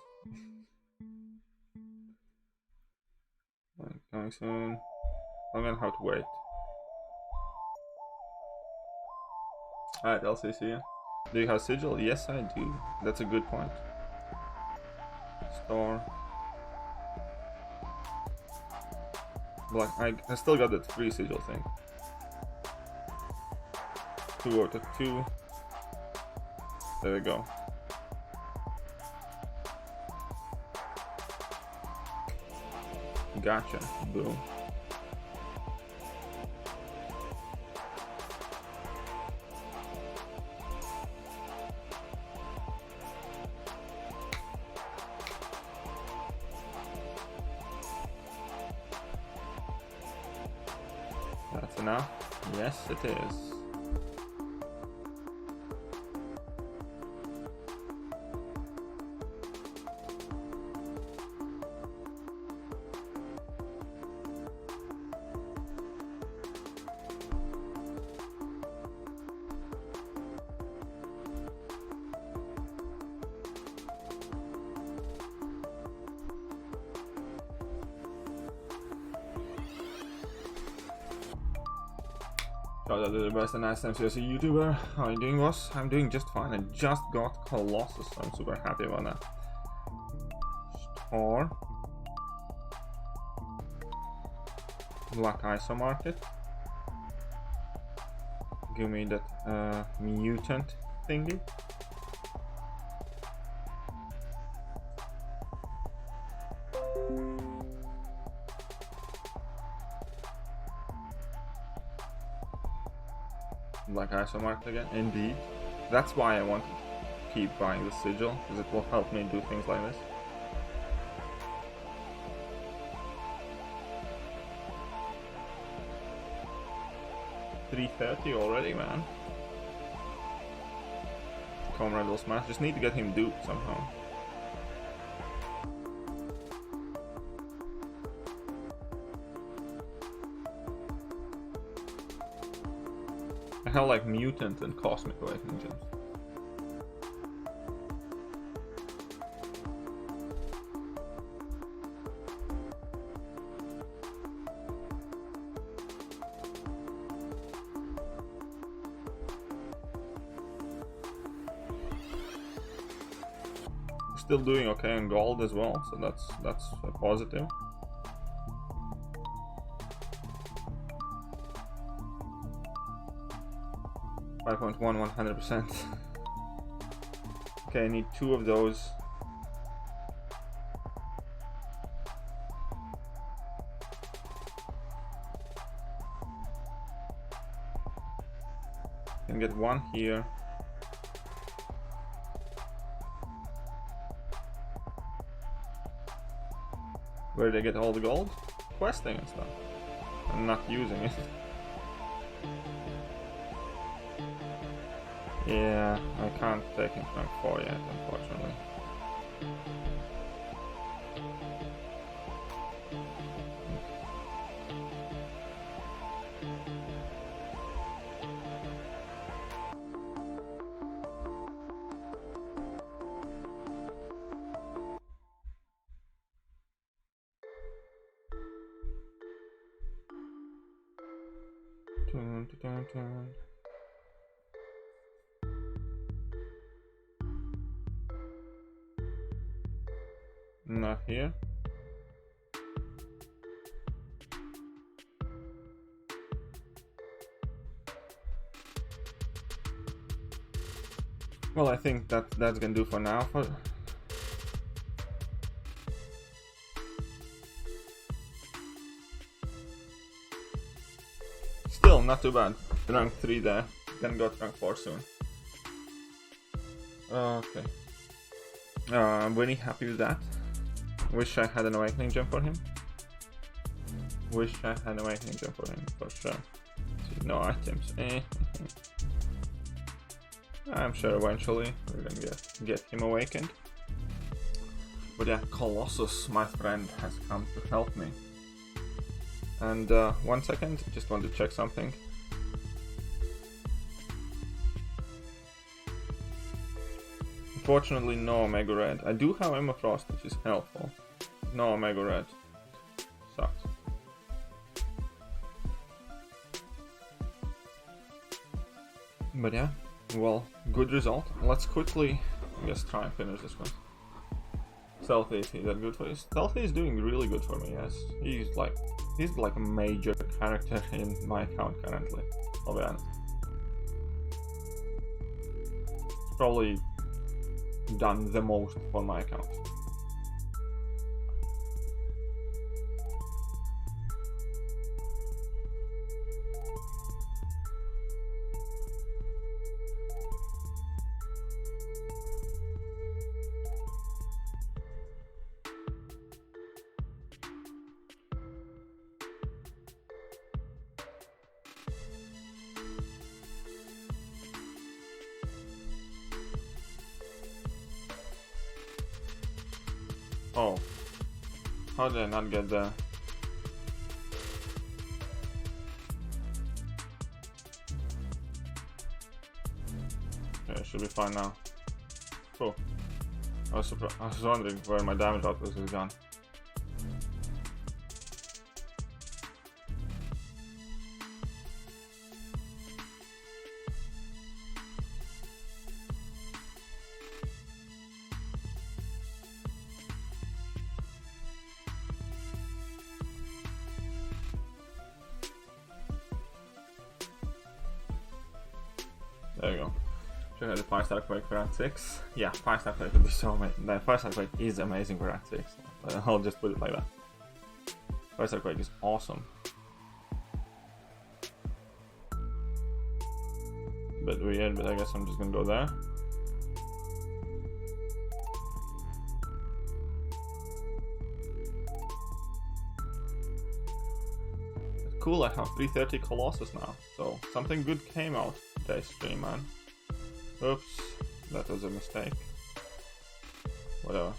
Coming soon. I'm gonna have to wait. Alright, LCC. Do you have sigil? Yes, I do. That's a good point. Store. Black. I still got that free sigil thing. 2 out of 2. There we go. Gotcha. Boom. That's enough? Yes, it is. Shout out to the best and nice MCOC YouTuber. How are you doing, boss? I'm doing just fine. I just got Colossus, so I'm super happy about that. Store. Black ISO market. Give me that mutant thingy. Black ISO market again. Indeed. That's why I want to keep buying the sigil, because it will help me do things like this. $330 already, man. Comrade will smash. Just need to get him duped somehow. I have like mutant and cosmic awakening gems. Still doing okay in gold as well, so that's a positive. .1 100%. Okay, I need 2 of those. Can get 1 here. Where they get all the gold? Questing and stuff. I'm not using it. Yeah, I can't take him from 4 yet, unfortunately. Dun, dun, dun. Not here. Well, I think that's gonna do for now. not too bad. Rank 3 there. Gonna go to rank 4 soon. Okay. I'm really happy with that. Wish I had an awakening gem for him. Wish I had an awakening gem for him, for sure. No items. I'm sure eventually we're gonna get him awakened. But yeah, Colossus, my friend, has come to help me. And 1 second, just want to check something. Unfortunately, no Omega Red. I do have Emma Frost, which is helpful. No Omega Red. Sucks. But yeah, well, good result. Let's quickly, I guess, try and finish this one. Stealthy, is that good for you? Stealthy is doing really good for me, yes. He's like a major character in my account currently, I'll be honest. Probably done the most for my account. Oh, how did I not get there? Okay, should be fine now. Cool. I was wondering where my damage output is gone. There you go. Should have the 5-star quake for rank 6. Yeah, 5-star quake would be so amazing. The 5-star quake is amazing for rank 6. I'll just put it like that. 5-star quake is awesome. Bit weird, but I guess I'm just gonna go there. Cool, I have 330 Colossus now, so something good came out today's stream, man. Oops, that was a mistake. Whatever.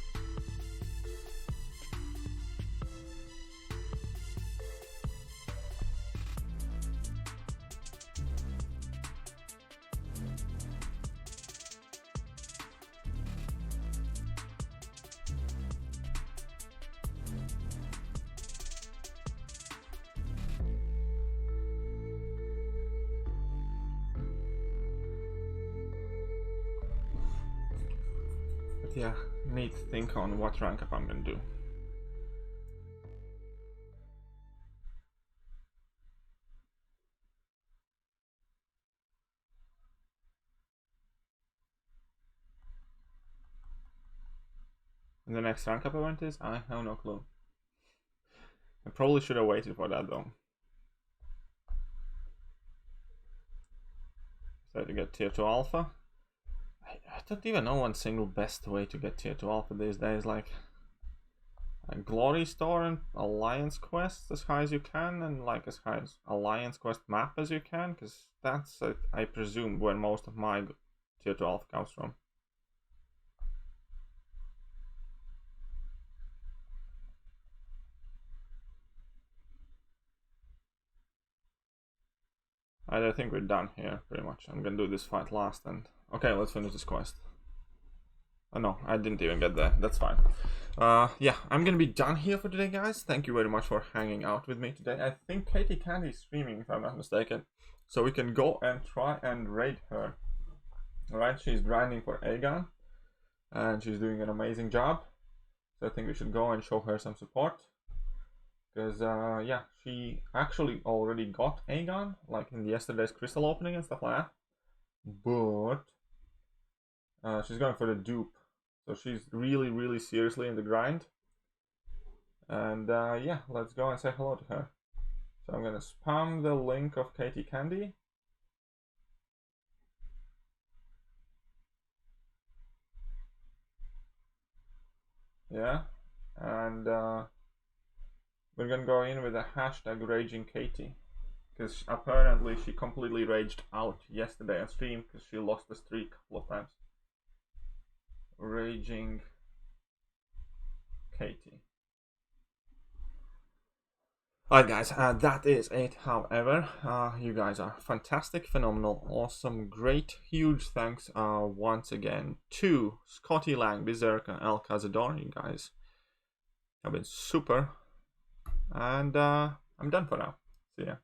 Yeah, need to think on what rank up I'm gonna do. And the next rank up event is? I have no clue. I probably should have waited for that though. So to get tier 2 alpha. I don't even know one single best way to get tier 2 alpha these days, like a glory store and alliance quest as high as you can, and like as high as alliance quest map as you can, because that's I presume where most of my tier 2 alpha comes from. I think we're done here pretty much. I'm gonna do this fight last and okay, let's finish this quest. Oh no, I didn't even get there. That's fine. Yeah, I'm gonna be done here for today, guys. Thank you very much for hanging out with me today. I think Katie Candy is streaming, if I'm not mistaken. So we can go and try and raid her. Alright, she's grinding for Aegon. And she's doing an amazing job. So I think we should go and show her some support. Because, yeah, she actually already got Aegon, like in yesterday's crystal opening and stuff like that. But she's going for the dupe. So she's really seriously in the grind. And yeah, let's go and say hello to her. So I'm gonna spam the link of Katie Candy. Yeah, and we're gonna go in with a hashtag Raging Katie, because apparently she completely raged out yesterday on stream because she lost the streak a couple of times. Raging Katie. Alright guys, that is it. However, you guys are fantastic, phenomenal, awesome, great, huge thanks once again to Scotty Lang, Berserker, El Cazador. You guys have been super, and I'm done for now. See ya.